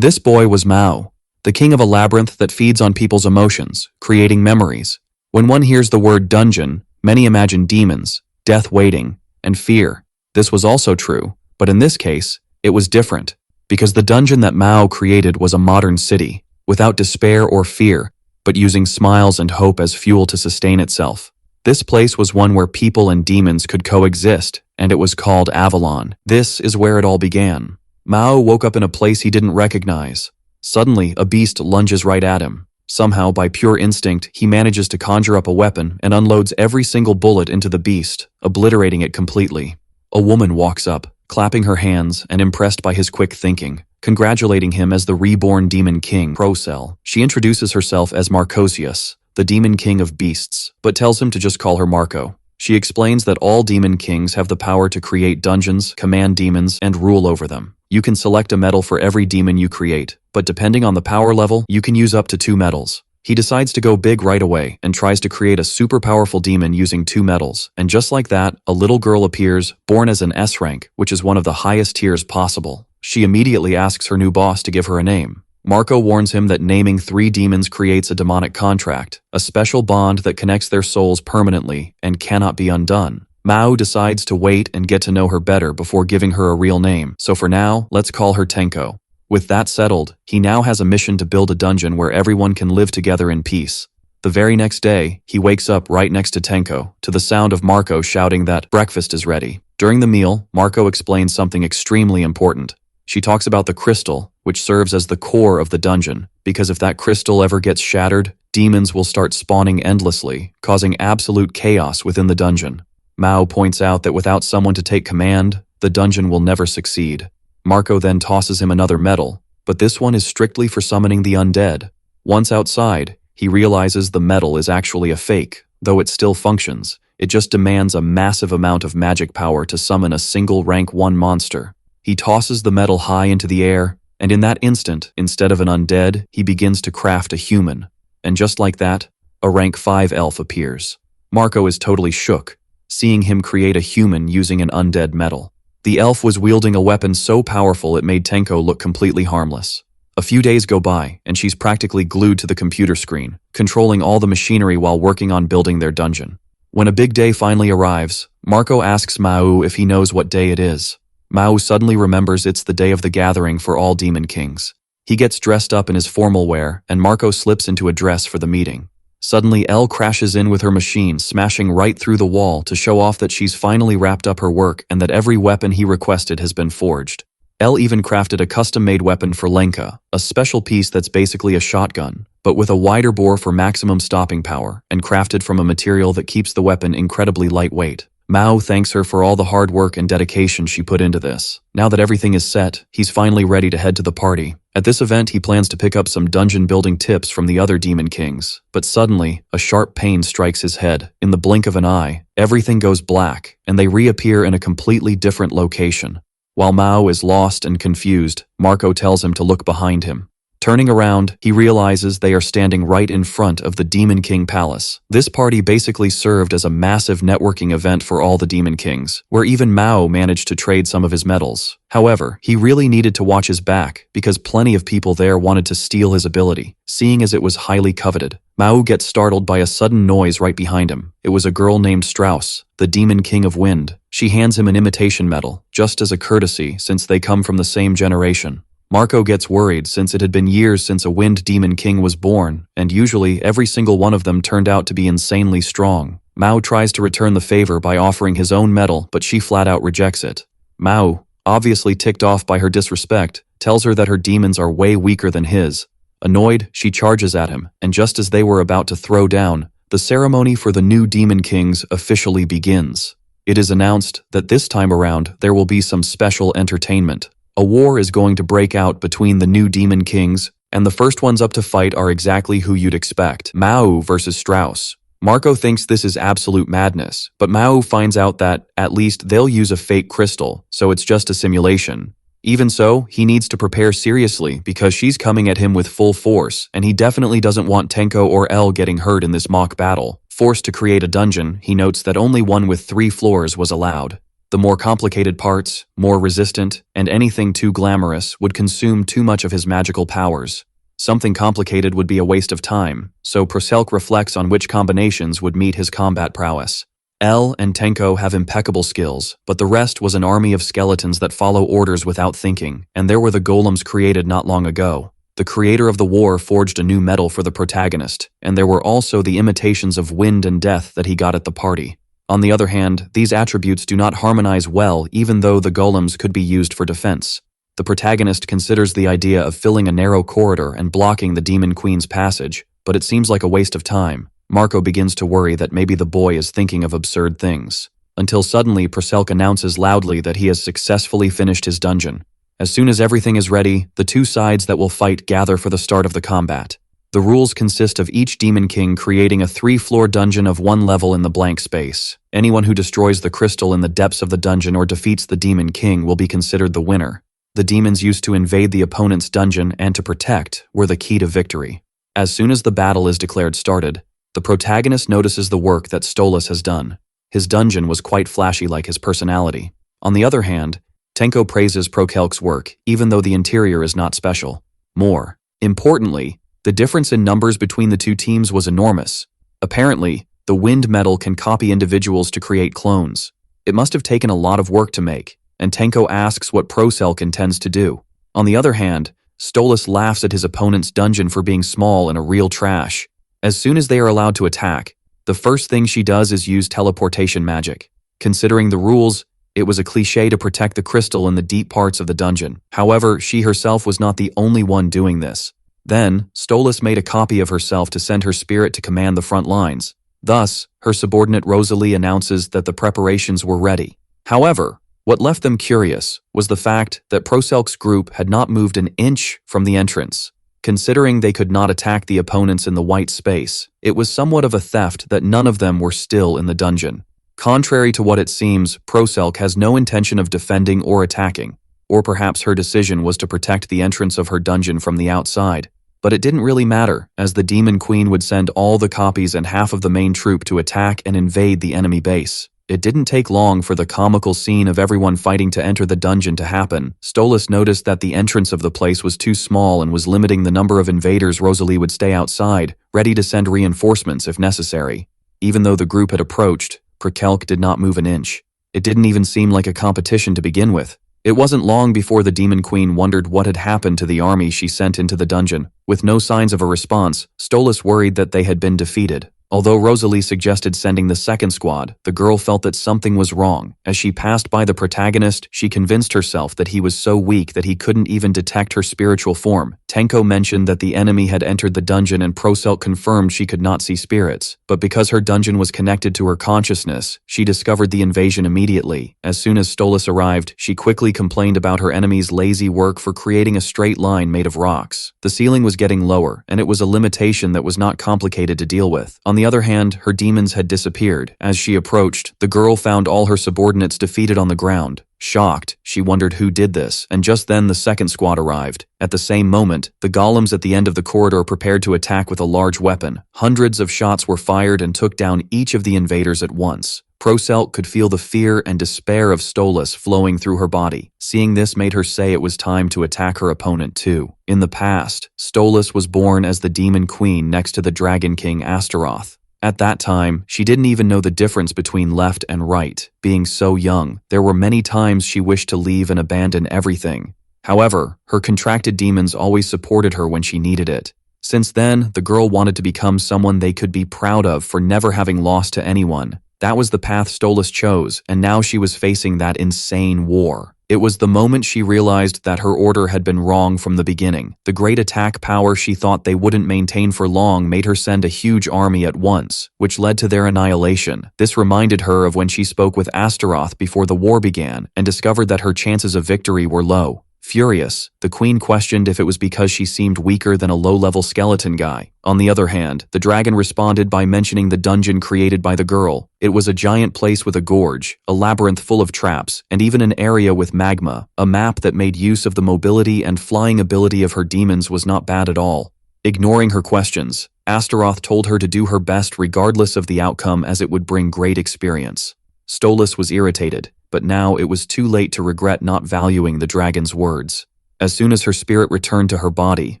This boy was Mao, the king of a labyrinth that feeds on people's emotions, creating memories. When one hears the word dungeon, many imagine demons, death waiting, and fear. This was also true, but in this case, it was different, because the dungeon that Mao created was a modern city, without despair or fear, but using smiles and hope as fuel to sustain itself. This place was one where people and demons could coexist, and it was called Avalon. This is where it all began. Mao woke up in a place he didn't recognize. Suddenly, a beast lunges right at him. Somehow, by pure instinct, he manages to conjure up a weapon and unloads every single bullet into the beast, obliterating it completely. A woman walks up, clapping her hands and impressed by his quick thinking, congratulating him as the reborn demon king. Procell. She introduces herself as Marcosius, the demon king of beasts, but tells him to just call her Marco. She explains that all demon kings have the power to create dungeons, command demons, and rule over them. You can select a medal for every demon you create, but depending on the power level, you can use up to 2 medals. He decides to go big right away and tries to create a super powerful demon using 2 medals, and just like that, a little girl appears, born as an S rank, which is one of the highest tiers possible. She immediately asks her new boss to give her a name. Marco warns him that naming 3 demons creates a demonic contract, a special bond that connects their souls permanently and cannot be undone. Mao decides to wait and get to know her better before giving her a real name, so for now, let's call her Tenko. With that settled, he now has a mission to build a dungeon where everyone can live together in peace. The very next day, he wakes up right next to Tenko, to the sound of Marco shouting that breakfast is ready. During the meal, Marco explains something extremely important. She talks about the crystal, which serves as the core of the dungeon, because if that crystal ever gets shattered, demons will start spawning endlessly, causing absolute chaos within the dungeon. Mao points out that without someone to take command, the dungeon will never succeed. Marco then tosses him another medal, but this one is strictly for summoning the undead. Once outside, he realizes the medal is actually a fake, though it still functions. It just demands a massive amount of magic power to summon a single rank 1 monster. He tosses the medal high into the air, and in that instant, instead of an undead, he begins to craft a human. And just like that, a rank 5 elf appears. Marco is totally shook, seeing him create a human using an undead medal. The elf was wielding a weapon so powerful it made Tenko look completely harmless. A few days go by, and she's practically glued to the computer screen, controlling all the machinery while working on building their dungeon. When a big day finally arrives, Marco asks Mao if he knows what day it is. Mao suddenly remembers it's the day of the gathering for all demon kings. He gets dressed up in his formal wear, and Marco slips into a dress for the meeting. Suddenly, Elle crashes in with her machine, smashing right through the wall to show off that she's finally wrapped up her work and that every weapon he requested has been forged. Elle even crafted a custom-made weapon for Lenka, a special piece that's basically a shotgun, but with a wider bore for maximum stopping power, and crafted from a material that keeps the weapon incredibly lightweight. Mao thanks her for all the hard work and dedication she put into this. Now that everything is set, he's finally ready to head to the party. At this event, he plans to pick up some dungeon building tips from the other demon kings, but suddenly, a sharp pain strikes his head. In the blink of an eye, everything goes black, and they reappear in a completely different location. While Mao is lost and confused, Marco tells him to look behind him. Turning around, he realizes they are standing right in front of the Demon King Palace. This party basically served as a massive networking event for all the Demon Kings, where even Mao managed to trade some of his medals. However, he really needed to watch his back, because plenty of people there wanted to steal his ability, seeing as it was highly coveted. Mao gets startled by a sudden noise right behind him. It was a girl named Strauss, the Demon King of Wind. She hands him an imitation medal, just as a courtesy since they come from the same generation. Marco gets worried since it had been years since a Wind Demon King was born, and usually every single one of them turned out to be insanely strong. Mao tries to return the favor by offering his own medal, but she flat out rejects it. Mao, obviously ticked off by her disrespect, tells her that her demons are way weaker than his. Annoyed, she charges at him, and just as they were about to throw down, the ceremony for the new Demon Kings officially begins. It is announced that this time around there will be some special entertainment. A war is going to break out between the new Demon Kings, and the first ones up to fight are exactly who you'd expect: Mao versus Strauss. Marco thinks this is absolute madness, but Mao finds out that, at least, they'll use a fake crystal, so it's just a simulation. Even so, he needs to prepare seriously because she's coming at him with full force, and he definitely doesn't want Tenko or Elle getting hurt in this mock battle. Forced to create a dungeon, he notes that only one with 3 floors was allowed. The more complicated parts, more resistant, and anything too glamorous would consume too much of his magical powers. Something complicated would be a waste of time, so Proselk reflects on which combinations would meet his combat prowess. L and Tenko have impeccable skills, but the rest was an army of skeletons that follow orders without thinking, and there were the golems created not long ago. The creator of the war forged a new metal for the protagonist, and there were also the imitations of wind and death that he got at the party. On the other hand, these attributes do not harmonize well even though the golems could be used for defense. The protagonist considers the idea of filling a narrow corridor and blocking the Demon Queen's passage, but it seems like a waste of time. Marco begins to worry that maybe the boy is thinking of absurd things. Until suddenly Proselk announces loudly that he has successfully finished his dungeon. As soon as everything is ready, the two sides that will fight gather for the start of the combat. The rules consist of each Demon King creating a 3-floor dungeon of 1 level in the blank space. Anyone who destroys the crystal in the depths of the dungeon or defeats the Demon King will be considered the winner. The demons used to invade the opponent's dungeon and to protect were the key to victory. As soon as the battle is declared started, the protagonist notices the work that Strauss has done. His dungeon was quite flashy like his personality. On the other hand, Tenko praises Prokelk's work, even though the interior is not special. More importantly, the difference in numbers between the two teams was enormous. Apparently, the wind metal can copy individuals to create clones. It must have taken a lot of work to make, and Tenko asks what Proselk intends to do. On the other hand, Strauss laughs at his opponent's dungeon for being small and a real trash. As soon as they are allowed to attack, the first thing she does is use teleportation magic. Considering the rules, it was a cliché to protect the crystal in the deep parts of the dungeon. However, she herself was not the only one doing this. Then, Strauss made a copy of herself to send her spirit to command the front lines. Thus, her subordinate Rosalie announces that the preparations were ready. However, what left them curious was the fact that Proselk's group had not moved an inch from the entrance. Considering they could not attack the opponents in the white space, it was somewhat of a theft that none of them were still in the dungeon. Contrary to what it seems, Proselk has no intention of defending or attacking, or perhaps her decision was to protect the entrance of her dungeon from the outside. But it didn't really matter, as the Demon Queen would send all the copies and half of the main troop to attack and invade the enemy base. It didn't take long for the comical scene of everyone fighting to enter the dungeon to happen. Strauss noticed that the entrance of the place was too small and was limiting the number of invaders. Rosalie would stay outside, ready to send reinforcements if necessary. Even though the group had approached, Prokelk did not move an inch. It didn't even seem like a competition to begin with. It wasn't long before the Demon Queen wondered what had happened to the army she sent into the dungeon. With no signs of a response, Strauss worried that they had been defeated. Although Rosalie suggested sending the second squad, the girl felt that something was wrong. As she passed by the protagonist, she convinced herself that he was so weak that he couldn't even detect her spiritual form. Tenko mentioned that the enemy had entered the dungeon and Proselk confirmed she could not see spirits. But because her dungeon was connected to her consciousness, she discovered the invasion immediately. As soon as Strauss arrived, she quickly complained about her enemy's lazy work for creating a straight line made of rocks. The ceiling was getting lower, and it was a limitation that was not complicated to deal with. On the other hand, her demons had disappeared. As she approached, the girl found all her subordinates defeated on the ground. Shocked, she wondered who did this, and just then the second squad arrived. At the same moment, the golems at the end of the corridor prepared to attack with a large weapon. Hundreds of shots were fired and took down each of the invaders at once. Proselk could feel the fear and despair of Strauss flowing through her body. Seeing this made her say it was time to attack her opponent too. In the past, Strauss was born as the Demon Queen next to the Dragon King Astaroth. At that time, she didn't even know the difference between left and right. Being so young, there were many times she wished to leave and abandon everything. However, her contracted demons always supported her when she needed it. Since then, the girl wanted to become someone they could be proud of for never having lost to anyone. That was the path Strauss chose, and now she was facing that insane war. It was the moment she realized that her order had been wrong from the beginning. The great attack power she thought they wouldn't maintain for long made her send a huge army at once, which led to their annihilation. This reminded her of when she spoke with Astaroth before the war began and discovered that her chances of victory were low. Furious, the queen questioned if it was because she seemed weaker than a low-level skeleton guy. On the other hand, the dragon responded by mentioning the dungeon created by the girl. It was a giant place with a gorge, a labyrinth full of traps, and even an area with magma. A map that made use of the mobility and flying ability of her demons was not bad at all. Ignoring her questions, Astaroth told her to do her best regardless of the outcome as it would bring great experience. Strauss was irritated. but now it was too late to regret not valuing the dragon's words. As soon as her spirit returned to her body,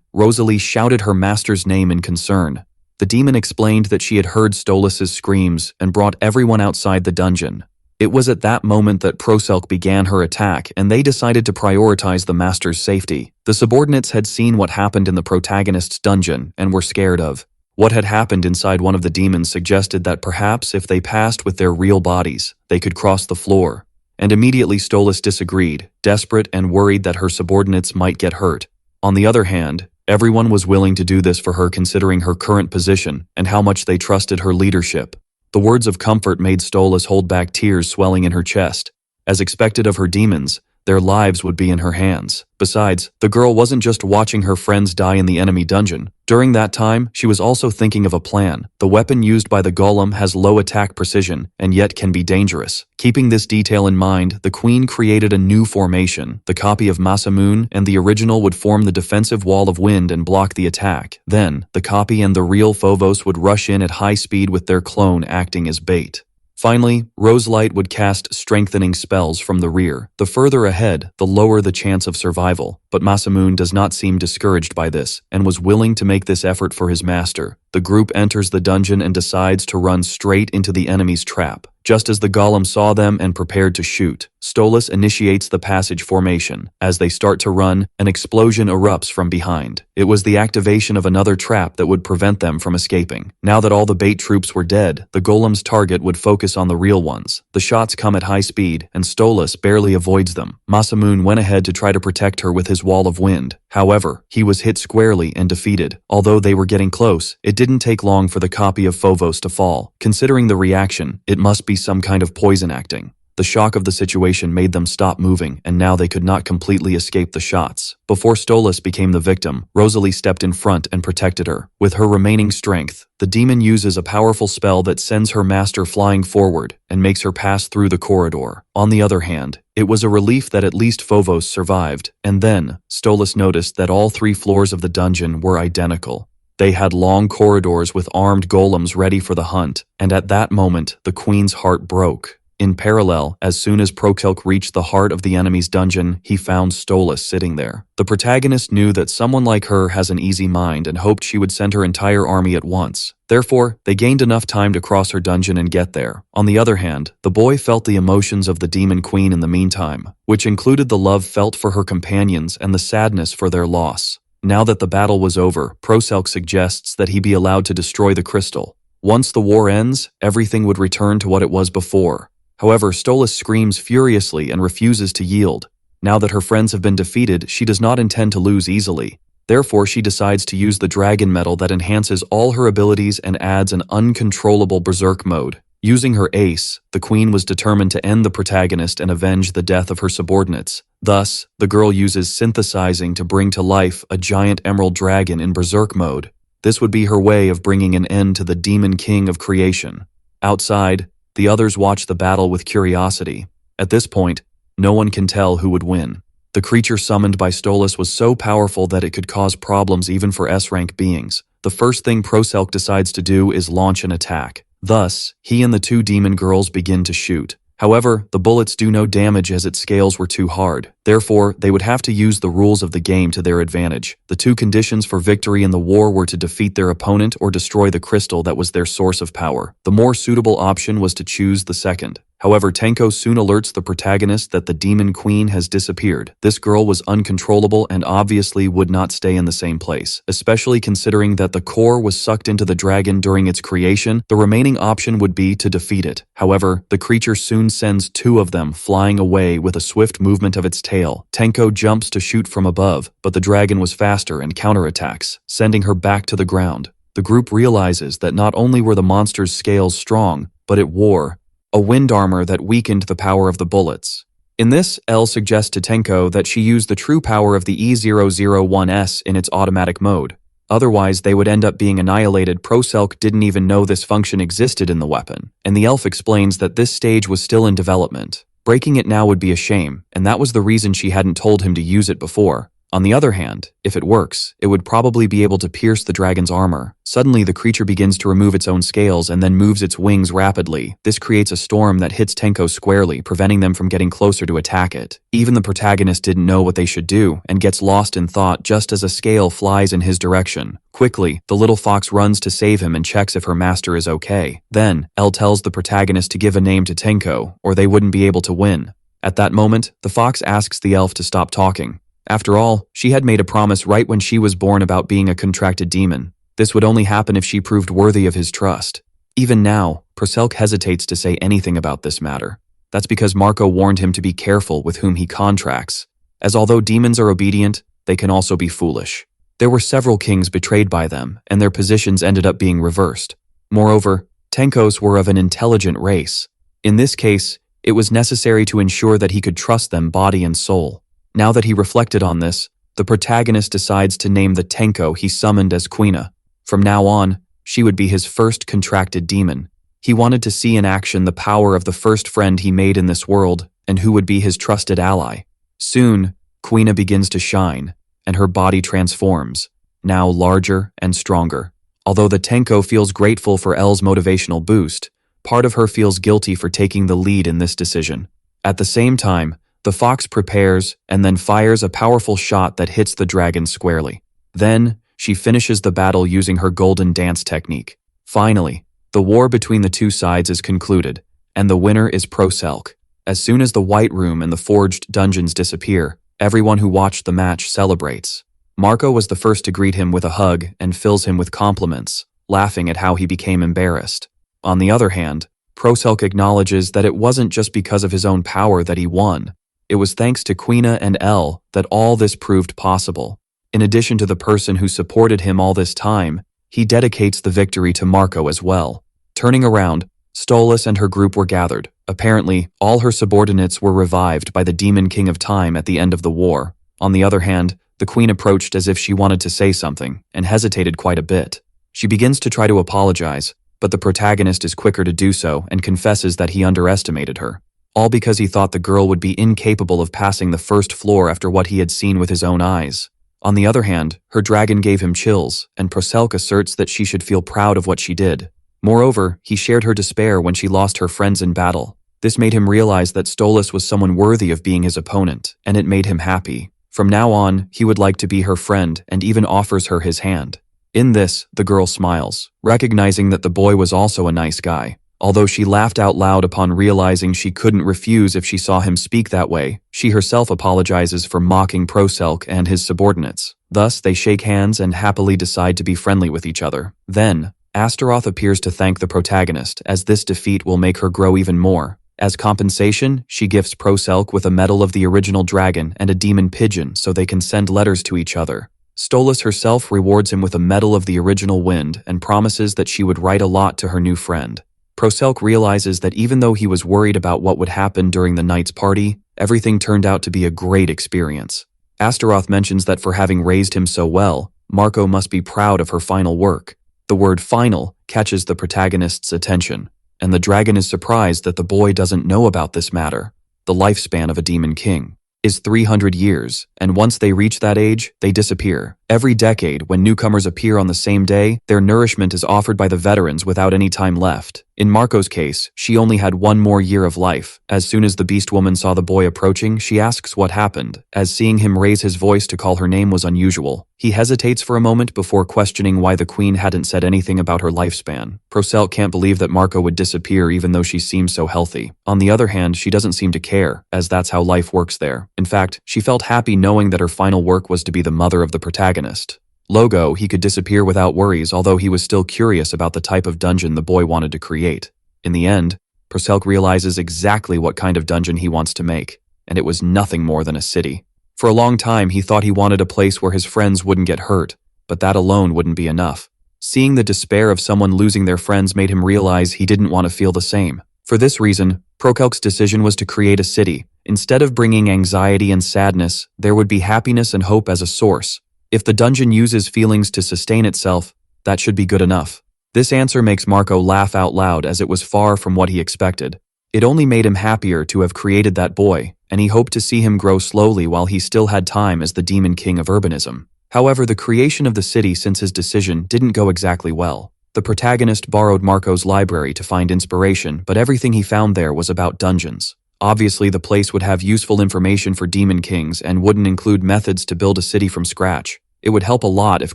Rosalie shouted her master's name in concern. The demon explained that she had heard Stolas's screams and brought everyone outside the dungeon. It was at that moment that Proselk began her attack, and they decided to prioritize the master's safety. The subordinates had seen what happened in the protagonist's dungeon and were scared of. What had happened inside one of the demons suggested that perhaps if they passed with their real bodies, they could cross the floor. And immediately Stolas disagreed, desperate and worried that her subordinates might get hurt. On the other hand, everyone was willing to do this for her considering her current position and how much they trusted her leadership. The words of comfort made Stolas hold back tears swelling in her chest. As expected of her demons, their lives would be in her hands. Besides, the girl wasn't just watching her friends die in the enemy dungeon. During that time, she was also thinking of a plan. The weapon used by the golem has low attack precision, and yet can be dangerous. Keeping this detail in mind, the queen created a new formation. The copy of Masamune and the original would form the defensive wall of wind and block the attack. Then, the copy and the real Phobos would rush in at high speed with their clone acting as bait. Finally, Roselight would cast strengthening spells from the rear. The further ahead, the lower the chance of survival. But Masamune does not seem discouraged by this, and was willing to make this effort for his master. The group enters the dungeon and decides to run straight into the enemy's trap. Just as the golem saw them and prepared to shoot, Stolas initiates the passage formation. As they start to run, an explosion erupts from behind. It was the activation of another trap that would prevent them from escaping. Now that all the bait troops were dead, the golem's target would focus on the real ones. The shots come at high speed, and Stolas barely avoids them. Masamune went ahead to try to protect her with his wall of wind. However, he was hit squarely and defeated. Although they were getting close, it didn't take long for the copy of Phobos to fall. Considering the reaction, it must be some kind of poison acting. The shock of the situation made them stop moving, and now they could not completely escape the shots. Before Stolas became the victim, Rosalie stepped in front and protected her. With her remaining strength, the demon uses a powerful spell that sends her master flying forward and makes her pass through the corridor. On the other hand, it was a relief that at least Phobos survived, and then Stolas noticed that all 3 floors of the dungeon were identical. They had long corridors with armed golems ready for the hunt, and at that moment, the queen's heart broke. In parallel, as soon as Prokelk reached the heart of the enemy's dungeon, he found Stolas sitting there. The protagonist knew that someone like her has an easy mind and hoped she would send her entire army at once. Therefore, they gained enough time to cross her dungeon and get there. On the other hand, the boy felt the emotions of the demon queen in the meantime, which included the love felt for her companions and the sadness for their loss. Now that the battle was over, Proselk suggests that he be allowed to destroy the crystal. Once the war ends, everything would return to what it was before. However, Stolas screams furiously and refuses to yield. Now that her friends have been defeated, she does not intend to lose easily. Therefore, she decides to use the dragon metal that enhances all her abilities and adds an uncontrollable berserk mode. Using her ace, the queen was determined to end the protagonist and avenge the death of her subordinates. Thus, the girl uses synthesizing to bring to life a giant emerald dragon in berserk mode. This would be her way of bringing an end to the demon king of creation. Outside, the others watch the battle with curiosity. At this point, no one can tell who would win. The creature summoned by Stolas was so powerful that it could cause problems even for S-rank beings. The first thing Proselk decides to do is launch an attack. Thus, he and the 2 demon girls begin to shoot. However, the bullets do no damage as its scales were too hard. Therefore, they would have to use the rules of the game to their advantage. The 2 conditions for victory in the war were to defeat their opponent or destroy the crystal that was their source of power. The more suitable option was to choose the second. However, Tenko soon alerts the protagonist that the demon queen has disappeared. This girl was uncontrollable and obviously would not stay in the same place. Especially considering that the core was sucked into the dragon during its creation, the remaining option would be to defeat it. However, the creature soon sends 2 of them flying away with a swift movement of its tail. Tenko jumps to shoot from above, but the dragon was faster and counterattacks, sending her back to the ground. The group realizes that not only were the monster's scales strong, but it wore a wind armor that weakened the power of the bullets. In this, L suggests to Tenko that she use the true power of the E001S in its automatic mode. Otherwise, they would end up being annihilated. Proselk didn't even know this function existed in the weapon, and the elf explains that this stage was still in development. Breaking it now would be a shame, and that was the reason she hadn't told him to use it before. On the other hand, if it works, it would probably be able to pierce the dragon's armor. Suddenly, the creature begins to remove its own scales and then moves its wings rapidly. This creates a storm that hits Tenko squarely, preventing them from getting closer to attack it. Even the protagonist didn't know what they should do and gets lost in thought just as a scale flies in his direction. Quickly, the little fox runs to save him and checks if her master is okay. Then, Elle tells the protagonist to give a name to Tenko, or they wouldn't be able to win. At that moment, the fox asks the elf to stop talking. After all, she had made a promise right when she was born about being a contracted demon. This would only happen if she proved worthy of his trust. Even now, Proselk hesitates to say anything about this matter. That's because Marco warned him to be careful with whom he contracts, as although demons are obedient, they can also be foolish. There were several kings betrayed by them, and their positions ended up being reversed. Moreover, Tenkos were of an intelligent race. In this case, it was necessary to ensure that he could trust them body and soul. Now that he reflected on this, the protagonist decides to name the Tenko he summoned as Quina. From now on, she would be his first contracted demon. He wanted to see in action the power of the first friend he made in this world, and who would be his trusted ally. Soon, Quina begins to shine, and her body transforms, now larger and stronger. Although the Tenko feels grateful for Elle's motivational boost, part of her feels guilty for taking the lead in this decision. At the same time, the fox prepares and then fires a powerful shot that hits the dragon squarely. Then, she finishes the battle using her golden dance technique. Finally, the war between the two sides is concluded, and the winner is Proselk. As soon as the White Room and the forged dungeons disappear, everyone who watched the match celebrates. Marco was the first to greet him with a hug and fills him with compliments, laughing at how he became embarrassed. On the other hand, Proselk acknowledges that it wasn't just because of his own power that he won. It was thanks to Quina and Elle that all this proved possible. In addition to the person who supported him all this time, he dedicates the victory to Marco as well. Turning around, Stolas and her group were gathered. Apparently, all her subordinates were revived by the Demon King of Time at the end of the war. On the other hand, the queen approached as if she wanted to say something, and hesitated quite a bit. She begins to try to apologize, but the protagonist is quicker to do so and confesses that he underestimated her. All because he thought the girl would be incapable of passing the first floor after what he had seen with his own eyes. On the other hand, her dragon gave him chills, and Proselk asserts that she should feel proud of what she did. Moreover, he shared her despair when she lost her friends in battle. This made him realize that Stolas was someone worthy of being his opponent, and it made him happy. From now on, he would like to be her friend and even offers her his hand. In this, the girl smiles, recognizing that the boy was also a nice guy. Although she laughed out loud upon realizing she couldn't refuse if she saw him speak that way, she herself apologizes for mocking Proselk and his subordinates. Thus, they shake hands and happily decide to be friendly with each other. Then, Astaroth appears to thank the protagonist, as this defeat will make her grow even more. As compensation, she gifts Proselk with a medal of the original dragon and a demon pigeon so they can send letters to each other. Stolas herself rewards him with a medal of the original wind and promises that she would write a lot to her new friend. Proselk realizes that even though he was worried about what would happen during the night's party, everything turned out to be a great experience. Astaroth mentions that for having raised him so well, Marco must be proud of her final work. The word final catches the protagonist's attention, and the dragon is surprised that the boy doesn't know about this matter. The lifespan of a demon king is 300 years, and once they reach that age, they disappear. Every decade, when newcomers appear on the same day, their nourishment is offered by the veterans without any time left. In Marco's case, she only had one more year of life. As soon as the beast woman saw the boy approaching, she asks what happened, as seeing him raise his voice to call her name was unusual. He hesitates for a moment before questioning why the queen hadn't said anything about her lifespan. Proselk can't believe that Marco would disappear even though she seems so healthy. On the other hand, she doesn't seem to care, as that's how life works there. In fact, she felt happy knowing that her final work was to be the mother of the protagonist. Logo, he could disappear without worries, although he was still curious about the type of dungeon the boy wanted to create. In the end, Proselk realizes exactly what kind of dungeon he wants to make, and it was nothing more than a city. For a long time, he thought he wanted a place where his friends wouldn't get hurt, but that alone wouldn't be enough. Seeing the despair of someone losing their friends made him realize he didn't want to feel the same. For this reason, Proselk's decision was to create a city. Instead of bringing anxiety and sadness, there would be happiness and hope as a source. If the dungeon uses feelings to sustain itself, that should be good enough. This answer makes Marco laugh out loud as it was far from what he expected. It only made him happier to have created that boy, and he hoped to see him grow slowly while he still had time as the demon king of urbanism. However, the creation of the city since his decision didn't go exactly well. The protagonist borrowed Marco's library to find inspiration, but everything he found there was about dungeons. Obviously, the place would have useful information for demon kings and wouldn't include methods to build a city from scratch. It would help a lot if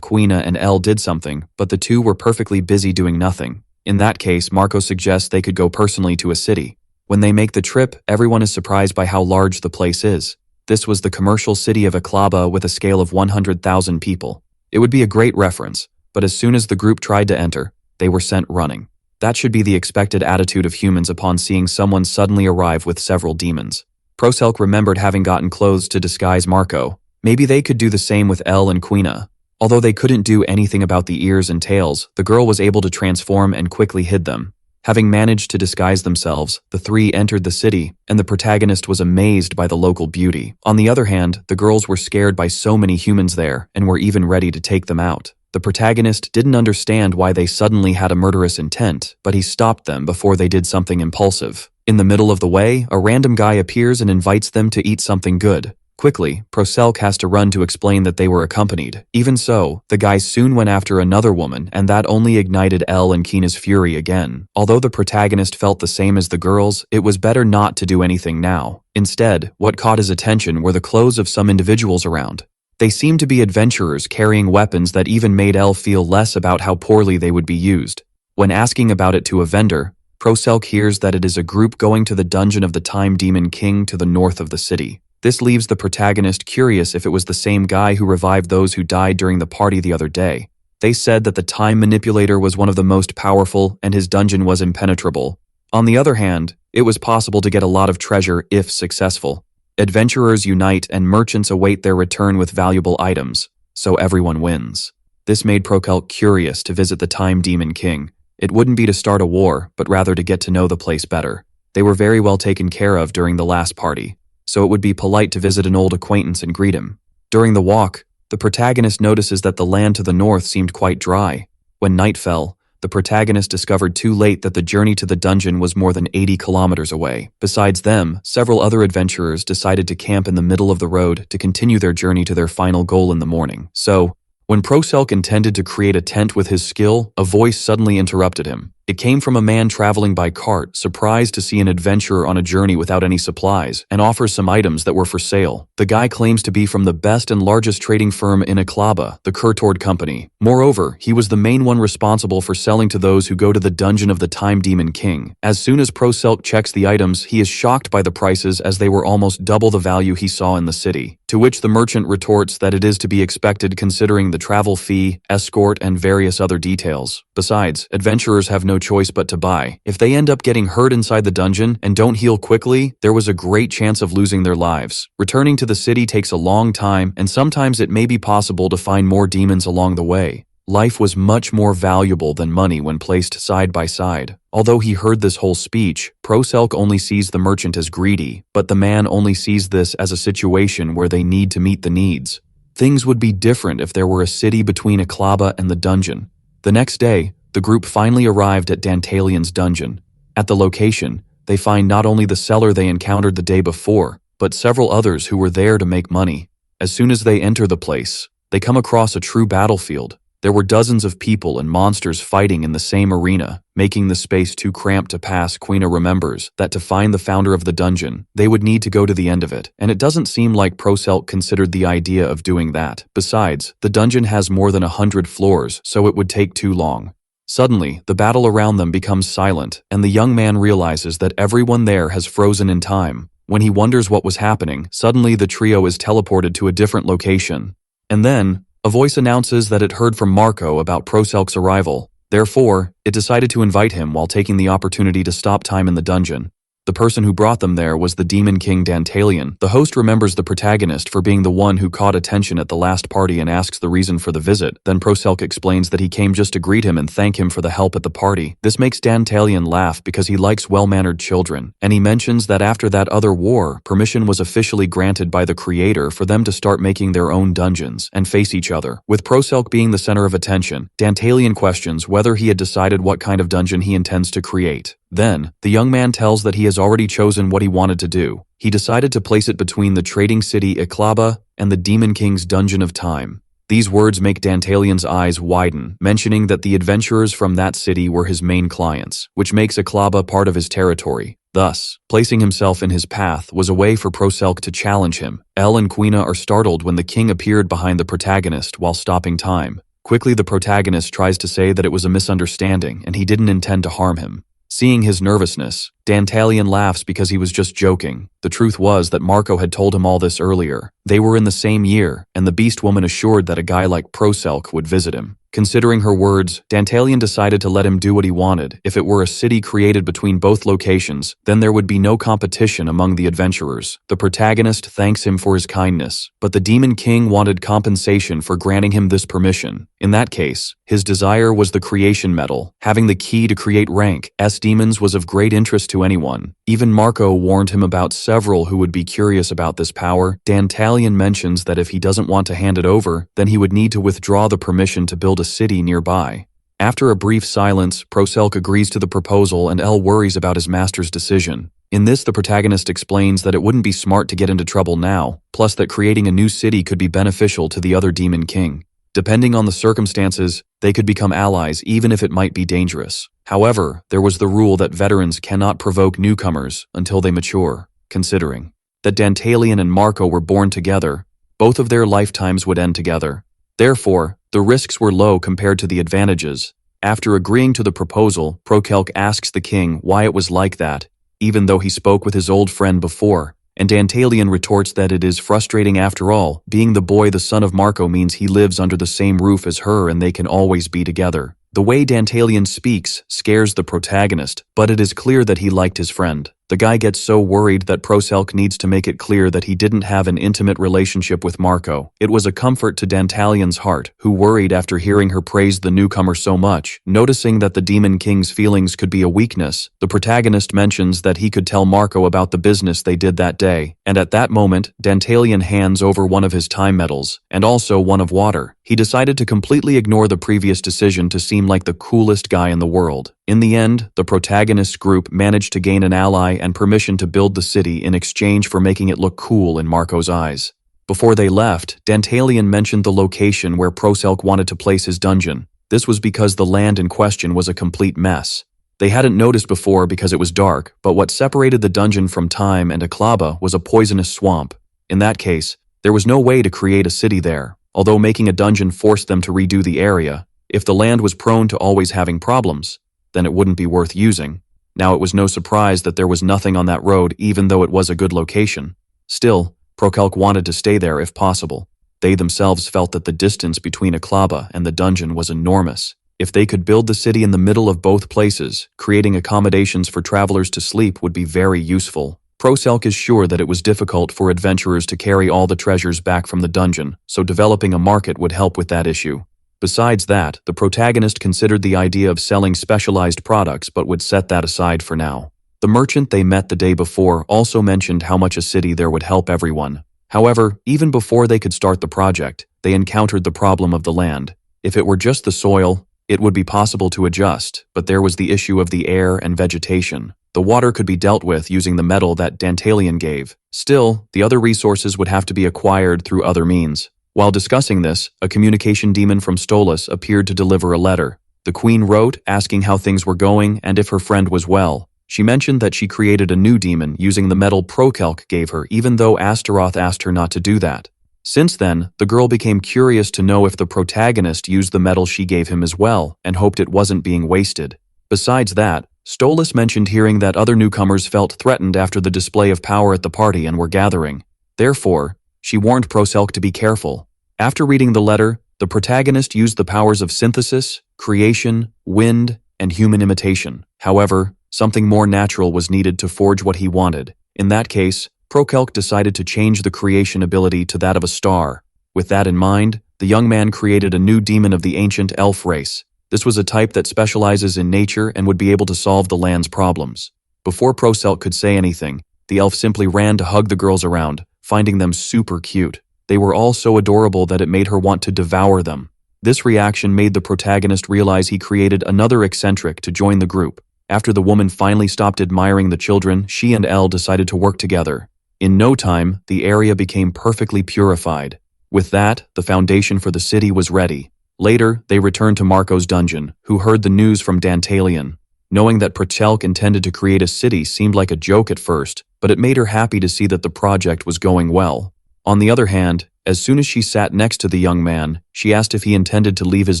Quina and Elle did something, but the two were perfectly busy doing nothing. In that case, Marco suggests they could go personally to a city. When they make the trip, everyone is surprised by how large the place is. This was the commercial city of Aklaba with a scale of 100,000 people. It would be a great reference, but as soon as the group tried to enter, they were sent running. That should be the expected attitude of humans upon seeing someone suddenly arrive with several demons. Proselk remembered having gotten clothes to disguise Marco. Maybe they could do the same with Elle and Quina. Although they couldn't do anything about the ears and tails, the girl was able to transform and quickly hid them. Having managed to disguise themselves, the three entered the city, and the protagonist was amazed by the local beauty. On the other hand, the girls were scared by so many humans there and were even ready to take them out. The protagonist didn't understand why they suddenly had a murderous intent, but he stopped them before they did something impulsive. In the middle of the way, a random guy appears and invites them to eat something good. Quickly, Proselk has to run to explain that they were accompanied. Even so, the guy soon went after another woman, and that only ignited Elle and Quina's fury again. Although the protagonist felt the same as the girls, it was better not to do anything now. Instead, what caught his attention were the clothes of some individuals around. They seemed to be adventurers carrying weapons that even made Elle feel less about how poorly they would be used. When asking about it to a vendor, Proselk hears that it is a group going to the dungeon of the Time Demon King to the north of the city. This leaves the protagonist curious if it was the same guy who revived those who died during the party the other day. They said that the time manipulator was one of the most powerful and his dungeon was impenetrable. On the other hand, it was possible to get a lot of treasure if successful. Adventurers unite and merchants await their return with valuable items, so everyone wins. This made Proselk curious to visit the Time Demon King. It wouldn't be to start a war, but rather to get to know the place better. They were very well taken care of during the last party, so it would be polite to visit an old acquaintance and greet him. During the walk, the protagonist notices that the land to the north seemed quite dry. When night fell, the protagonist discovered too late that the journey to the dungeon was more than 80 kilometers away. Besides them, several other adventurers decided to camp in the middle of the road to continue their journey to their final goal in the morning. So, when Proselk intended to create a tent with his skill, a voice suddenly interrupted him. It came from a man traveling by cart, surprised to see an adventurer on a journey without any supplies, and offers some items that were for sale. The guy claims to be from the best and largest trading firm in Aklaba, the Kurtord Company. Moreover, he was the main one responsible for selling to those who go to the dungeon of the Time Demon King. As soon as Proselk checks the items, he is shocked by the prices as they were almost double the value he saw in the city. To which the merchant retorts that it is to be expected considering the travel fee, escort, and various other details. Besides, adventurers have no choice but to buy. If they end up getting hurt inside the dungeon and don't heal quickly, there was a great chance of losing their lives. Returning to the city takes a long time, and sometimes it may be possible to find more demons along the way. Life was much more valuable than money when placed side by side. Although he heard this whole speech, Proselk only sees the merchant as greedy, but the man only sees this as a situation where they need to meet the needs. Things would be different if there were a city between Aklaba and the dungeon. The next day, the group finally arrived at Dantalion's dungeon. At the location, they find not only the seller they encountered the day before, but several others who were there to make money. As soon as they enter the place, they come across a true battlefield. There were dozens of people and monsters fighting in the same arena, making the space too cramped to pass. Quina remembers that to find the founder of the dungeon, they would need to go to the end of it, and it doesn't seem like Proselk considered the idea of doing that. Besides, the dungeon has more than 100 floors, so it would take too long. Suddenly, the battle around them becomes silent, and the young man realizes that everyone there has frozen in time. When he wonders what was happening, suddenly the trio is teleported to a different location. And then, a voice announces that it heard from Marco about Proselk's arrival. Therefore, it decided to invite him while taking the opportunity to stop time in the dungeon. The person who brought them there was the Demon King Dantalion. The host remembers the protagonist for being the one who caught attention at the last party and asks the reason for the visit. Then Proselk explains that he came just to greet him and thank him for the help at the party. This makes Dantalion laugh because he likes well-mannered children, and he mentions that after that other war, permission was officially granted by the creator for them to start making their own dungeons and face each other. With Proselk being the center of attention, Dantalion questions whether he had decided what kind of dungeon he intends to create. Then, the young man tells that he has already chosen what he wanted to do. He decided to place it between the trading city Iklaba and the Demon King's Dungeon of Time. These words make Dantalion's eyes widen, mentioning that the adventurers from that city were his main clients, which makes Iklaba part of his territory. Thus, placing himself in his path was a way for Proselk to challenge him. Elle and Quina are startled when the king appeared behind the protagonist while stopping time. Quickly, the protagonist tries to say that it was a misunderstanding and he didn't intend to harm him. Seeing his nervousness, Dantalion laughs because he was just joking. The truth was that Marco had told him all this earlier. They were in the same year, and the beast woman assured that a guy like Proselk would visit him. Considering her words, Dantalion decided to let him do what he wanted. If it were a city created between both locations, then there would be no competition among the adventurers. The protagonist thanks him for his kindness, but the Demon King wanted compensation for granting him this permission. In that case, his desire was the creation medal. Having the key to create rank S demons was of great interest to anyone. Even Marco warned him about several who would be curious about this power. Dantalion mentions that if he doesn't want to hand it over, then he would need to withdraw the permission to build a city nearby. After a brief silence, Proselk agrees to the proposal and Elle worries about his master's decision. In this, the protagonist explains that it wouldn't be smart to get into trouble now, plus that creating a new city could be beneficial to the other Demon King. Depending on the circumstances, they could become allies even if it might be dangerous. However, there was the rule that veterans cannot provoke newcomers until they mature. Considering that Dantalion and Marco were born together, both of their lifetimes would end together. Therefore, the risks were low compared to the advantages. After agreeing to the proposal, Proselk asks the king why it was like that, even though he spoke with his old friend before, and Dantalion retorts that it is frustrating after all. Being the boy the son of Marco means he lives under the same roof as her and they can always be together. The way Dantalion speaks scares the protagonist, but it is clear that he liked his friend. The guy gets so worried that Proselk needs to make it clear that he didn't have an intimate relationship with Marco. It was a comfort to Dantalion's heart, who worried after hearing her praise the newcomer so much. Noticing that the Demon King's feelings could be a weakness, the protagonist mentions that he could tell Marco about the business they did that day, and at that moment, Dantalion hands over one of his time medals, and also one of water. He decided to completely ignore the previous decision to seem like the coolest guy in the world. In the end, the protagonist's group managed to gain an ally and permission to build the city in exchange for making it look cool in Marco's eyes. Before they left, Dantalion mentioned the location where Proselk wanted to place his dungeon. This was because the land in question was a complete mess. They hadn't noticed before because it was dark, but what separated the dungeon from Time and Iklaba was a poisonous swamp. In that case, there was no way to create a city there. Although making a dungeon forced them to redo the area, if the land was prone to always having problems, then it wouldn't be worth using. Now it was no surprise that there was nothing on that road even though it was a good location. Still, Proselk wanted to stay there if possible. They themselves felt that the distance between Iklaba and the dungeon was enormous. If they could build the city in the middle of both places, creating accommodations for travelers to sleep would be very useful. Proselk is sure that it was difficult for adventurers to carry all the treasures back from the dungeon, so developing a market would help with that issue. Besides that, the protagonist considered the idea of selling specialized products but would set that aside for now. The merchant they met the day before also mentioned how much a city there would help everyone. However, even before they could start the project, they encountered the problem of the land. If it were just the soil, it would be possible to adjust, but there was the issue of the air and vegetation. The water could be dealt with using the metal that Dantalion gave. Still, the other resources would have to be acquired through other means. While discussing this, a communication demon from Strauss appeared to deliver a letter. The queen wrote, asking how things were going and if her friend was well. She mentioned that she created a new demon using the metal Proselk gave her, even though Astaroth asked her not to do that. Since then, the girl became curious to know if the protagonist used the metal she gave him as well, and hoped it wasn't being wasted. Besides that, Strauss mentioned hearing that other newcomers felt threatened after the display of power at the party and were gathering. Therefore, she warned Proselk to be careful. After reading the letter, the protagonist used the powers of synthesis, creation, wind, and human imitation. However, something more natural was needed to forge what he wanted. In that case, Proselk decided to change the creation ability to that of a star. With that in mind, the young man created a new demon of the ancient elf race. This was a type that specializes in nature and would be able to solve the land's problems. Before Proselk could say anything, the elf simply ran to hug the girls around, finding them super cute. They were all so adorable that it made her want to devour them. This reaction made the protagonist realize he created another eccentric to join the group. After the woman finally stopped admiring the children, she and Elle decided to work together. In no time, the area became perfectly purified. With that, the foundation for the city was ready. Later, they returned to Marco's dungeon, who heard the news from Dantalion. Knowing that Prochelk intended to create a city seemed like a joke at first, but it made her happy to see that the project was going well. On the other hand, as soon as she sat next to the young man, she asked if he intended to leave his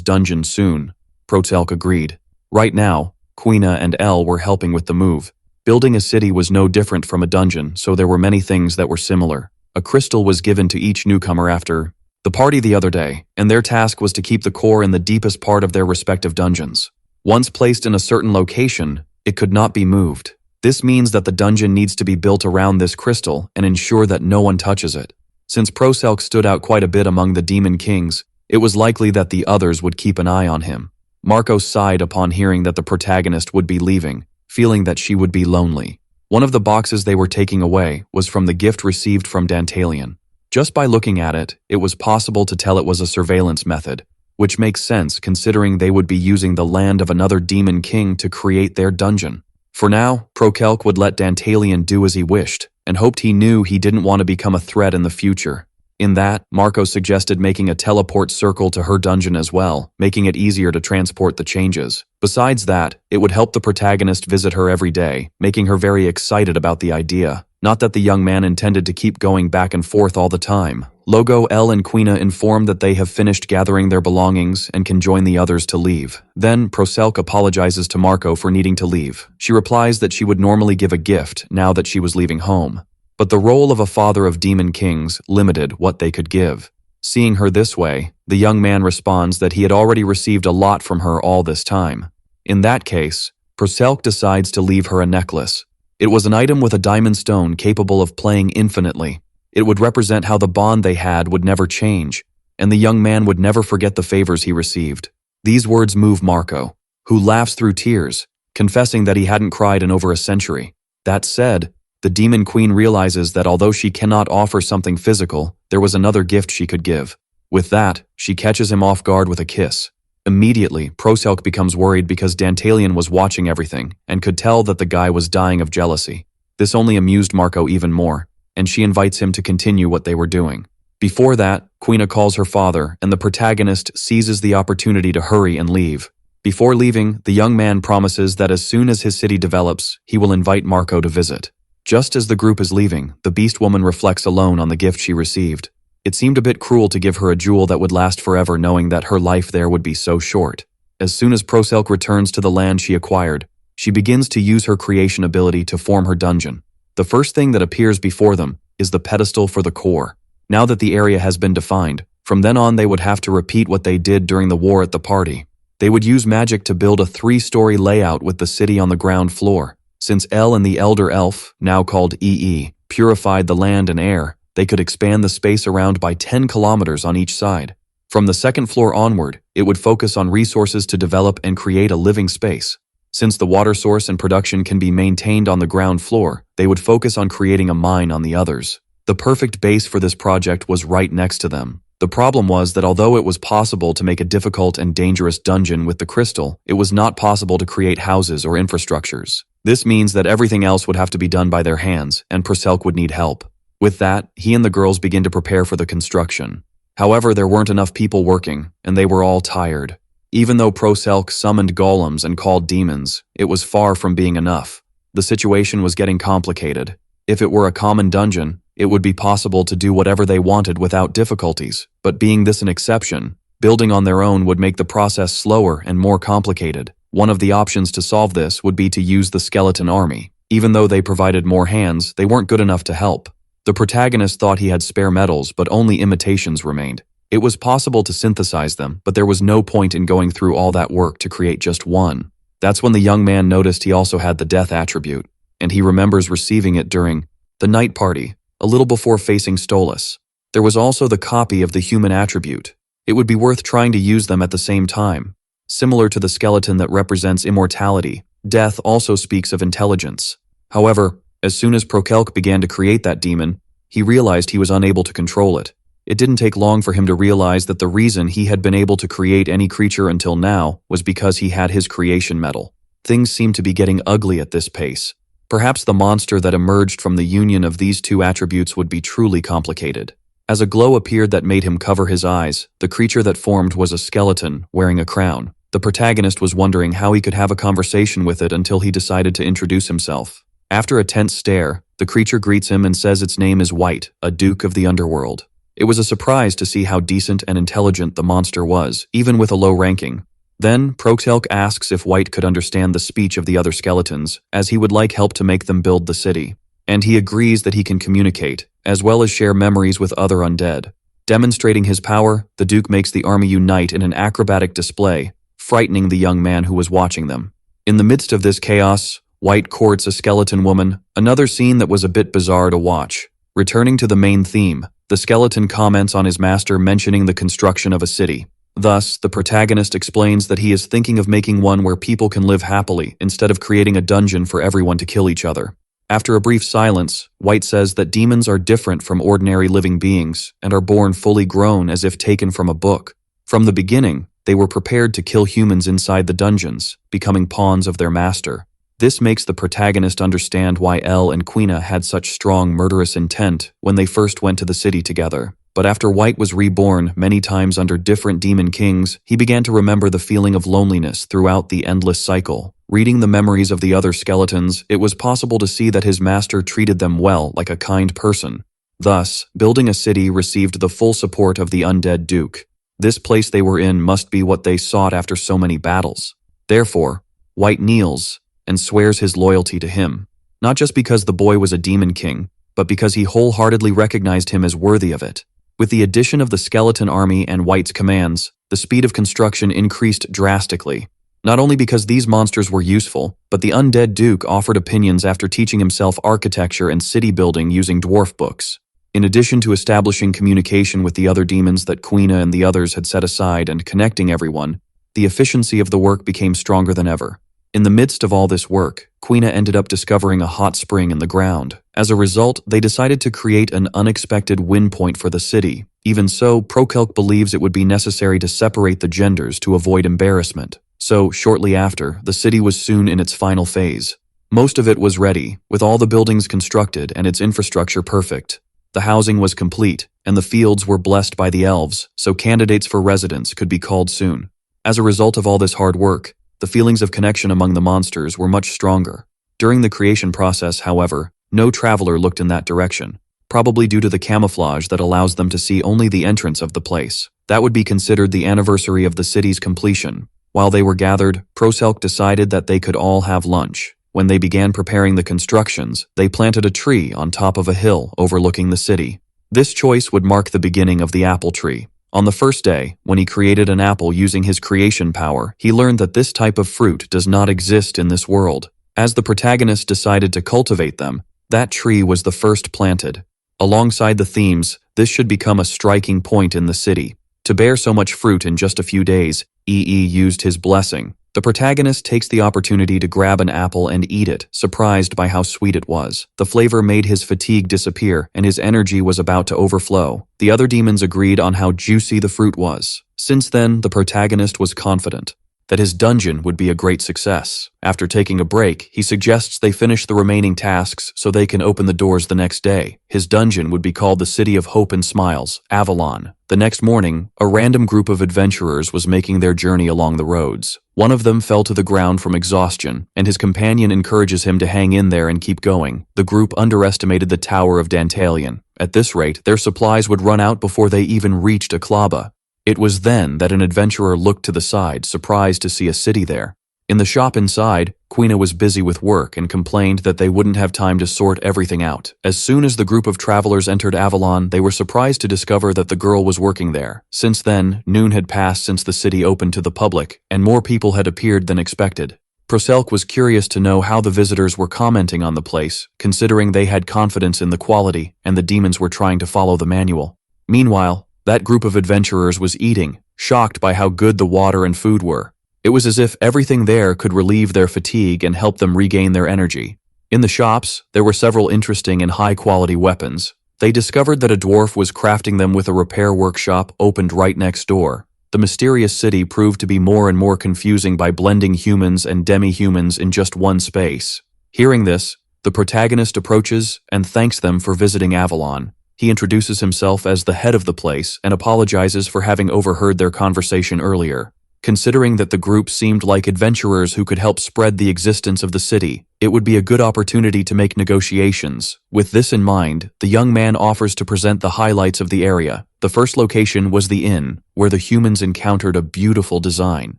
dungeon soon. Prochelk agreed. Right now, Quina and Elle were helping with the move. Building a city was no different from a dungeon, so there were many things that were similar. A crystal was given to each newcomer after the party the other day, and their task was to keep the core in the deepest part of their respective dungeons. Once placed in a certain location, it could not be moved. This means that the dungeon needs to be built around this crystal and ensure that no one touches it. Since Prochelk stood out quite a bit among the demon kings, it was likely that the others would keep an eye on him. Marco sighed upon hearing that the protagonist would be leaving, feeling that she would be lonely. One of the boxes they were taking away was from the gift received from Dantalion. Just by looking at it, it was possible to tell it was a surveillance method, which makes sense considering they would be using the land of another demon king to create their dungeon. For now, Prochelk would let Dantalion do as he wished, and hoped he knew he didn't want to become a threat in the future. In that, Marco suggested making a teleport circle to her dungeon as well, making it easier to transport the changes. Besides that, it would help the protagonist visit her every day, making her very excited about the idea. Not that the young man intended to keep going back and forth all the time. Logo, Elle, and Quina inform that they have finished gathering their belongings and can join the others to leave. Then, Prochelk apologizes to Marco for needing to leave. She replies that she would normally give a gift now that she was leaving home. But the role of a father of demon kings limited what they could give. Seeing her this way, the young man responds that he had already received a lot from her all this time. In that case, Prochelk decides to leave her a necklace. It was an item with a diamond stone capable of playing infinitely. It would represent how the bond they had would never change, and the young man would never forget the favors he received. These words move Marco, who laughs through tears, confessing that he hadn't cried in over a century. That said, the demon queen realizes that although she cannot offer something physical, there was another gift she could give. With that, she catches him off guard with a kiss. Immediately, Prochelk becomes worried because Dantalion was watching everything and could tell that the guy was dying of jealousy. This only amused Marco even more, and she invites him to continue what they were doing. Before that, Quina calls her father, and the protagonist seizes the opportunity to hurry and leave. Before leaving, the young man promises that as soon as his city develops, he will invite Marco to visit. Just as the group is leaving, the beast woman reflects alone on the gift she received. It seemed a bit cruel to give her a jewel that would last forever, knowing that her life there would be so short. As soon as Prochelk returns to the land she acquired, she begins to use her creation ability to form her dungeon. The first thing that appears before them is the pedestal for the core. Now that the area has been defined, from then on they would have to repeat what they did during the war at the party. They would use magic to build a 3-story layout with the city on the ground floor. Since Elle and the Elder Elf, now called EE, purified the land and air, they could expand the space around by 10 kilometers on each side. From the second floor onward, it would focus on resources to develop and create a living space. Since the water source and production can be maintained on the ground floor, they would focus on creating a mine on the others. The perfect base for this project was right next to them. The problem was that although it was possible to make a difficult and dangerous dungeon with the crystal, it was not possible to create houses or infrastructures. This means that everything else would have to be done by their hands, and Prochelk would need help. With that, he and the girls begin to prepare for the construction. However, there weren't enough people working, and they were all tired. Even though Prochelk summoned golems and called demons, it was far from being enough. The situation was getting complicated. If it were a common dungeon, it would be possible to do whatever they wanted without difficulties, but being this an exception, building on their own would make the process slower and more complicated. One of the options to solve this would be to use the skeleton army. Even though they provided more hands, they weren't good enough to help. The protagonist thought he had spare metals, but only imitations remained. It was possible to synthesize them, but there was no point in going through all that work to create just one. That's when the young man noticed he also had the death attribute, and he remembers receiving it during the night party, a little before facing Strauss. There was also the copy of the human attribute. It would be worth trying to use them at the same time. Similar to the skeleton that represents immortality, death also speaks of intelligence. However, as soon as Prochelk began to create that demon, he realized he was unable to control it. It didn't take long for him to realize that the reason he had been able to create any creature until now was because he had his creation metal. Things seemed to be getting ugly at this pace. Perhaps the monster that emerged from the union of these two attributes would be truly complicated. As a glow appeared that made him cover his eyes, the creature that formed was a skeleton, wearing a crown. The protagonist was wondering how he could have a conversation with it until he decided to introduce himself. After a tense stare, the creature greets him and says its name is White, a duke of the underworld. It was a surprise to see how decent and intelligent the monster was, even with a low ranking. Then, Prokelk asks if White could understand the speech of the other skeletons, as he would like help to make them build the city. And he agrees that he can communicate, as well as share memories with other undead. Demonstrating his power, the Duke makes the army unite in an acrobatic display, frightening the young man who was watching them. In the midst of this chaos, White courts a skeleton woman, another scene that was a bit bizarre to watch. Returning to the main theme, the skeleton comments on his master mentioning the construction of a city. Thus, the protagonist explains that he is thinking of making one where people can live happily instead of creating a dungeon for everyone to kill each other. After a brief silence, White says that demons are different from ordinary living beings and are born fully grown as if taken from a book. From the beginning, they were prepared to kill humans inside the dungeons, becoming pawns of their master. This makes the protagonist understand why Elle and Quina had such strong murderous intent when they first went to the city together. But after White was reborn many times under different demon kings, he began to remember the feeling of loneliness throughout the endless cycle. Reading the memories of the other skeletons, it was possible to see that his master treated them well, like a kind person. Thus, building a city received the full support of the undead duke. This place they were in must be what they sought after so many battles. Therefore, White kneels and swears his loyalty to him, not just because the boy was a demon king, but because he wholeheartedly recognized him as worthy of it. With the addition of the skeleton army and White's commands, the speed of construction increased drastically. Not only because these monsters were useful, but the undead duke offered opinions after teaching himself architecture and city building using dwarf books. In addition to establishing communication with the other demons that Quina and the others had set aside and connecting everyone, the efficiency of the work became stronger than ever. In the midst of all this work, Quina ended up discovering a hot spring in the ground. As a result, they decided to create an unexpected win point for the city. Even so, Prokelk believes it would be necessary to separate the genders to avoid embarrassment. So, shortly after, the city was soon in its final phase. Most of it was ready, with all the buildings constructed and its infrastructure perfect. The housing was complete, and the fields were blessed by the elves, so candidates for residence could be called soon. As a result of all this hard work, the feelings of connection among the monsters were much stronger. During the creation process, however, no traveler looked in that direction, probably due to the camouflage that allows them to see only the entrance of the place. That would be considered the anniversary of the city's completion. While they were gathered, Prokelk decided that they could all have lunch. When they began preparing the constructions, they planted a tree on top of a hill overlooking the city. This choice would mark the beginning of the apple tree. On the first day, when he created an apple using his creation power, he learned that this type of fruit does not exist in this world. As the protagonist decided to cultivate them, that tree was the first planted. Alongside the themes, this should become a striking point in the city. To bear so much fruit in just a few days, EE used his blessing. The protagonist takes the opportunity to grab an apple and eat it, surprised by how sweet it was. The flavor made his fatigue disappear, and his energy was about to overflow. The other demons agreed on how juicy the fruit was. Since then, the protagonist was confident that his dungeon would be a great success. After taking a break, he suggests they finish the remaining tasks so they can open the doors the next day. His dungeon would be called the City of Hope and Smiles, Avalon. The next morning, a random group of adventurers was making their journey along the roads. One of them fell to the ground from exhaustion, and his companion encourages him to hang in there and keep going. The group underestimated the Tower of Dantalion. At this rate, their supplies would run out before they even reached Aklaba. It was then that an adventurer looked to the side, surprised to see a city there. In the shop inside, Quina was busy with work and complained that they wouldn't have time to sort everything out. As soon as the group of travelers entered Avalon, they were surprised to discover that the girl was working there. Since then, noon had passed since the city opened to the public, and more people had appeared than expected. Prokelk was curious to know how the visitors were commenting on the place, considering they had confidence in the quality and the demons were trying to follow the manual. Meanwhile, that group of adventurers was eating, shocked by how good the water and food were. It was as if everything there could relieve their fatigue and help them regain their energy. In the shops, there were several interesting and high-quality weapons. They discovered that a dwarf was crafting them with a repair workshop opened right next door. The mysterious city proved to be more and more confusing by blending humans and demi-humans in just one space. Hearing this, the protagonist approaches and thanks them for visiting Avalon. He introduces himself as the head of the place and apologizes for having overheard their conversation earlier. Considering that the group seemed like adventurers who could help spread the existence of the city, it would be a good opportunity to make negotiations. With this in mind, the young man offers to present the highlights of the area. The first location was the inn, where the humans encountered a beautiful design.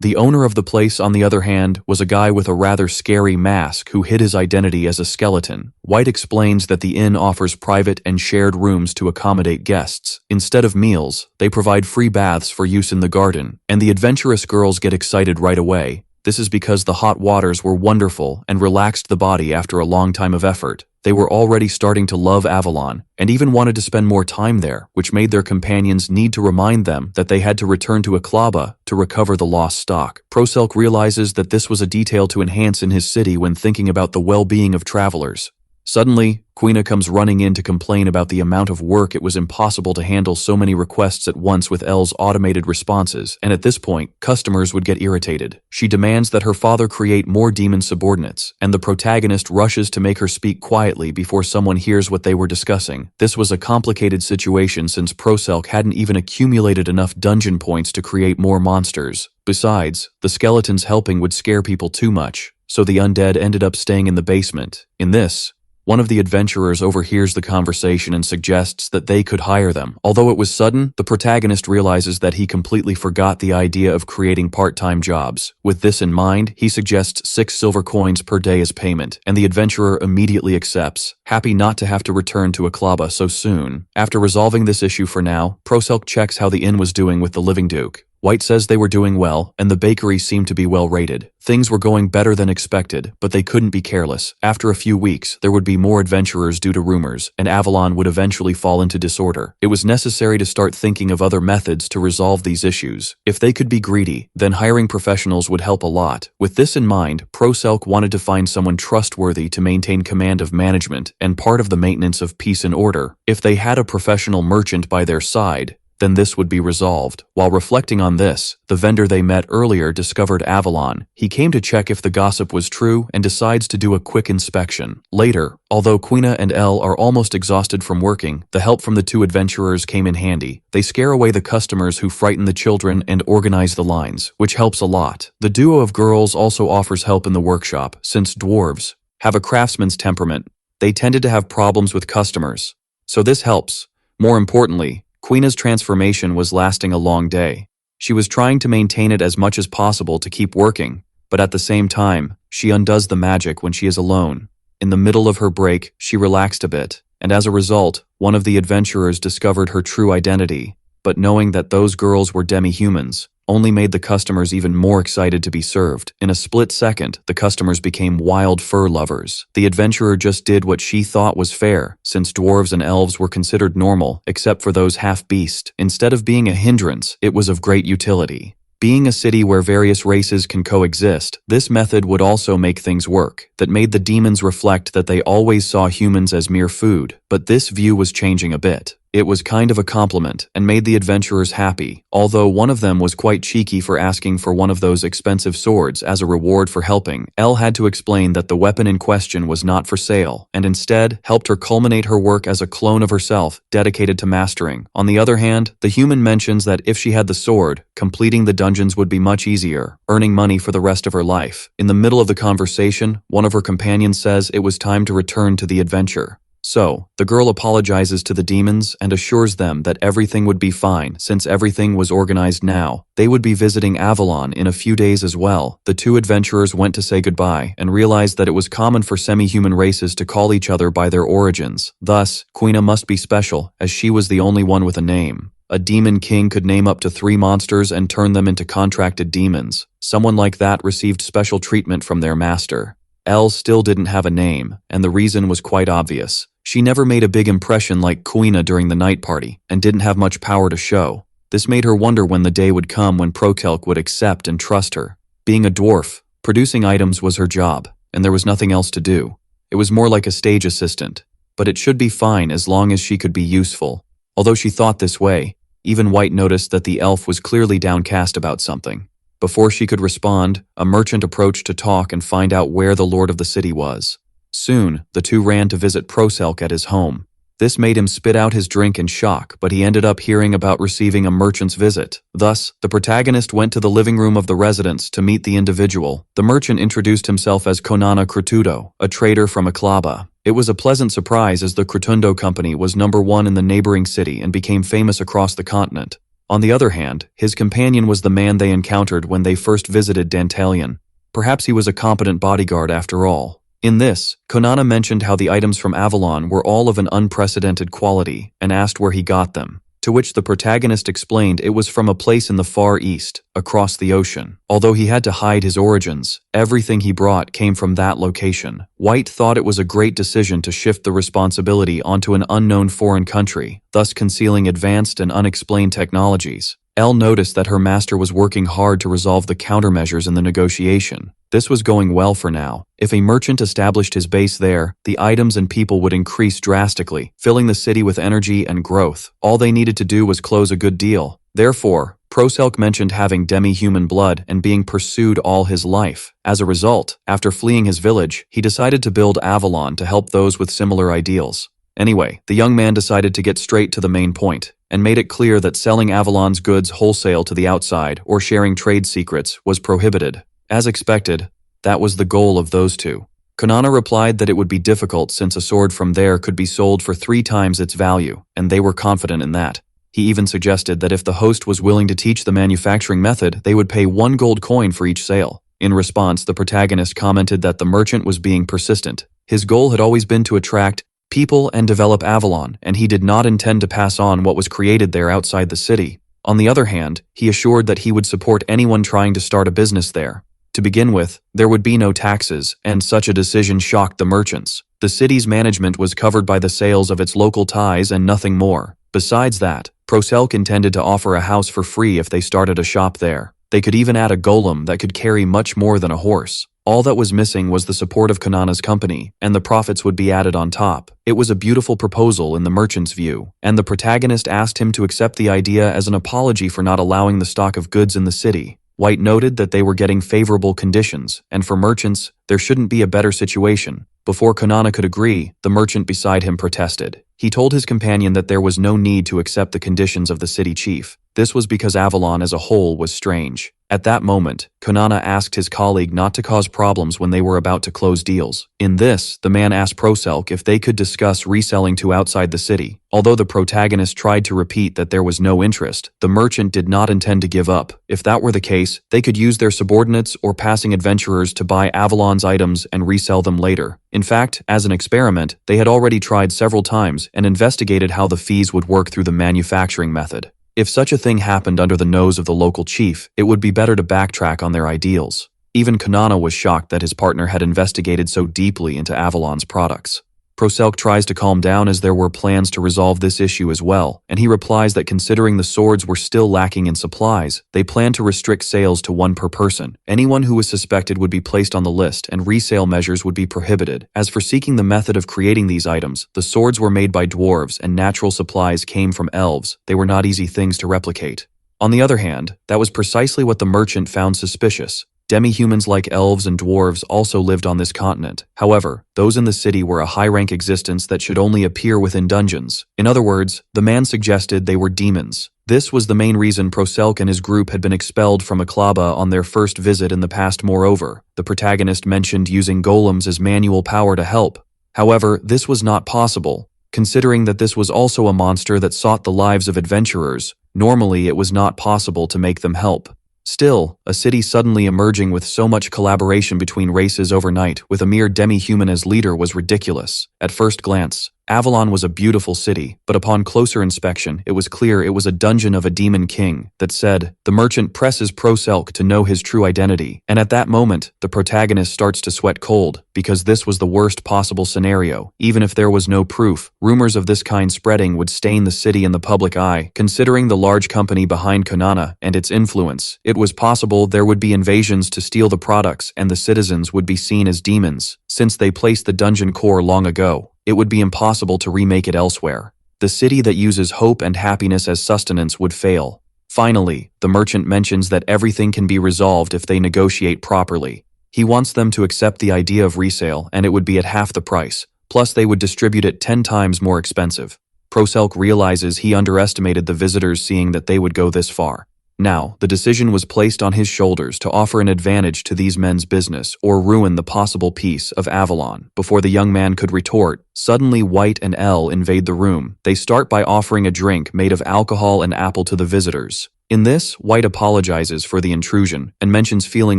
The owner of the place, on the other hand, was a guy with a rather scary mask who hid his identity as a skeleton. White explains that the inn offers private and shared rooms to accommodate guests. Instead of meals, they provide free baths for use in the garden, and the adventurous girls get excited right away. This is because the hot waters were wonderful and relaxed the body after a long time of effort. They were already starting to love Avalon, and even wanted to spend more time there, which made their companions need to remind them that they had to return to Aklaba to recover the lost stock. Proselk realizes that this was a detail to enhance in his city when thinking about the well-being of travelers. Suddenly, Quina comes running in to complain about the amount of work. It was impossible to handle so many requests at once with L's automated responses, and at this point, customers would get irritated. She demands that her father create more demon subordinates, and the protagonist rushes to make her speak quietly before someone hears what they were discussing. This was a complicated situation since Proselk hadn't even accumulated enough dungeon points to create more monsters. Besides, the skeletons helping would scare people too much, so the undead ended up staying in the basement. In this, one of the adventurers overhears the conversation and suggests that they could hire them. Although it was sudden, the protagonist realizes that he completely forgot the idea of creating part-time jobs. With this in mind, he suggests 6 silver coins per day as payment, and the adventurer immediately accepts, happy not to have to return to Aklaba so soon. After resolving this issue for now, Proselk checks how the inn was doing with the Living Duke. White says they were doing well, and the bakery seemed to be well rated. Things were going better than expected, but they couldn't be careless. After a few weeks, there would be more adventurers due to rumors, and Avalon would eventually fall into disorder. It was necessary to start thinking of other methods to resolve these issues. If they could be greedy, then hiring professionals would help a lot. With this in mind, Proselk wanted to find someone trustworthy to maintain command of management and part of the maintenance of peace and order. If they had a professional merchant by their side, then this would be resolved. While reflecting on this, the vendor they met earlier discovered Avalon. He came to check if the gossip was true and decides to do a quick inspection. Later, although Quina and L are almost exhausted from working, the help from the 2 adventurers came in handy. They scare away the customers who frighten the children and organize the lines, which helps a lot. The duo of girls also offers help in the workshop. Since dwarves have a craftsman's temperament, they tended to have problems with customers, so this helps. More importantly, Quina's transformation was lasting a long day. She was trying to maintain it as much as possible to keep working, but at the same time, she undoes the magic when she is alone. In the middle of her break, she relaxed a bit, and as a result, one of the adventurers discovered her true identity. But knowing that those girls were demi-humans only made the customers even more excited to be served. In a split second, the customers became wild fur lovers. The adventurer just did what she thought was fair, since dwarves and elves were considered normal, except for those half-beast. Instead of being a hindrance, it was of great utility. Being a city where various races can coexist, this method would also make things work. That made the demons reflect that they always saw humans as mere food, but this view was changing a bit. It was kind of a compliment and made the adventurers happy, although one of them was quite cheeky for asking for one of those expensive swords as a reward for helping. Elle had to explain that the weapon in question was not for sale, and instead helped her culminate her work as a clone of herself, dedicated to mastering. On the other hand, the human mentions that if she had the sword, completing the dungeons would be much easier, earning money for the rest of her life. In the middle of the conversation, one of her companions says it was time to return to the adventure. So, the girl apologizes to the demons and assures them that everything would be fine since everything was organized now. They would be visiting Avalon in a few days as well. The 2 adventurers went to say goodbye and realized that it was common for semi-human races to call each other by their origins. Thus, Quina must be special, as she was the only one with a name. A demon king could name up to 3 monsters and turn them into contracted demons. Someone like that received special treatment from their master. Elle still didn't have a name, and the reason was quite obvious. She never made a big impression like Quina during the night party, and didn't have much power to show. This made her wonder when the day would come when Prokelk would accept and trust her. Being a dwarf, producing items was her job, and there was nothing else to do. It was more like a stage assistant, but it should be fine as long as she could be useful. Although she thought this way, Even White noticed that the elf was clearly downcast about something. Before she could respond, a merchant approached to talk and find out where the lord of the city was. Soon, the two ran to visit Proselk at his home. This made him spit out his drink in shock, but he ended up hearing about receiving a merchant's visit. Thus, the protagonist went to the living room of the residence to meet the individual. The merchant introduced himself as Konana Crutudo, a trader from Aklaba. It was a pleasant surprise as the Crutundo company was #1 in the neighboring city and became famous across the continent. On the other hand, his companion was the man they encountered when they first visited Dantalion. Perhaps he was a competent bodyguard after all. In this, Konana mentioned how the items from Avalon were all of an unprecedented quality and asked where he got them, to which the protagonist explained it was from a place in the Far East, across the ocean. Although he had to hide his origins, everything he brought came from that location. White thought it was a great decision to shift the responsibility onto an unknown foreign country, thus concealing advanced and unexplained technologies. Elle noticed that her master was working hard to resolve the countermeasures in the negotiation. This was going well for now. If a merchant established his base there, the items and people would increase drastically, filling the city with energy and growth. All they needed to do was close a good deal. Therefore, Proselk mentioned having demi-human blood and being pursued all his life. As a result, after fleeing his village, he decided to build Avalon to help those with similar ideals. Anyway, the young man decided to get straight to the main point, and made it clear that selling Avalon's goods wholesale to the outside or sharing trade secrets was prohibited. As expected, that was the goal of those two. Konana replied that it would be difficult since a sword from there could be sold for 3 times its value, and they were confident in that. He even suggested that if the host was willing to teach the manufacturing method, they would pay 1 gold coin for each sale. In response, the protagonist commented that the merchant was being persistent. His goal had always been to attract people and develop Avalon, and he did not intend to pass on what was created there outside the city. On the other hand, he assured that he would support anyone trying to start a business there. To begin with, there would be no taxes, and such a decision shocked the merchants. The city's management was covered by the sales of its local ties and nothing more. Besides that, Proselk intended to offer a house for free if they started a shop there. They could even add a golem that could carry much more than a horse. All that was missing was the support of Konana's company, and the profits would be added on top. It was a beautiful proposal in the merchant's view, and the protagonist asked him to accept the idea as an apology for not allowing the stock of goods in the city. White noted that they were getting favorable conditions, and for merchants, there shouldn't be a better situation. Before Konana could agree, the merchant beside him protested. He told his companion that there was no need to accept the conditions of the city chief. This was because Avalon as a whole was strange. At that moment, Konana asked his colleague not to cause problems when they were about to close deals. In this, the man asked Proselk if they could discuss reselling to outside the city. Although the protagonist tried to repeat that there was no interest, the merchant did not intend to give up. If that were the case, they could use their subordinates or passing adventurers to buy Avalon's items and resell them later. In fact, as an experiment, they had already tried several times and investigated how the fees would work through the manufacturing method. If such a thing happened under the nose of the local chief, it would be better to backtrack on their ideals. Even Konana was shocked that his partner had investigated so deeply into Avalon's products. Proselk tries to calm down as there were plans to resolve this issue as well, and he replies that considering the swords were still lacking in supplies, they plan to restrict sales to 1 per person. Anyone who was suspected would be placed on the list and resale measures would be prohibited. As for seeking the method of creating these items, the swords were made by dwarves and natural supplies came from elves. They were not easy things to replicate. On the other hand, that was precisely what the merchant found suspicious. Demi-humans like elves and dwarves also lived on this continent. However, those in the city were a high-rank existence that should only appear within dungeons. In other words, the man suggested they were demons. This was the main reason Proselk and his group had been expelled from Aklaba on their first visit in the past. Moreover, the protagonist mentioned using golems as manual power to help. However, this was not possible, considering that this was also a monster that sought the lives of adventurers. Normally, it was not possible to make them help. Still, a city suddenly emerging with so much collaboration between races overnight with a mere demi-human as leader was ridiculous. At first glance, Avalon was a beautiful city, but upon closer inspection, it was clear it was a dungeon of a demon king. That said, the merchant presses Proselk to know his true identity, and at that moment, the protagonist starts to sweat cold, because this was the worst possible scenario. Even if there was no proof, rumors of this kind spreading would stain the city in the public eye. Considering the large company behind Konana and its influence, it was possible there would be invasions to steal the products and the citizens would be seen as demons. Since they placed the dungeon core long ago, it would be impossible to remake it elsewhere. The city that uses hope and happiness as sustenance would fail. Finally, the merchant mentions that everything can be resolved if they negotiate properly. He wants them to accept the idea of resale, and it would be at half the price, plus they would distribute it 10 times more expensive. Proselk realizes he underestimated the visitors seeing that they would go this far. Now, the decision was placed on his shoulders to offer an advantage to these men's business or ruin the possible peace of Avalon. Before the young man could retort, suddenly White and Elle invade the room. They start by offering a drink made of alcohol and apple to the visitors. In this, White apologizes for the intrusion and mentions feeling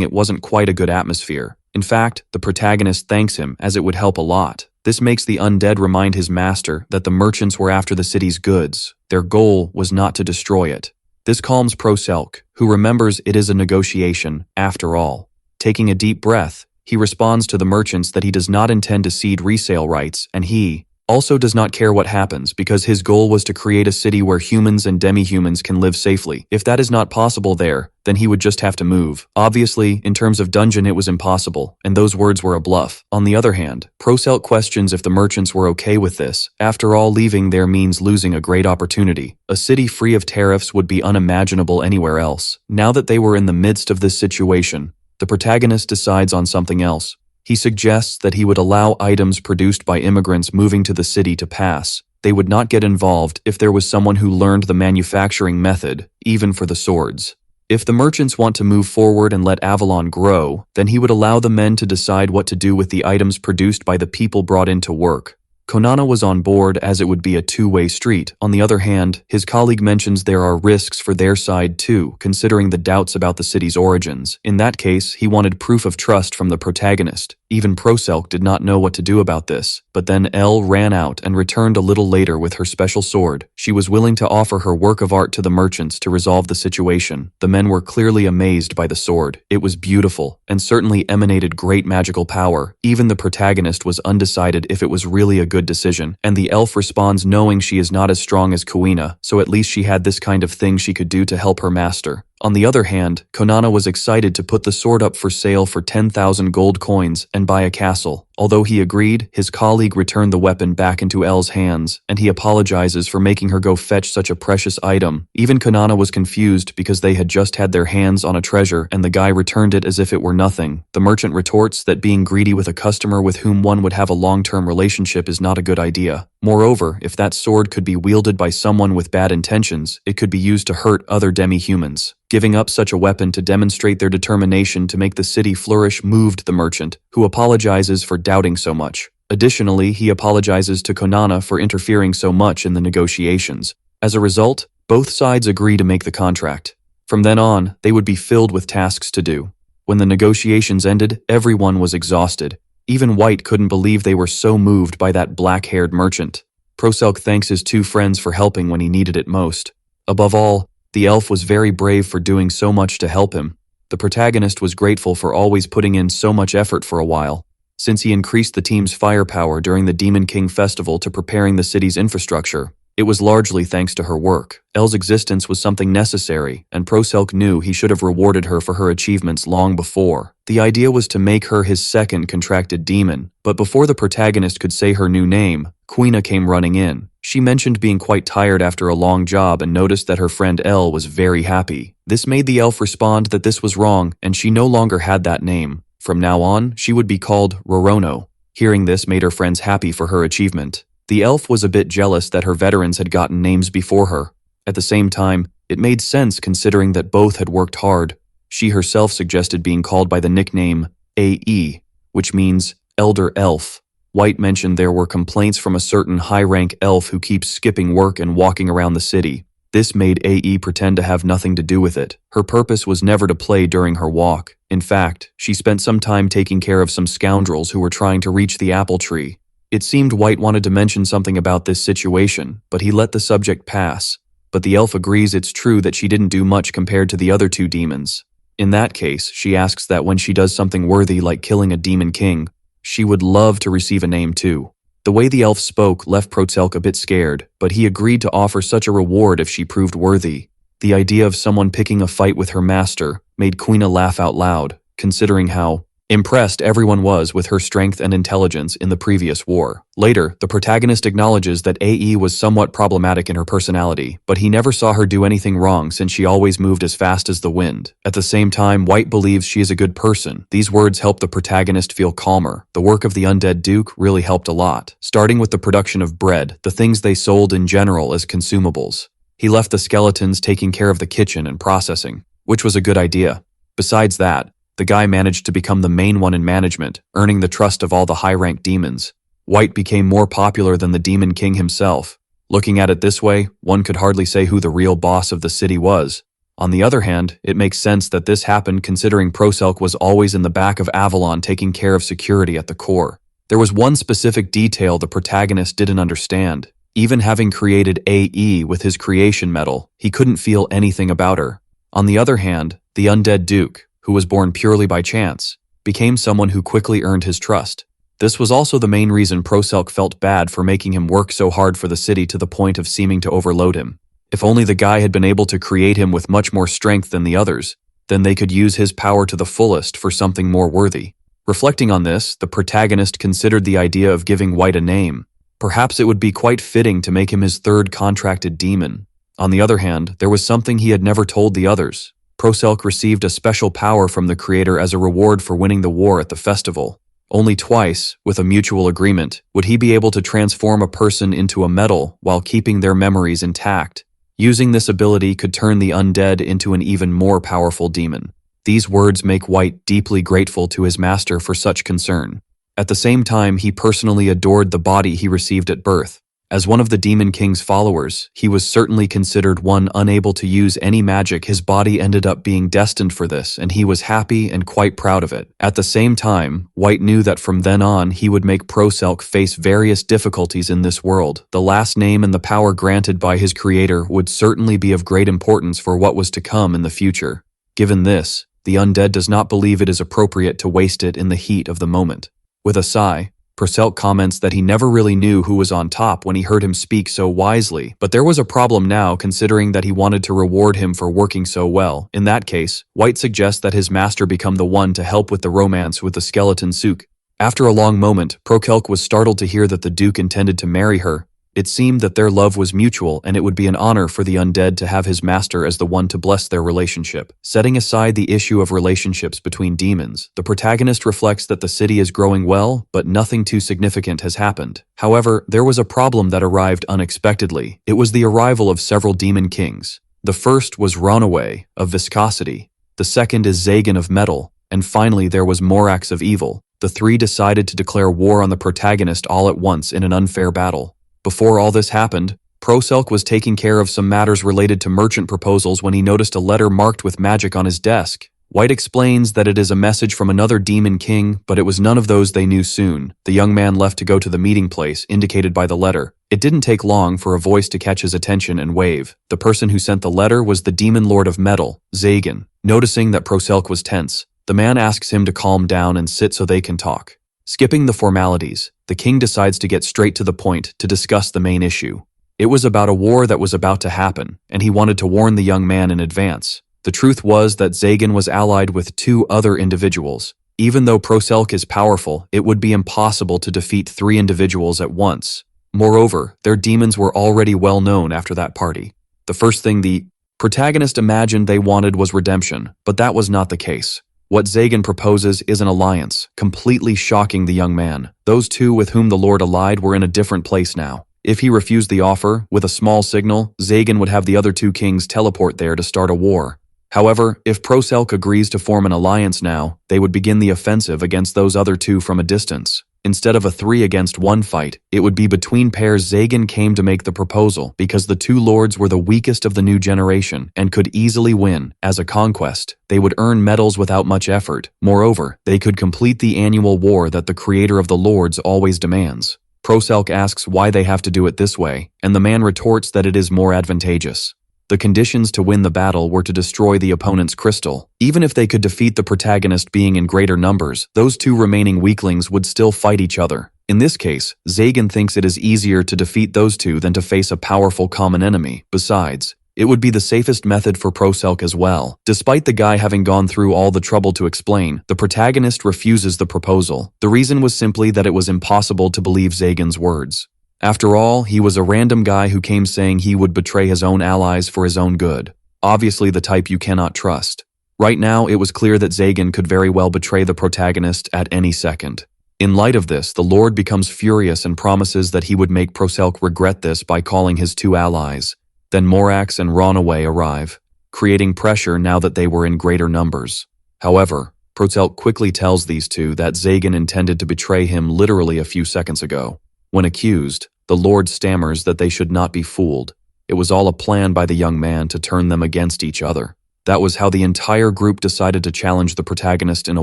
it wasn't quite a good atmosphere. In fact, the protagonist thanks him as it would help a lot. This makes the undead remind his master that the merchants were after the city's goods. Their goal was not to destroy it. This calms Proselk, who remembers it is a negotiation, after all. Taking a deep breath, he responds to the merchants that he does not intend to cede resale rights, and he also does not care what happens because his goal was to create a city where humans and demi-humans can live safely. If that is not possible there, then he would just have to move. Obviously, in terms of dungeon it was impossible, and those words were a bluff. On the other hand, Proselk questions if the merchants were okay with this. After all, leaving there means losing a great opportunity. A city free of tariffs would be unimaginable anywhere else. Now that they were in the midst of this situation, the protagonist decides on something else. He suggests that he would allow items produced by immigrants moving to the city to pass. They would not get involved if there was someone who learned the manufacturing method, even for the swords. If the merchants want to move forward and let Avalon grow, then he would allow the men to decide what to do with the items produced by the people brought in to work. Konana was on board as it would be a two-way street. On the other hand, his colleague mentions there are risks for their side too, considering the doubts about the city's origins. In that case, he wanted proof of trust from the protagonist. Even Proselk did not know what to do about this, but then Elle ran out and returned a little later with her special sword. She was willing to offer her work of art to the merchants to resolve the situation. The men were clearly amazed by the sword. It was beautiful, and certainly emanated great magical power. Even the protagonist was undecided if it was really a good decision, and the elf responds knowing she is not as strong as Quina, so at least she had this kind of thing she could do to help her master. On the other hand, Konana was excited to put the sword up for sale for 10,000 gold coins and buy a castle. Although he agreed, his colleague returned the weapon back into Elle's hands, and he apologizes for making her go fetch such a precious item. Even Konana was confused because they had just had their hands on a treasure and the guy returned it as if it were nothing. The merchant retorts that being greedy with a customer with whom one would have a long-term relationship is not a good idea. Moreover, if that sword could be wielded by someone with bad intentions, it could be used to hurt other demi-humans. Giving up such a weapon to demonstrate their determination to make the city flourish moved the merchant, who apologizes for doubting so much. Additionally, he apologizes to Konana for interfering so much in the negotiations. As a result, both sides agree to make the contract. From then on, they would be filled with tasks to do. When the negotiations ended, everyone was exhausted. Even White couldn't believe they were so moved by that black-haired merchant. Proselk thanks his two friends for helping when he needed it most. Above all, the elf was very brave for doing so much to help him. The protagonist was grateful for always putting in so much effort for a while. Since he increased the team's firepower during the Demon King Festival to preparing the city's infrastructure, it was largely thanks to her work. Elle's existence was something necessary, and Proselk knew he should have rewarded her for her achievements long before. The idea was to make her his second contracted demon, but before the protagonist could say her new name, Quina came running in. She mentioned being quite tired after a long job and noticed that her friend Elle was very happy. This made the elf respond that this was wrong, and she no longer had that name. From now on, she would be called Rorono. Hearing this made her friends happy for her achievement. The elf was a bit jealous that her veterans had gotten names before her. At the same time, it made sense considering that both had worked hard. She herself suggested being called by the nickname AE, which means Elder Elf. White mentioned there were complaints from a certain high-rank elf who keeps skipping work and walking around the city. This made AE pretend to have nothing to do with it. Her purpose was never to play during her walk. In fact, she spent some time taking care of some scoundrels who were trying to reach the apple tree. It seemed White wanted to mention something about this situation, but he let the subject pass. But the elf agrees it's true that she didn't do much compared to the other two demons. In that case, she asks that when she does something worthy like killing a demon king, she would love to receive a name too. The way the elf spoke left Proselk a bit scared, but he agreed to offer such a reward if she proved worthy. The idea of someone picking a fight with her master made Quina laugh out loud, considering how Impressed everyone was with her strength and intelligence in the previous war. Later, the protagonist acknowledges that AE was somewhat problematic in her personality, but he never saw her do anything wrong since she always moved as fast as the wind. At the same time, White believes she is a good person. These words help the protagonist feel calmer. The work of the undead Duke really helped a lot, starting with the production of bread, the things they sold in general as consumables. He left the skeletons taking care of the kitchen and processing, which was a good idea. Besides that, the guy managed to become the main one in management, earning the trust of all the high-ranked demons. White became more popular than the Demon King himself. Looking at it this way, one could hardly say who the real boss of the city was. On the other hand, it makes sense that this happened considering Proselk was always in the back of Avalon taking care of security at the core. There was one specific detail the protagonist didn't understand. Even having created AE with his creation metal, he couldn't feel anything about her. On the other hand, the undead Duke, who was born purely by chance, became someone who quickly earned his trust. This was also the main reason Proselk felt bad for making him work so hard for the city to the point of seeming to overload him. If only the guy had been able to create him with much more strength than the others, then they could use his power to the fullest for something more worthy. Reflecting on this, the protagonist considered the idea of giving White a name. Perhaps it would be quite fitting to make him his third contracted demon. On the other hand, there was something he had never told the others. Proselk received a special power from the creator as a reward for winning the war at the festival. Only twice, with a mutual agreement, would he be able to transform a person into a metal while keeping their memories intact. Using this ability could turn the undead into an even more powerful demon. These words make White deeply grateful to his master for such concern. At the same time, he personally adored the body he received at birth. As one of the Demon King's followers, he was certainly considered one unable to use any magic. His body ended up being destined for this, and he was happy and quite proud of it. At the same time, White knew that from then on he would make Proselk face various difficulties in this world. The last name and the power granted by his creator would certainly be of great importance for what was to come in the future. Given this, the undead does not believe it is appropriate to waste it in the heat of the moment. With a sigh, Proselk comments that he never really knew who was on top when he heard him speak so wisely, but there was a problem now considering that he wanted to reward him for working so well. In that case, White suggests that his master become the one to help with the romance with the skeleton Sook. After a long moment, Proselk was startled to hear that the Duke intended to marry her. It seemed that their love was mutual and it would be an honor for the undead to have his master as the one to bless their relationship. Setting aside the issue of relationships between demons, the protagonist reflects that the city is growing well, but nothing too significant has happened. However, there was a problem that arrived unexpectedly. It was the arrival of several demon kings. The first was Runaway, of viscosity. The second is Zagan of metal. And finally there was Morax of evil. The three decided to declare war on the protagonist all at once in an unfair battle. Before all this happened, Proselk was taking care of some matters related to merchant proposals when he noticed a letter marked with magic on his desk. White explains that it is a message from another demon king, but it was none of those they knew soon. The young man left to go to the meeting place indicated by the letter. It didn't take long for a voice to catch his attention and wave. The person who sent the letter was the demon lord of metal, Zagan. Noticing that Proselk was tense, the man asks him to calm down and sit so they can talk. Skipping the formalities, the king decides to get straight to the point to discuss the main issue. It was about a war that was about to happen, and he wanted to warn the young man in advance. The truth was that Zagan was allied with two other individuals. Even though Proselk is powerful, it would be impossible to defeat three individuals at once. Moreover, their demons were already well known after that party. The first thing the protagonist imagined they wanted was redemption, but that was not the case. What Zagan proposes is an alliance, completely shocking the young man. Those two with whom the Lord allied were in a different place now. If he refused the offer, with a small signal, Zagan would have the other two kings teleport there to start a war. However, if Proselk agrees to form an alliance now, they would begin the offensive against those other two from a distance. Instead of a 3-against-1 fight, it would be between pairs. Zagan came to make the proposal because the two lords were the weakest of the new generation and could easily win. As a conquest, they would earn medals without much effort. Moreover, they could complete the annual war that the creator of the lords always demands. Proselk asks why they have to do it this way, and the man retorts that it is more advantageous. The conditions to win the battle were to destroy the opponent's crystal. Even if they could defeat the protagonist being in greater numbers, those two remaining weaklings would still fight each other. In this case, Zagan thinks it is easier to defeat those two than to face a powerful common enemy. Besides, It would be the safest method for Proselk as well. Despite the guy having gone through all the trouble to explain, the protagonist refuses the proposal. The reason was simply that it was impossible to believe Zagan's words. After all, he was a random guy who came saying he would betray his own allies for his own good. Obviously the type you cannot trust. Right now, it was clear that Zagan could very well betray the protagonist at any second. In light of this, the Lord becomes furious and promises that he would make Proselk regret this by calling his two allies. Then Morax and Ronaway arrive, creating pressure now that they were in greater numbers. However, Proselk quickly tells these two that Zagan intended to betray him literally a few seconds ago. When accused, the Lord stammers that they should not be fooled. It was all a plan by the young man to turn them against each other. That was how the entire group decided to challenge the protagonist in a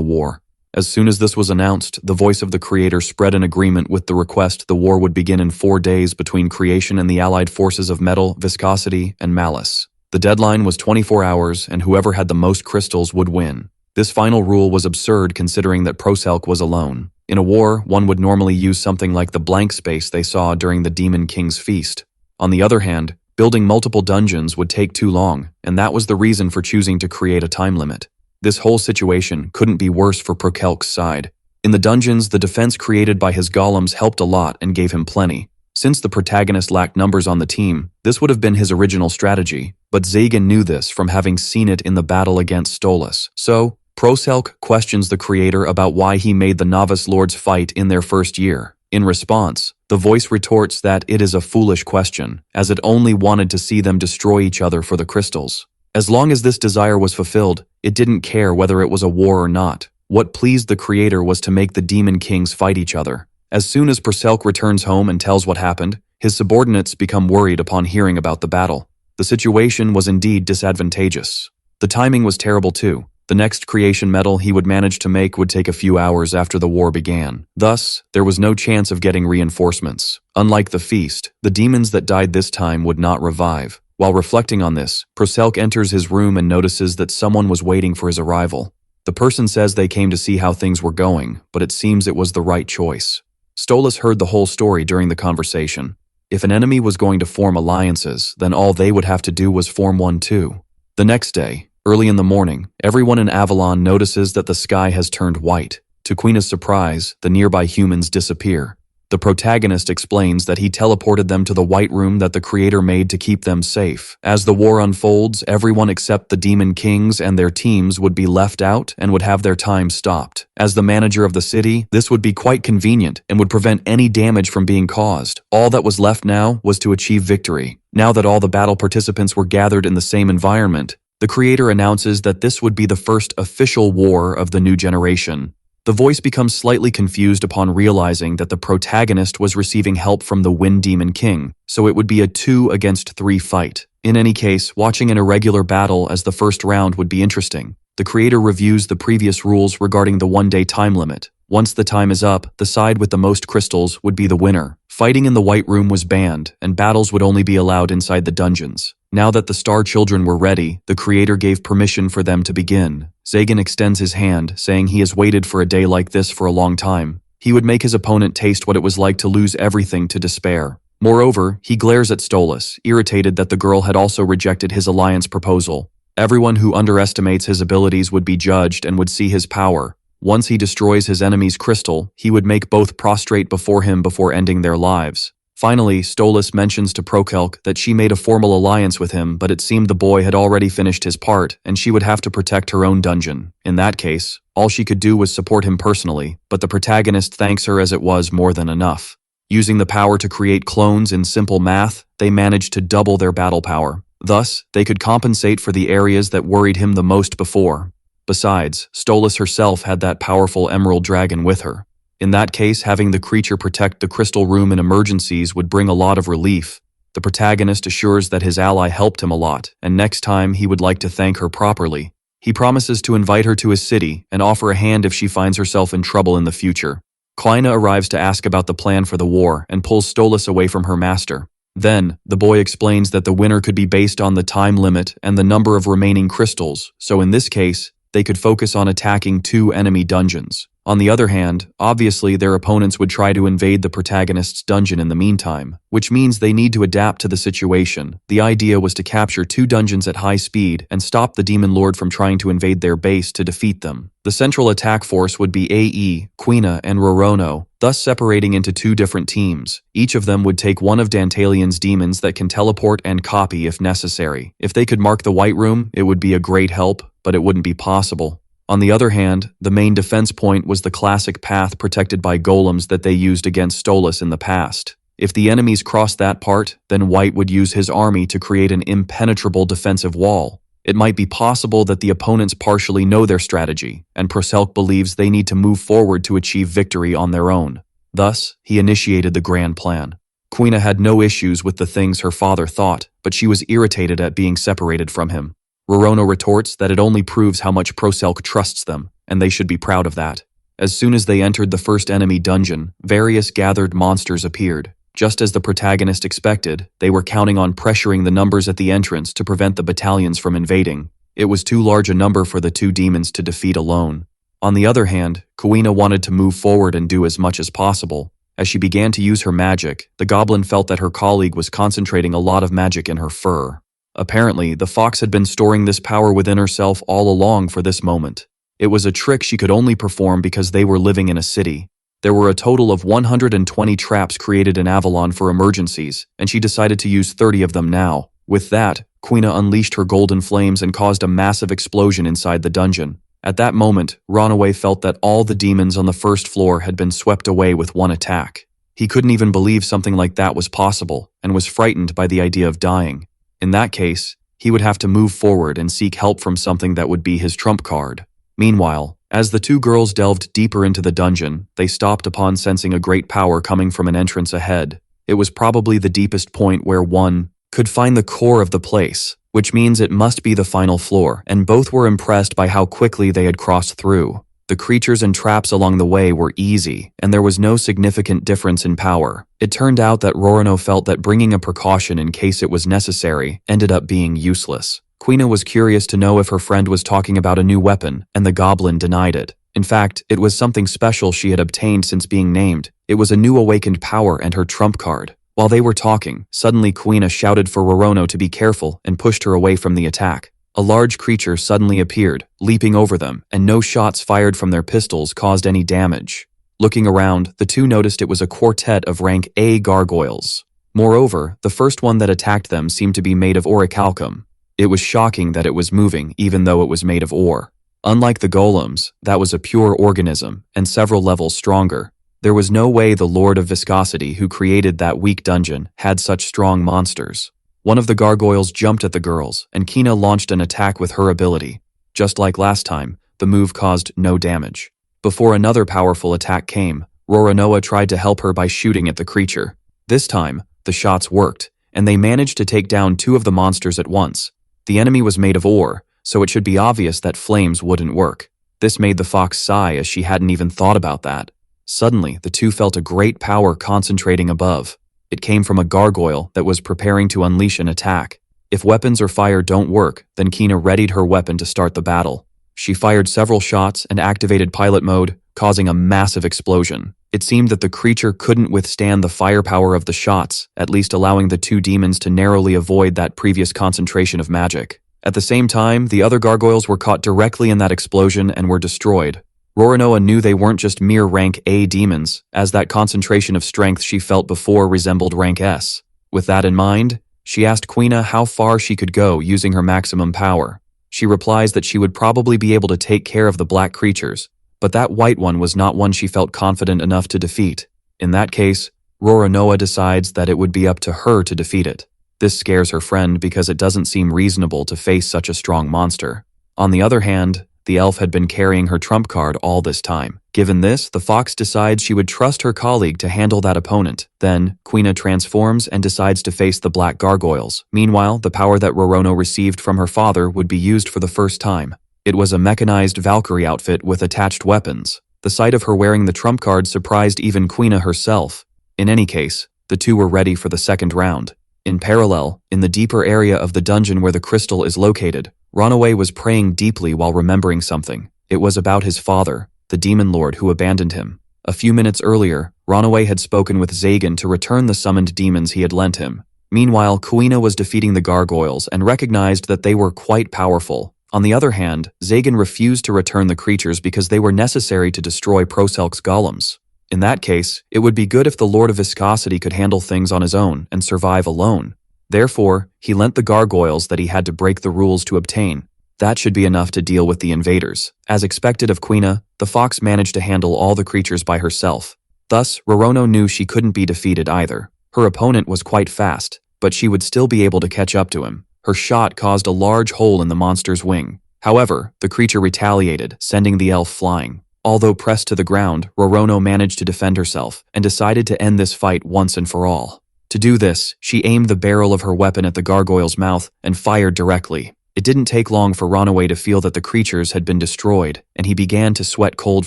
war. As soon as this was announced, the voice of the creator spread an agreement with the request the war would begin in 4 days between creation and the allied forces of metal, viscosity, and malice. The deadline was 24 hours, and whoever had the most crystals would win. This final rule was absurd considering that Proselk was alone. In a war, one would normally use something like the blank space they saw during the Demon King's feast. On the other hand, building multiple dungeons would take too long, and that was the reason for choosing to create a time limit. This whole situation couldn't be worse for Prokelk's side. In the dungeons, the defense created by his golems helped a lot and gave him plenty. Since the protagonist lacked numbers on the team, this would have been his original strategy, but Zagan knew this from having seen it in the battle against Strauss. So, Proselk questions the creator about why he made the novice lords fight in their first year. In response, the voice retorts that it is a foolish question, as it only wanted to see them destroy each other for the crystals. As long as this desire was fulfilled, it didn't care whether it was a war or not. What pleased the creator was to make the demon kings fight each other. As soon as Proselk returns home and tells what happened, his subordinates become worried upon hearing about the battle. The situation was indeed disadvantageous. The timing was terrible too. The next creation metal he would manage to make would take a few hours after the war began. Thus, there was no chance of getting reinforcements. Unlike the feast, the demons that died this time would not revive. While reflecting on this, Proselk enters his room and notices that someone was waiting for his arrival. The person says they came to see how things were going, but it seems it was the right choice. Strauss heard the whole story during the conversation. If an enemy was going to form alliances, then all they would have to do was form one too. The next day, early in the morning, everyone in Avalon notices that the sky has turned white. To Quina's surprise, the nearby humans disappear. The protagonist explains that he teleported them to the white room that the creator made to keep them safe. As the war unfolds, everyone except the demon kings and their teams would be left out and would have their time stopped. As the manager of the city, this would be quite convenient and would prevent any damage from being caused. All that was left now was to achieve victory. Now that all the battle participants were gathered in the same environment, the creator announces that this would be the first official war of the new generation. The voice becomes slightly confused upon realizing that the protagonist was receiving help from the Wind Demon King, so it would be a 2 against 3 fight. In any case, watching an irregular battle as the first round would be interesting. The creator reviews the previous rules regarding the 1-day time limit. Once the time is up, the side with the most crystals would be the winner. Fighting in the White Room was banned, and battles would only be allowed inside the dungeons. Now that the Star Children were ready, the creator gave permission for them to begin. Zagan extends his hand, saying he has waited for a day like this for a long time. He would make his opponent taste what it was like to lose everything to despair. Moreover, he glares at Strauss, irritated that the girl had also rejected his alliance proposal. Everyone who underestimates his abilities would be judged and would see his power. Once he destroys his enemy's crystal, he would make both prostrate before him before ending their lives. Finally, Strauss mentions to Prokelk that she made a formal alliance with him, but it seemed the boy had already finished his part, and she would have to protect her own dungeon. In that case, all she could do was support him personally, but the protagonist thanks her as it was more than enough. Using the power to create clones in simple math, they managed to double their battle power. Thus, they could compensate for the areas that worried him the most before. Besides, Strauss herself had that powerful emerald dragon with her. In that case, having the creature protect the crystal room in emergencies would bring a lot of relief. The protagonist assures that his ally helped him a lot, and next time he would like to thank her properly. He promises to invite her to his city and offer a hand if she finds herself in trouble in the future. Quina arrives to ask about the plan for the war and pulls Strauss away from her master. Then, the boy explains that the winner could be based on the time limit and the number of remaining crystals, so in this case, they could focus on attacking 2 enemy dungeons. On the other hand, obviously their opponents would try to invade the protagonist's dungeon in the meantime, which means they need to adapt to the situation. The idea was to capture 2 dungeons at high speed and stop the demon lord from trying to invade their base to defeat them. The central attack force would be AE, Quina, and Rorono, thus separating into 2 different teams. Each of them would take one of Dantalion's demons that can teleport and copy if necessary. If they could mark the White Room, it would be a great help, but it wouldn't be possible. On the other hand, the main defense point was the classic path protected by golems that they used against Stolas in the past. If the enemies crossed that part, then White would use his army to create an impenetrable defensive wall. It might be possible that the opponents partially know their strategy, and Proselk believes they need to move forward to achieve victory on their own. Thus, he initiated the grand plan. Quina had no issues with the things her father thought, but she was irritated at being separated from him. Rorono retorts that it only proves how much Proselk trusts them, and they should be proud of that. As soon as they entered the first enemy dungeon, various gathered monsters appeared. Just as the protagonist expected, they were counting on pressuring the numbers at the entrance to prevent the battalions from invading. It was too large a number for the 2 demons to defeat alone. On the other hand, Quina wanted to move forward and do as much as possible. As she began to use her magic, the goblin felt that her colleague was concentrating a lot of magic in her fur. Apparently, the fox had been storing this power within herself all along for this moment. It was a trick she could only perform because they were living in a city. There were a total of 120 traps created in Avalon for emergencies, and she decided to use 30 of them now. With that, Quina unleashed her golden flames and caused a massive explosion inside the dungeon. At that moment, Ronaway felt that all the demons on the first floor had been swept away with one attack. He couldn't even believe something like that was possible, and was frightened by the idea of dying. In that case, he would have to move forward and seek help from something that would be his trump card. Meanwhile, as the 2 girls delved deeper into the dungeon, they stopped upon sensing a great power coming from an entrance ahead. It was probably the deepest point where one could find the core of the place, which means it must be the final floor, and both were impressed by how quickly they had crossed through. The creatures and traps along the way were easy, and there was no significant difference in power. It turned out that Rorono felt that bringing a precaution in case it was necessary ended up being useless. Quina was curious to know if her friend was talking about a new weapon, and the goblin denied it. In fact, it was something special she had obtained since being named. It was a new awakened power and her trump card. While they were talking, suddenly Quina shouted for Rorono to be careful and pushed her away from the attack. A large creature suddenly appeared, leaping over them, and no shots fired from their pistols caused any damage. Looking around, the 2 noticed it was a quartet of rank A gargoyles. Moreover, the first one that attacked them seemed to be made of orichalcum. It was shocking that it was moving, even though it was made of ore. Unlike the golems, that was a pure organism, and several levels stronger. There was no way the Lord of Viscosity who created that weak dungeon had such strong monsters. One of the gargoyles jumped at the girls, and Quina launched an attack with her ability. Just like last time, the move caused no damage. Before another powerful attack came, Roronoa tried to help her by shooting at the creature. This time, the shots worked, and they managed to take down 2 of the monsters at once. The enemy was made of ore, so it should be obvious that flames wouldn't work. This made the fox sigh as she hadn't even thought about that. Suddenly, the 2 felt a great power concentrating above. It came from a gargoyle that was preparing to unleash an attack. If weapons or fire don't work, then Quina readied her weapon to start the battle. She fired several shots and activated pilot mode, causing a massive explosion. It seemed that the creature couldn't withstand the firepower of the shots, at least allowing the 2 demons to narrowly avoid that previous concentration of magic. At the same time, the other gargoyles were caught directly in that explosion and were destroyed. Roronoa knew they weren't just mere rank A demons, as that concentration of strength she felt before resembled rank S. With that in mind, she asked Quina how far she could go using her maximum power. She replies that she would probably be able to take care of the black creatures, but that white one was not one she felt confident enough to defeat. In that case, Roronoa decides that it would be up to her to defeat it. This scares her friend because it doesn't seem reasonable to face such a strong monster. On the other hand, the elf had been carrying her trump card all this time. Given this, the fox decides she would trust her colleague to handle that opponent. Then, Quina transforms and decides to face the black gargoyles. Meanwhile, the power that Rorono received from her father would be used for the first time. It was a mechanized Valkyrie outfit with attached weapons. The sight of her wearing the trump card surprised even Quina herself. In any case, the 2 were ready for the second round. In parallel, in the deeper area of the dungeon where the crystal is located, Ronaway was praying deeply while remembering something. It was about his father. the demon lord who abandoned him. A few minutes earlier, Ronaway had spoken with Zagan to return the summoned demons he had lent him. Meanwhile, Quina was defeating the gargoyles and recognized that they were quite powerful. On the other hand, Zagan refused to return the creatures because they were necessary to destroy Proselk's golems. In that case, it would be good if the Lord of Viscosity could handle things on his own and survive alone. Therefore, he lent the gargoyles that he had to break the rules to obtain. That should be enough to deal with the invaders. As expected of Quina, the fox managed to handle all the creatures by herself. Thus, Rorono knew she couldn't be defeated either. Her opponent was quite fast, but she would still be able to catch up to him. Her shot caused a large hole in the monster's wing. However, the creature retaliated, sending the elf flying. Although pressed to the ground, Rorono managed to defend herself and decided to end this fight once and for all. To do this, she aimed the barrel of her weapon at the gargoyle's mouth and fired directly. It didn't take long for Ronaway to feel that the creatures had been destroyed, and he began to sweat cold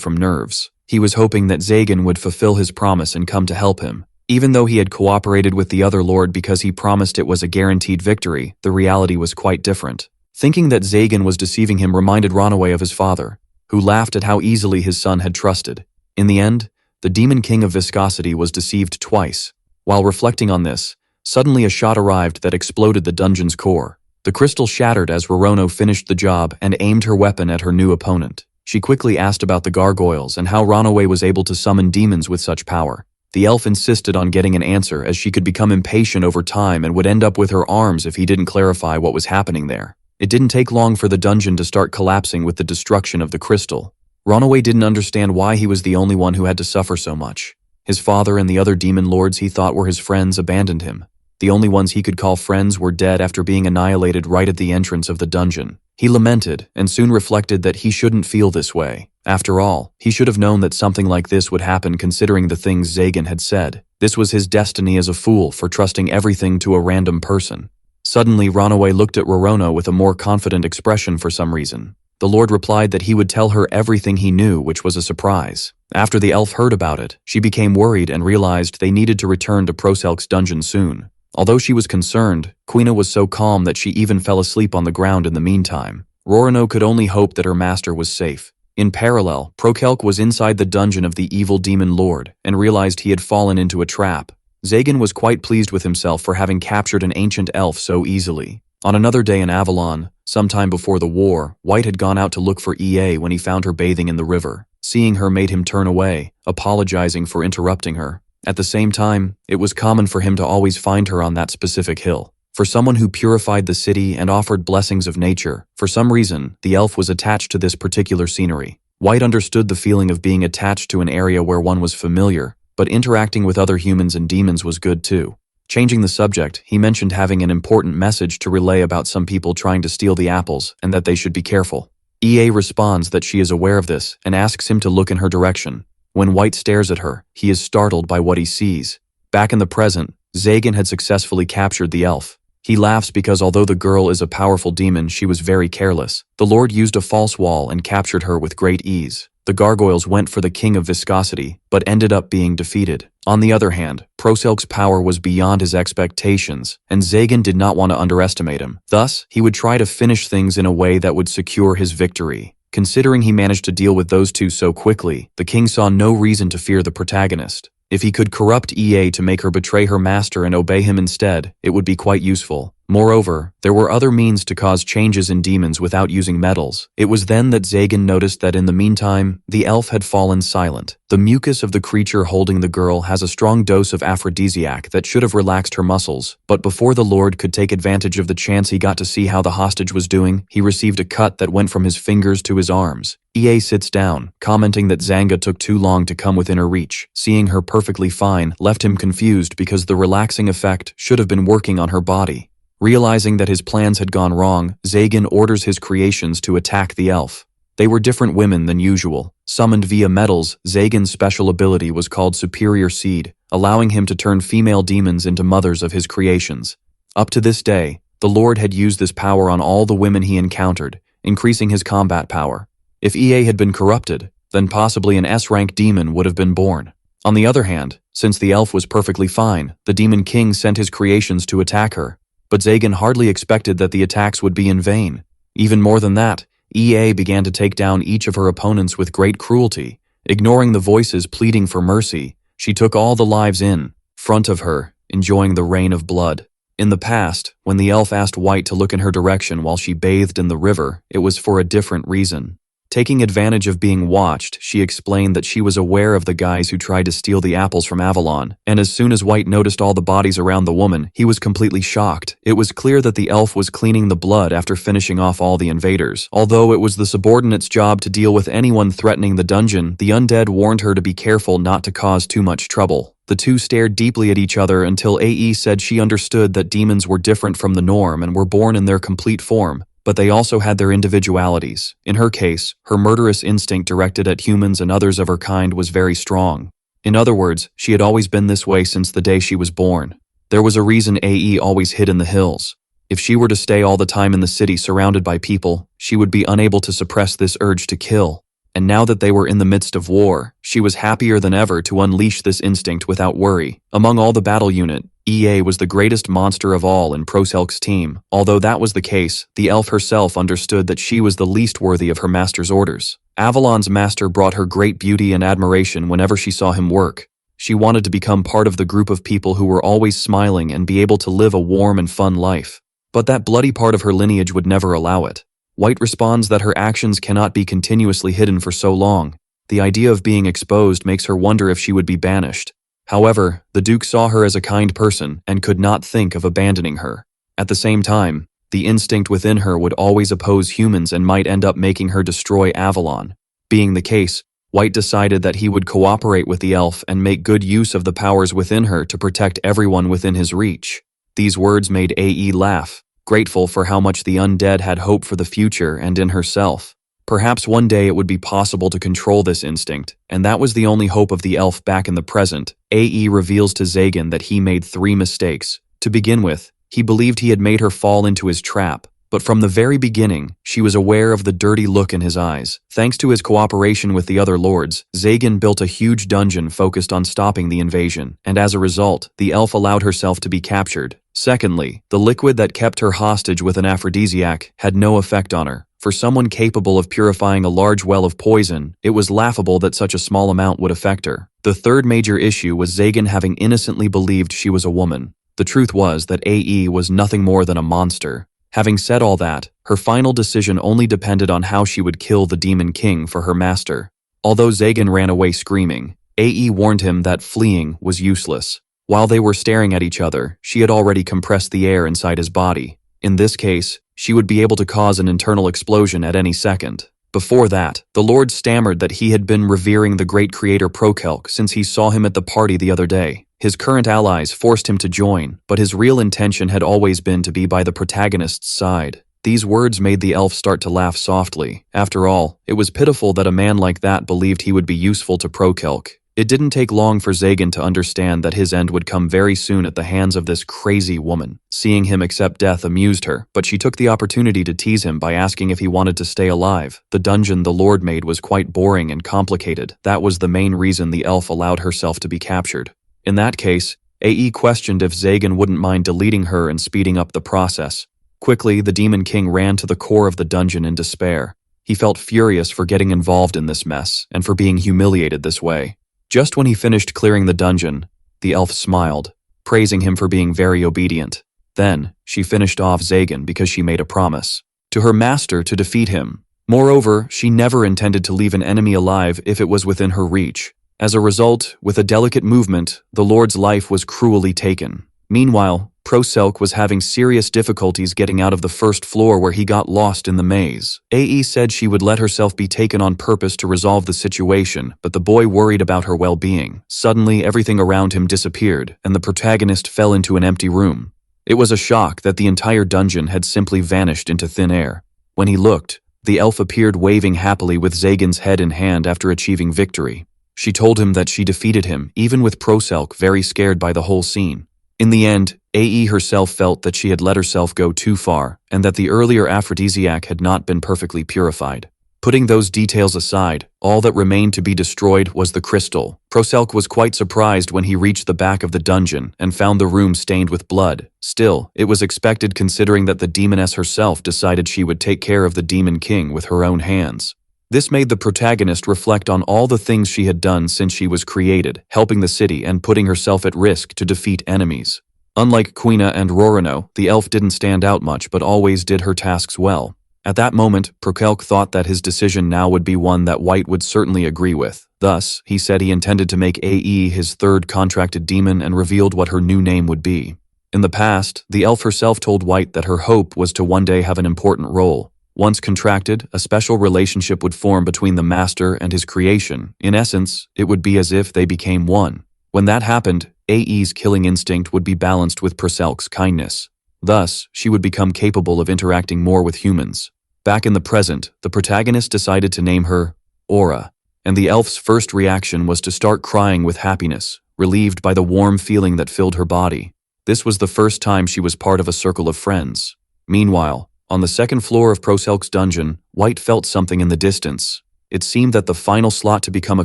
from nerves. He was hoping that Zagan would fulfill his promise and come to help him. Even though he had cooperated with the other lord because he promised it was a guaranteed victory, the reality was quite different. Thinking that Zagan was deceiving him reminded Ronaway of his father, who laughed at how easily his son had trusted. In the end, the demon king of viscosity was deceived twice. While reflecting on this, suddenly a shot arrived that exploded the dungeon's core. The crystal shattered as Rorono finished the job and aimed her weapon at her new opponent. She quickly asked about the gargoyles and how Ronaway was able to summon demons with such power. The elf insisted on getting an answer as she could become impatient over time and would end up with her arms if he didn't clarify what was happening there. It didn't take long for the dungeon to start collapsing with the destruction of the crystal. Ronaway didn't understand why he was the only one who had to suffer so much. His father and the other demon lords he thought were his friends abandoned him. The only ones he could call friends were dead after being annihilated right at the entrance of the dungeon. He lamented and soon reflected that he shouldn't feel this way. After all, he should have known that something like this would happen considering the things Zagan had said. This was his destiny as a fool for trusting everything to a random person. Suddenly, Ronaway looked at Rorono with a more confident expression for some reason. The Lord replied that he would tell her everything he knew, which was a surprise. After the elf heard about it, she became worried and realized they needed to return to Proselk's dungeon soon. Although she was concerned, Quina was so calm that she even fell asleep on the ground in the meantime. Rorono could only hope that her master was safe. In parallel, Prokelk was inside the dungeon of the evil demon lord and realized he had fallen into a trap. Zagan was quite pleased with himself for having captured an ancient elf so easily. On another day in Avalon, sometime before the war, White had gone out to look for EA when he found her bathing in the river. Seeing her made him turn away, apologizing for interrupting her. At the same time, it was common for him to always find her on that specific hill. For someone who purified the city and offered blessings of nature, for some reason, the elf was attached to this particular scenery. White understood the feeling of being attached to an area where one was familiar, but interacting with other humans and demons was good too. Changing the subject, he mentioned having an important message to relay about some people trying to steal the apples and that they should be careful. EA responds that she is aware of this and asks him to look in her direction. When White stares at her, he is startled by what he sees. Back in the present, Zagan had successfully captured the elf. He laughs because although the girl is a powerful demon, she was very careless. The Lord used a false wall and captured her with great ease. The gargoyles went for the king of viscosity, but ended up being defeated. On the other hand, Proselk's power was beyond his expectations, and Zagan did not want to underestimate him. Thus, he would try to finish things in a way that would secure his victory. Considering he managed to deal with those two so quickly, the king saw no reason to fear the protagonist. If he could corrupt EA to make her betray her master and obey him instead, it would be quite useful. Moreover, there were other means to cause changes in demons without using metals. It was then that Zagan noticed that in the meantime, the elf had fallen silent. The mucus of the creature holding the girl has a strong dose of aphrodisiac that should have relaxed her muscles, but before the Lord could take advantage of the chance he got to see how the hostage was doing, he received a cut that went from his fingers to his arms. EA sits down, commenting that Zanga took too long to come within her reach. Seeing her perfectly fine left him confused because the relaxing effect should have been working on her body. Realizing that his plans had gone wrong, Zagan orders his creations to attack the elf. They were different women than usual. Summoned via metals, Zagan's special ability was called Superior Seed, allowing him to turn female demons into mothers of his creations. Up to this day, the Lord had used this power on all the women he encountered, increasing his combat power. If EA had been corrupted, then possibly an S-rank demon would have been born. On the other hand, since the elf was perfectly fine, the Demon King sent his creations to attack her. But Zagan hardly expected that the attacks would be in vain. Even more than that, EA began to take down each of her opponents with great cruelty. Ignoring the voices pleading for mercy, she took all the lives in front of her, enjoying the rain of blood. In the past, when the elf asked White to look in her direction while she bathed in the river, it was for a different reason. Taking advantage of being watched, she explained that she was aware of the guys who tried to steal the apples from Avalon, and as soon as White noticed all the bodies around the woman, he was completely shocked. It was clear that the elf was cleaning the blood after finishing off all the invaders. Although it was the subordinate's job to deal with anyone threatening the dungeon, the undead warned her to be careful not to cause too much trouble. The two stared deeply at each other until AE said she understood that demons were different from the norm and were born in their complete form, but they also had their individualities. In her case, her murderous instinct directed at humans and others of her kind was very strong. In other words, she had always been this way since the day she was born. There was a reason AE always hid in the hills. If she were to stay all the time in the city surrounded by people, she would be unable to suppress this urge to kill. And now that they were in the midst of war, she was happier than ever to unleash this instinct without worry. Among all the battle unit, EA was the greatest monster of all in Proselk's team. Although that was the case, the elf herself understood that she was the least worthy of her master's orders. Avalon's master brought her great beauty and admiration whenever she saw him work. She wanted to become part of the group of people who were always smiling and be able to live a warm and fun life. But that bloody part of her lineage would never allow it. White responds that her actions cannot be continuously hidden for so long. The idea of being exposed makes her wonder if she would be banished. However, the Duke saw her as a kind person and could not think of abandoning her. At the same time, the instinct within her would always oppose humans and might end up making her destroy Avalon. Being the case, White decided that he would cooperate with the elf and make good use of the powers within her to protect everyone within his reach. These words made AE laugh, grateful for how much the undead had hope for the future and in herself. Perhaps one day it would be possible to control this instinct, and that was the only hope of the elf back in the present. AE reveals to Zagan that he made 3 mistakes. To begin with, he believed he had made her fall into his trap, but from the very beginning, she was aware of the dirty look in his eyes. Thanks to his cooperation with the other lords, Zagan built a huge dungeon focused on stopping the invasion, and as a result, the elf allowed herself to be captured. Secondly, the liquid that kept her hostage with an aphrodisiac had no effect on her. For someone capable of purifying a large well of poison, it was laughable that such a small amount would affect her. The third major issue was Zagan having innocently believed she was a woman. The truth was that AE was nothing more than a monster. Having said all that, her final decision only depended on how she would kill the Demon King for her master. Although Zagan ran away screaming, AE warned him that fleeing was useless. While they were staring at each other, she had already compressed the air inside his body. In this case, she would be able to cause an internal explosion at any second. Before that, the Lord stammered that he had been revering the great creator Prokelk since he saw him at the party the other day. His current allies forced him to join, but his real intention had always been to be by the protagonist's side. These words made the elf start to laugh softly. After all, it was pitiful that a man like that believed he would be useful to Prokelk. It didn't take long for Zagan to understand that his end would come very soon at the hands of this crazy woman. Seeing him accept death amused her, but she took the opportunity to tease him by asking if he wanted to stay alive. The dungeon the Lord made was quite boring and complicated. That was the main reason the elf allowed herself to be captured. In that case, AE questioned if Zagan wouldn't mind deleting her and speeding up the process. Quickly, the Demon King ran to the core of the dungeon in despair. He felt furious for getting involved in this mess and for being humiliated this way. Just when he finished clearing the dungeon, the elf smiled, praising him for being very obedient. Then, she finished off Zagan because she made a promise to her master to defeat him. Moreover, she never intended to leave an enemy alive if it was within her reach. As a result, with a delicate movement, the Lord's life was cruelly taken. Meanwhile, Proselk was having serious difficulties getting out of the first floor where he got lost in the maze. AE said she would let herself be taken on purpose to resolve the situation, but the boy worried about her well-being. Suddenly, everything around him disappeared, and the protagonist fell into an empty room. It was a shock that the entire dungeon had simply vanished into thin air. When he looked, the elf appeared waving happily with Zagan's head in hand after achieving victory. She told him that she defeated him, even with Proselk very scared by the whole scene. In the end, AE herself felt that she had let herself go too far, and that the earlier aphrodisiac had not been perfectly purified. Putting those details aside, all that remained to be destroyed was the crystal. Proselk was quite surprised when he reached the back of the dungeon and found the room stained with blood. Still, it was expected considering that the demoness herself decided she would take care of the Demon King with her own hands. This made the protagonist reflect on all the things she had done since she was created, helping the city and putting herself at risk to defeat enemies. Unlike Quina and Rorano, the elf didn't stand out much but always did her tasks well. At that moment, Prokelk thought that his decision now would be one that White would certainly agree with. Thus, he said he intended to make AE his third contracted demon and revealed what her new name would be. In the past, the elf herself told White that her hope was to one day have an important role. Once contracted, a special relationship would form between the master and his creation. In essence, it would be as if they became one. When that happened, AE's killing instinct would be balanced with Proselk's kindness. Thus, she would become capable of interacting more with humans. Back in the present, the protagonist decided to name her Aura, and the elf's first reaction was to start crying with happiness, relieved by the warm feeling that filled her body. This was the first time she was part of a circle of friends. Meanwhile, on the second floor of Proselk's dungeon, White felt something in the distance. It seemed that the final slot to become a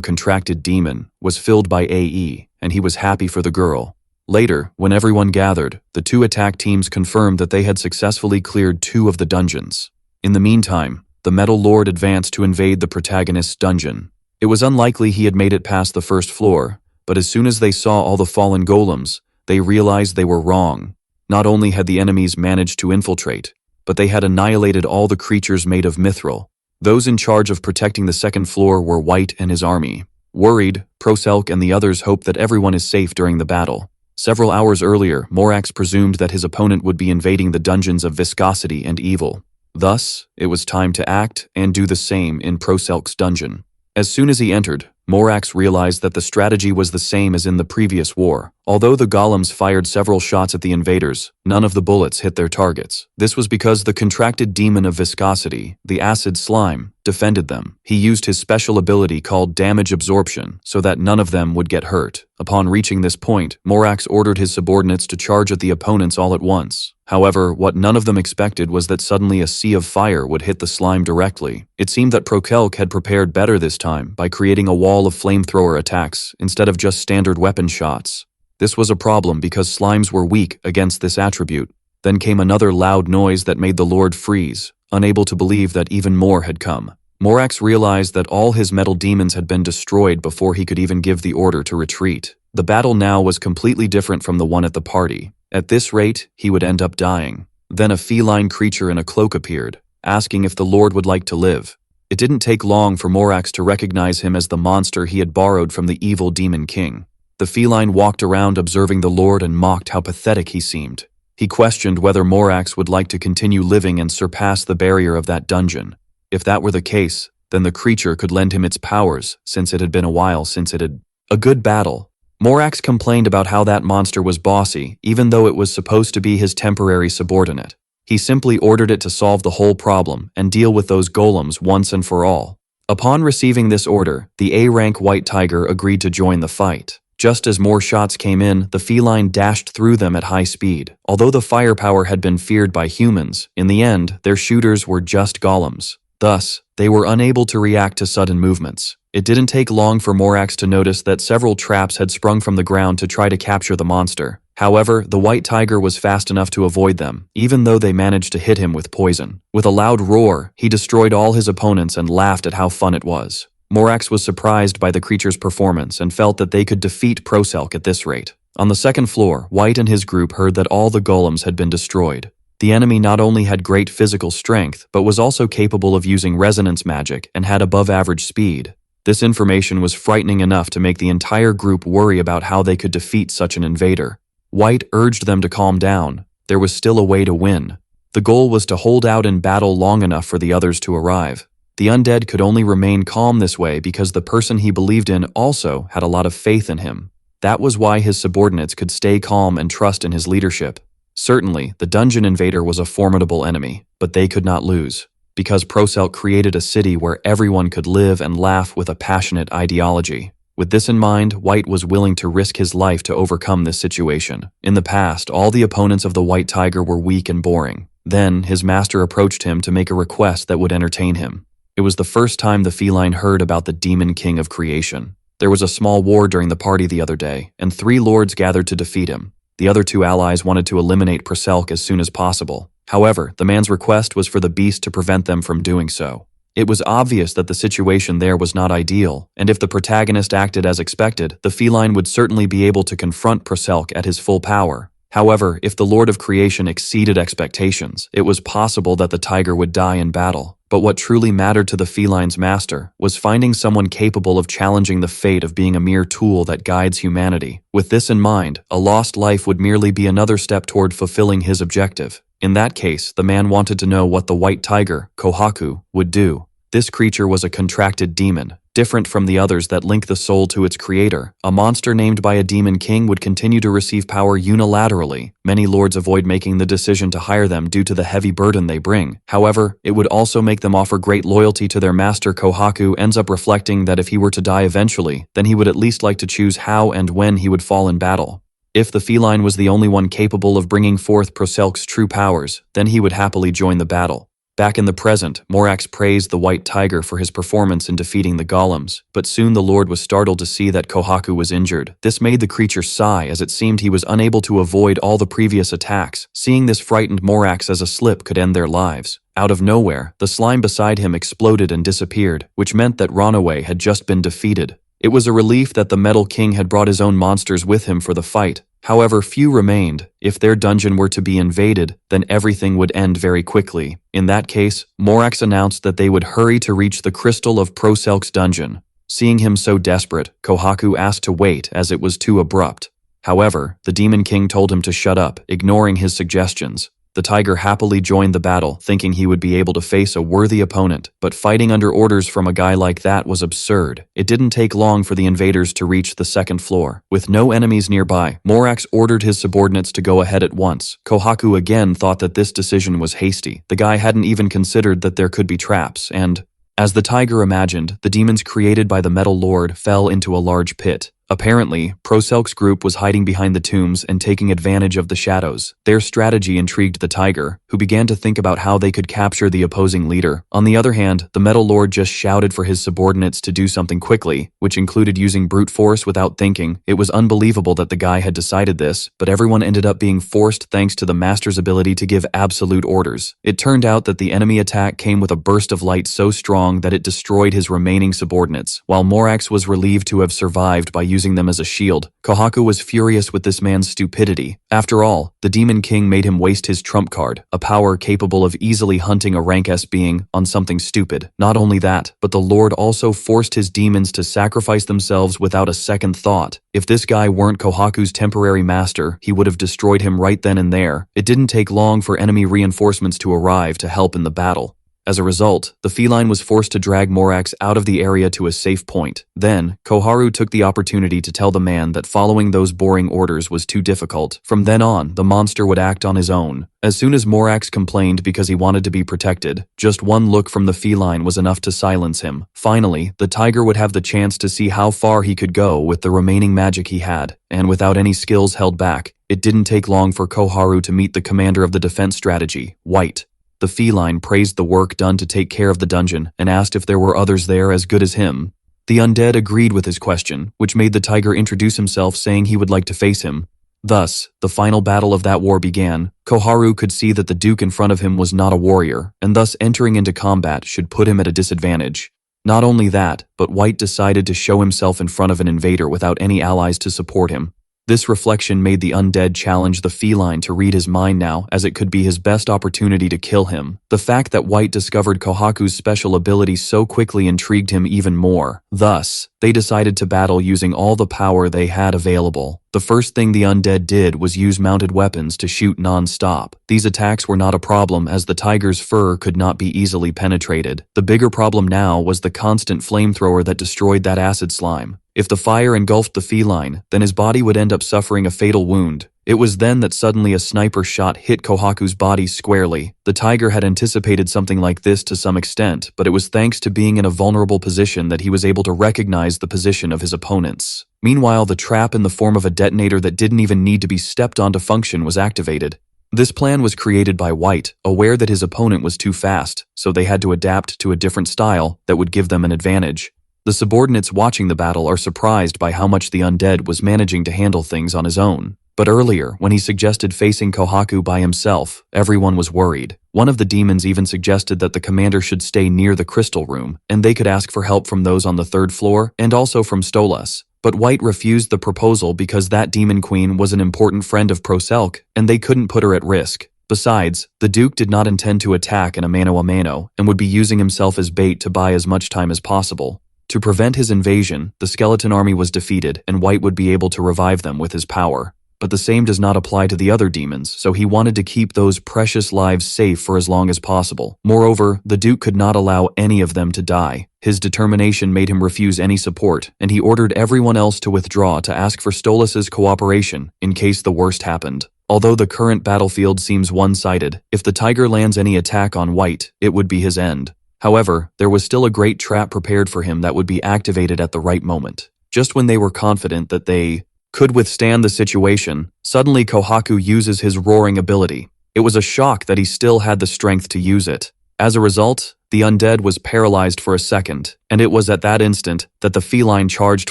contracted demon was filled by AE, and he was happy for the girl. Later, when everyone gathered, the two attack teams confirmed that they had successfully cleared 2 of the dungeons. In the meantime, the Metal Lord advanced to invade the protagonist's dungeon. It was unlikely he had made it past the first floor, but as soon as they saw all the fallen golems, they realized they were wrong. Not only had the enemies managed to infiltrate, but they had annihilated all the creatures made of mithril. Those in charge of protecting the second floor were White and his army. Worried, Proselk and the others hoped that everyone is safe during the battle. Several hours earlier, Morax presumed that his opponent would be invading the dungeons of viscosity and evil. Thus, it was time to act and do the same in Proselk's dungeon. As soon as he entered, Morax realized that the strategy was the same as in the previous war. Although the golems fired several shots at the invaders, none of the bullets hit their targets. This was because the contracted demon of viscosity, the acid slime, defended them. He used his special ability called damage absorption so that none of them would get hurt. Upon reaching this point, Morax ordered his subordinates to charge at the opponents all at once. However, what none of them expected was that suddenly a sea of fire would hit the slime directly. It seemed that Prokelk had prepared better this time by creating a wall of flamethrower attacks instead of just standard weapon shots. This was a problem because slimes were weak against this attribute. Then came another loud noise that made the Lord freeze, unable to believe that even more had come. Morax realized that all his metal demons had been destroyed before he could even give the order to retreat. The battle now was completely different from the one at the party. At this rate, he would end up dying. Then a feline creature in a cloak appeared, asking if the Lord would like to live. It didn't take long for Morax to recognize him as the monster he had borrowed from the evil Demon King. The feline walked around observing the Lord and mocked how pathetic he seemed. He questioned whether Morax would like to continue living and surpass the barrier of that dungeon. If that were the case, then the creature could lend him its powers, since it had been a while since it had a good battle. Morax complained about how that monster was bossy, even though it was supposed to be his temporary subordinate. He simply ordered it to solve the whole problem and deal with those golems once and for all. Upon receiving this order, the A-rank White Tiger agreed to join the fight. Just as more shots came in, the feline dashed through them at high speed. Although the firepower had been feared by humans, in the end, their shooters were just golems. Thus, they were unable to react to sudden movements. It didn't take long for Morax to notice that several traps had sprung from the ground to try to capture the monster. However, the White Tiger was fast enough to avoid them, even though they managed to hit him with poison. With a loud roar, he destroyed all his opponents and laughed at how fun it was. Morax was surprised by the creature's performance and felt that they could defeat Proselk at this rate. On the second floor, White and his group heard that all the golems had been destroyed. The enemy not only had great physical strength, but was also capable of using resonance magic and had above-average speed. This information was frightening enough to make the entire group worry about how they could defeat such an invader. White urged them to calm down. There was still a way to win. The goal was to hold out in battle long enough for the others to arrive. The undead could only remain calm this way because the person he believed in also had a lot of faith in him. That was why his subordinates could stay calm and trust in his leadership. Certainly, the dungeon invader was a formidable enemy, but they could not lose. Because Proselk created a city where everyone could live and laugh with a passionate ideology. With this in mind, White was willing to risk his life to overcome this situation. In the past, all the opponents of the White Tiger were weak and boring. Then, his master approached him to make a request that would entertain him. It was the first time the feline heard about the demon king of creation. There was a small war during the party the other day, and 3 lords gathered to defeat him. The other 2 allies wanted to eliminate Proselk as soon as possible. However, the man's request was for the beast to prevent them from doing so. It was obvious that the situation there was not ideal, and if the protagonist acted as expected, the feline would certainly be able to confront Proselk at his full power. However, if the Lord of Creation exceeded expectations, it was possible that the tiger would die in battle. But what truly mattered to the feline's master was finding someone capable of challenging the fate of being a mere tool that guides humanity. With this in mind, a lost life would merely be another step toward fulfilling his objective. In that case, the man wanted to know what the white tiger, Kohaku, would do. This creature was a contracted demon, different from the others that link the soul to its creator. A monster named by a demon king would continue to receive power unilaterally. Many lords avoid making the decision to hire them due to the heavy burden they bring. However, it would also make them offer great loyalty to their master. Kohaku ends up reflecting that if he were to die eventually, then he would at least like to choose how and when he would fall in battle. If the feline was the only one capable of bringing forth Proselk's true powers, then he would happily join the battle. Back in the present, Morax praised the white tiger for his performance in defeating the golems, but soon the lord was startled to see that Kohaku was injured. This made the creature sigh, as it seemed he was unable to avoid all the previous attacks. Seeing this frightened Morax as a slip could end their lives. Out of nowhere, the slime beside him exploded and disappeared, which meant that Ronaway had just been defeated. It was a relief that the Metal King had brought his own monsters with him for the fight. However, few remained. If their dungeon were to be invaded, then everything would end very quickly. In that case, Morax announced that they would hurry to reach the crystal of Proselk's dungeon. Seeing him so desperate, Kohaku asked to wait as it was too abrupt. However, the Demon King told him to shut up, ignoring his suggestions. The tiger happily joined the battle, thinking he would be able to face a worthy opponent, but fighting under orders from a guy like that was absurd. It didn't take long for the invaders to reach the second floor. With no enemies nearby, Morax ordered his subordinates to go ahead at once. Kohaku again thought that this decision was hasty. The guy hadn't even considered that there could be traps, and as the tiger imagined, the demons created by the Metal Lord fell into a large pit. Apparently, Proselk's group was hiding behind the tombs and taking advantage of the shadows. Their strategy intrigued the tiger, who began to think about how they could capture the opposing leader. On the other hand, the Metal Lord just shouted for his subordinates to do something quickly, which included using brute force without thinking. It was unbelievable that the guy had decided this, but everyone ended up being forced thanks to the master's ability to give absolute orders. It turned out that the enemy attack came with a burst of light so strong that it destroyed his remaining subordinates, while Morax was relieved to have survived by using them as a shield. Kohaku was furious with this man's stupidity. After all, the Demon King made him waste his trump card, a power capable of easily hunting a rank S being, on something stupid. Not only that, but the Lord also forced his demons to sacrifice themselves without a second thought. If this guy weren't Kohaku's temporary master, he would have destroyed him right then and there. It didn't take long for enemy reinforcements to arrive to help in the battle. As a result, the feline was forced to drag Morax out of the area to a safe point. Then, Koharu took the opportunity to tell the man that following those boring orders was too difficult. From then on, the monster would act on his own. As soon as Morax complained because he wanted to be protected, just one look from the feline was enough to silence him. Finally, the tiger would have the chance to see how far he could go with the remaining magic he had, and without any skills held back, it didn't take long for Koharu to meet the commander of the defense strategy, White. The feline praised the work done to take care of the dungeon and asked if there were others there as good as him. The undead agreed with his question, which made the tiger introduce himself, saying he would like to face him. Thus, the final battle of that war began. Koharu could see that the duke in front of him was not a warrior, and thus entering into combat should put him at a disadvantage. Not only that, but White decided to show himself in front of an invader without any allies to support him. This reflection made the undead challenge the feline to read his mind now, as it could be his best opportunity to kill him. The fact that White discovered Kohaku's special ability so quickly intrigued him even more. Thus, they decided to battle using all the power they had available. The first thing the undead did was use mounted weapons to shoot non-stop. These attacks were not a problem, as the tiger's fur could not be easily penetrated. The bigger problem now was the constant flamethrower that destroyed that acid slime. If the fire engulfed the feline, then his body would end up suffering a fatal wound. It was then that suddenly a sniper shot hit Kohaku's body squarely. The tiger had anticipated something like this to some extent, but it was thanks to being in a vulnerable position that he was able to recognize the position of his opponents. Meanwhile, the trap in the form of a detonator that didn't even need to be stepped on to function was activated. This plan was created by White, aware that his opponent was too fast, so they had to adapt to a different style that would give them an advantage. The subordinates watching the battle are surprised by how much the undead was managing to handle things on his own. But earlier, when he suggested facing Kohaku by himself, everyone was worried. One of the demons even suggested that the commander should stay near the crystal room, and they could ask for help from those on the third floor and also from Stolas. But White refused the proposal because that demon queen was an important friend of Proselk, and they couldn't put her at risk. Besides, the Duke did not intend to attack in a mano a mano and would be using himself as bait to buy as much time as possible. To prevent his invasion, the skeleton army was defeated and White would be able to revive them with his power. But the same does not apply to the other demons, so he wanted to keep those precious lives safe for as long as possible. Moreover, the Duke could not allow any of them to die. His determination made him refuse any support, and he ordered everyone else to withdraw to ask for Stolas's cooperation in case the worst happened. Although the current battlefield seems one-sided, if the tiger lands any attack on White, it would be his end. However, there was still a great trap prepared for him that would be activated at the right moment. Just when they were confident that they could withstand the situation, suddenly Kohaku uses his roaring ability. It was a shock that he still had the strength to use it. As a result, the undead was paralyzed for a second, and it was at that instant that the feline charged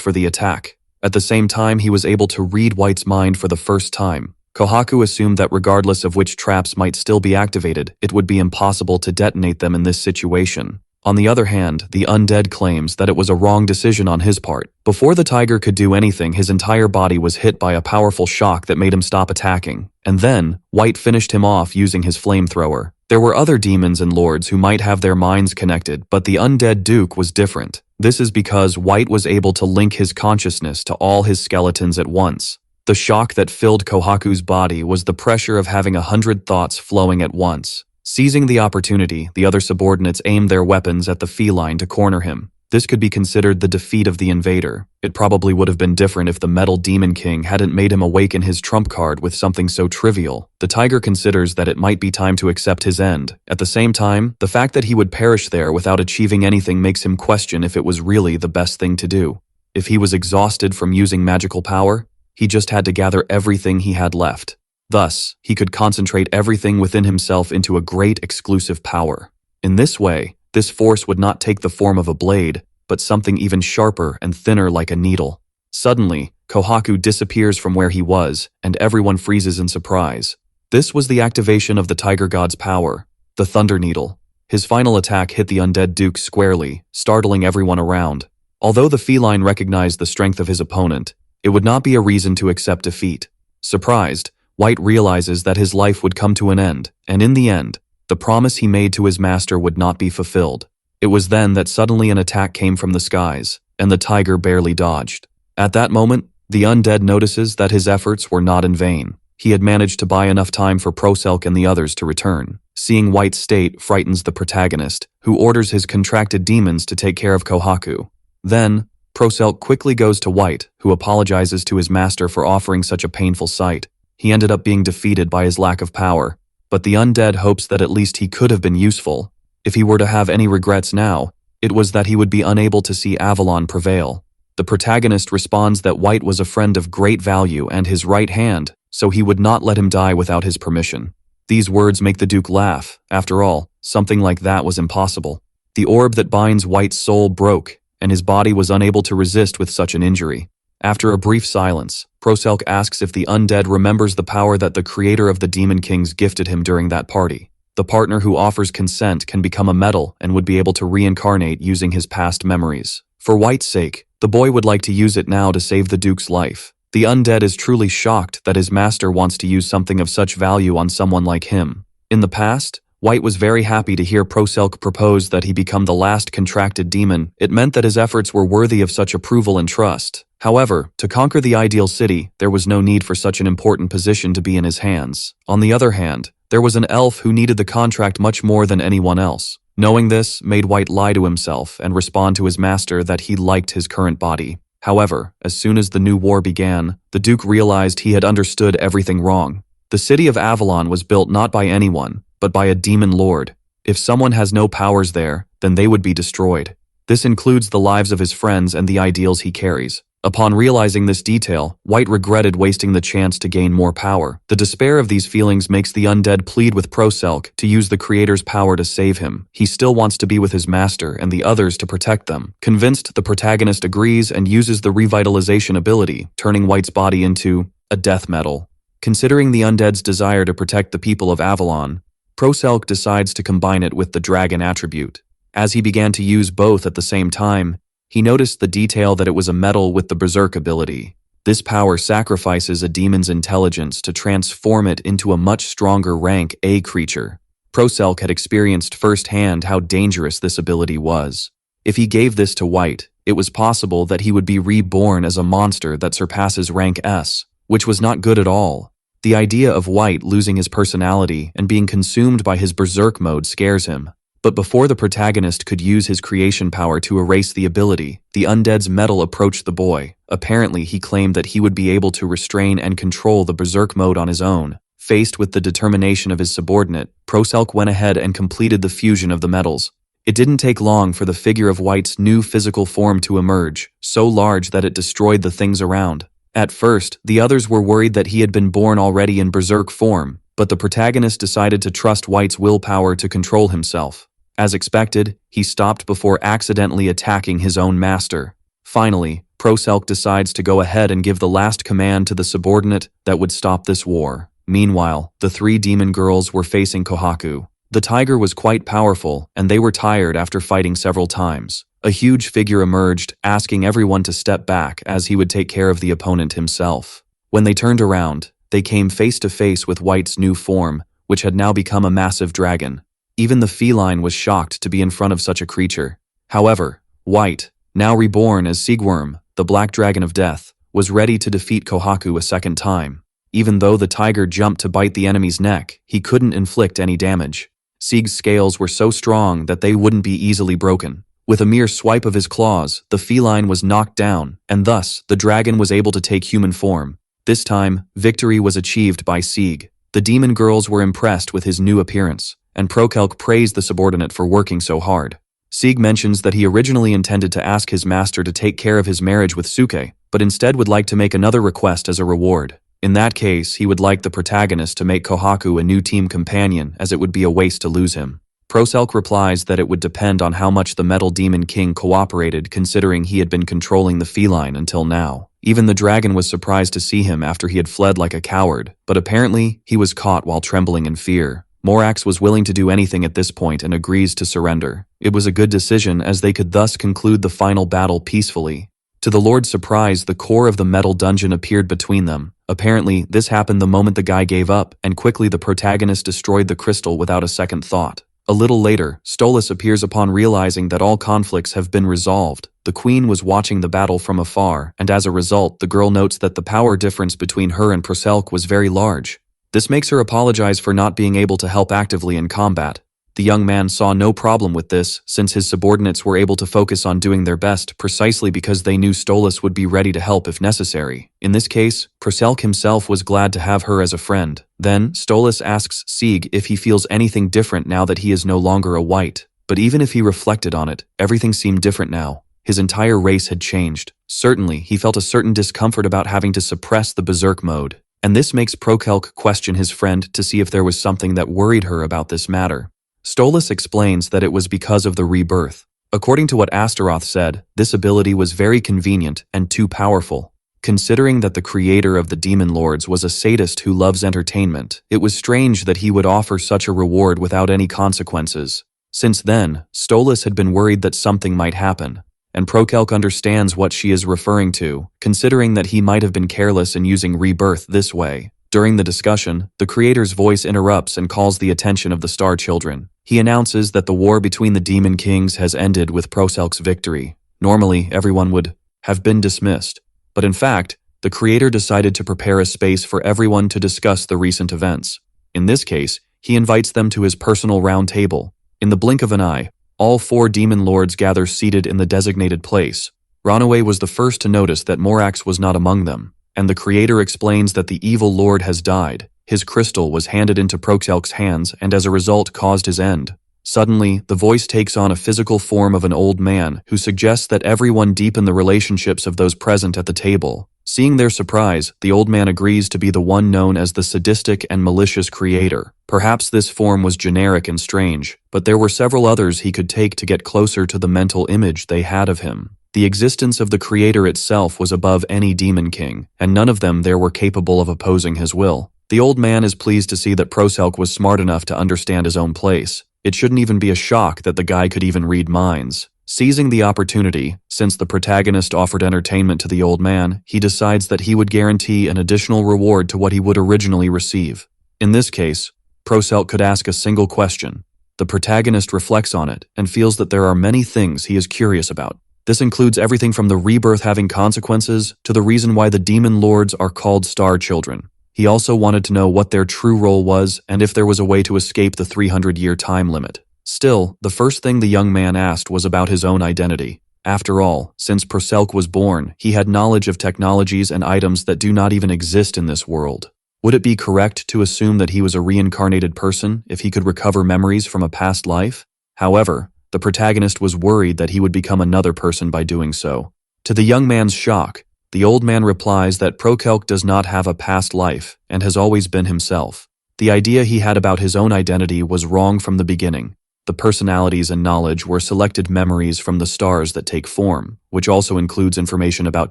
for the attack. At the same time, he was able to read White's mind for the first time. Kohaku assumed that regardless of which traps might still be activated, it would be impossible to detonate them in this situation. On the other hand, the undead claims that it was a wrong decision on his part. Before the tiger could do anything, his entire body was hit by a powerful shock that made him stop attacking. And then, White finished him off using his flamethrower. There were other demons and lords who might have their minds connected, but the undead Duke was different. This is because White was able to link his consciousness to all his skeletons at once. The shock that filled Kohaku's body was the pressure of having 100 thoughts flowing at once. Seizing the opportunity, the other subordinates aimed their weapons at the feline to corner him. This could be considered the defeat of the invader. It probably would have been different if the Metal Demon King hadn't made him awaken his trump card with something so trivial. The tiger considers that it might be time to accept his end. At the same time, the fact that he would perish there without achieving anything makes him question if it was really the best thing to do. If he was exhausted from using magical power, he just had to gather everything he had left. Thus, he could concentrate everything within himself into a great exclusive power. In this way, this force would not take the form of a blade, but something even sharper and thinner like a needle. Suddenly, Kohaku disappears from where he was, and everyone freezes in surprise. This was the activation of the Tiger God's power, the Thunder Needle. His final attack hit the undead Duke squarely, startling everyone around. Although the feline recognized the strength of his opponent, it would not be a reason to accept defeat. Surprised, White realizes that his life would come to an end, and in the end, the promise he made to his master would not be fulfilled. It was then that suddenly an attack came from the skies, and the tiger barely dodged. At that moment, the undead notices that his efforts were not in vain. He had managed to buy enough time for Proselk and the others to return. Seeing White's state frightens the protagonist, who orders his contracted demons to take care of Kohaku. Then, Proselk quickly goes to White, who apologizes to his master for offering such a painful sight. He ended up being defeated by his lack of power, but the undead hopes that at least he could have been useful. If he were to have any regrets now, it was that he would be unable to see Avalon prevail. The protagonist responds that White was a friend of great value and his right hand, so he would not let him die without his permission. These words make the Duke laugh. After all, something like that was impossible. The orb that binds White's soul broke, and his body was unable to resist with such an injury. After a brief silence, Proselk asks if the undead remembers the power that the creator of the Demon Kings gifted him during that party. The partner who offers consent can become a metal and would be able to reincarnate using his past memories. For White's sake, the boy would like to use it now to save the Duke's life. The undead is truly shocked that his master wants to use something of such value on someone like him. In the past, White was very happy to hear Proselk propose that he become the last contracted demon. It meant that his efforts were worthy of such approval and trust. However, to conquer the ideal city, there was no need for such an important position to be in his hands. On the other hand, there was an elf who needed the contract much more than anyone else. Knowing this made White lie to himself and respond to his master that he liked his current body. However, as soon as the new war began, the Duke realized he had understood everything wrong. The city of Avalon was built not by anyone, but by a demon lord. If someone has no powers there, then they would be destroyed. This includes the lives of his friends and the ideals he carries. Upon realizing this detail, White regretted wasting the chance to gain more power. The despair of these feelings makes the undead plead with Proselk to use the creator's power to save him. He still wants to be with his master and the others to protect them. Convinced, the protagonist agrees and uses the revitalization ability, turning White's body into a death metal. Considering the undead's desire to protect the people of Avalon, Proselk decides to combine it with the dragon attribute. As he began to use both at the same time, he noticed the detail that it was a metal with the Berserk ability. This power sacrifices a demon's intelligence to transform it into a much stronger rank A creature. Proselk had experienced firsthand how dangerous this ability was. If he gave this to White, it was possible that he would be reborn as a monster that surpasses rank S, which was not good at all. The idea of White losing his personality and being consumed by his Berserk mode scares him. But before the protagonist could use his creation power to erase the ability, the undead's metal approached the boy. Apparently, he claimed that he would be able to restrain and control the Berserk mode on his own. Faced with the determination of his subordinate, Proselk went ahead and completed the fusion of the metals. It didn't take long for the figure of White's new physical form to emerge, so large that it destroyed the things around. At first, the others were worried that he had been born already in Berserk form, but the protagonist decided to trust White's willpower to control himself. As expected, he stopped before accidentally attacking his own master. Finally, Proselk decides to go ahead and give the last command to the subordinate that would stop this war. Meanwhile, the three demon girls were facing Kohaku. The tiger was quite powerful, and they were tired after fighting several times. A huge figure emerged, asking everyone to step back as he would take care of the opponent himself. When they turned around, they came face to face with White's new form, which had now become a massive dragon. Even the feline was shocked to be in front of such a creature. However, White, now reborn as Sigworm, the black dragon of death, was ready to defeat Kohaku a second time. Even though the tiger jumped to bite the enemy's neck, he couldn't inflict any damage. Sig's scales were so strong that they wouldn't be easily broken. With a mere swipe of his claws, the feline was knocked down, and thus, the dragon was able to take human form. This time, victory was achieved by Sig. The demon girls were impressed with his new appearance, and Proselk praised the subordinate for working so hard. Sig mentions that he originally intended to ask his master to take care of his marriage with Suke, but instead would like to make another request as a reward. In that case, he would like the protagonist to make Kohaku a new team companion, as it would be a waste to lose him. Proselk replies that it would depend on how much the Metal Demon King cooperated, considering he had been controlling the feline until now. Even the dragon was surprised to see him after he had fled like a coward, but apparently, he was caught while trembling in fear. Morax was willing to do anything at this point and agrees to surrender. It was a good decision, as they could thus conclude the final battle peacefully. To the Lord's surprise, the core of the metal dungeon appeared between them. Apparently, this happened the moment the guy gave up, and quickly the protagonist destroyed the crystal without a second thought. A little later, Strauss appears upon realizing that all conflicts have been resolved. The queen was watching the battle from afar, and as a result, the girl notes that the power difference between her and Proselk was very large. This makes her apologize for not being able to help actively in combat. The young man saw no problem with this, since his subordinates were able to focus on doing their best precisely because they knew Strauss would be ready to help if necessary. In this case, Proselk himself was glad to have her as a friend. Then, Strauss asks Sig if he feels anything different now that he is no longer a white. But even if he reflected on it, everything seemed different now. His entire race had changed. Certainly, he felt a certain discomfort about having to suppress the Berserk mode. And this makes Proselk question his friend to see if there was something that worried her about this matter. Strauss explains that it was because of the rebirth. According to what Astaroth said, this ability was very convenient and too powerful. Considering that the creator of the Demon Lords was a sadist who loves entertainment, it was strange that he would offer such a reward without any consequences. Since then, Strauss had been worried that something might happen, and Proselk understands what she is referring to, considering that he might have been careless in using rebirth this way. During the discussion, the creator's voice interrupts and calls the attention of the Star Children. He announces that the war between the Demon Kings has ended with Proselk's victory. Normally, everyone would have been dismissed, but in fact, the creator decided to prepare a space for everyone to discuss the recent events. In this case, he invites them to his personal round table. In the blink of an eye, all 4 demon lords gather seated in the designated place. Ranaway was the first to notice that Morax was not among them, and the creator explains that the evil lord has died. His crystal was handed into Proselk's hands and as a result caused his end. Suddenly, the voice takes on a physical form of an old man who suggests that everyone deepen the relationships of those present at the table. Seeing their surprise, the old man agrees to be the one known as the sadistic and malicious creator. Perhaps this form was generic and strange, but there were several others he could take to get closer to the mental image they had of him. The existence of the creator itself was above any demon king, and none of them there were capable of opposing his will. The old man is pleased to see that Proselk was smart enough to understand his own place. It shouldn't even be a shock that the guy could even read minds. Seizing the opportunity, since the protagonist offered entertainment to the old man, he decides that he would guarantee an additional reward to what he would originally receive. In this case, Proselk could ask a single question. The protagonist reflects on it and feels that there are many things he is curious about. This includes everything from the rebirth having consequences to the reason why the demon lords are called star children. He also wanted to know what their true role was and if there was a way to escape the 300-year time limit. Still, the first thing the young man asked was about his own identity. After all, since Proselk was born, he had knowledge of technologies and items that do not even exist in this world. Would it be correct to assume that he was a reincarnated person if he could recover memories from a past life? However, the protagonist was worried that he would become another person by doing so. To the young man's shock, the old man replies that Proselk does not have a past life and has always been himself. The idea he had about his own identity was wrong from the beginning. The personalities and knowledge were selected memories from the stars that take form, which also includes information about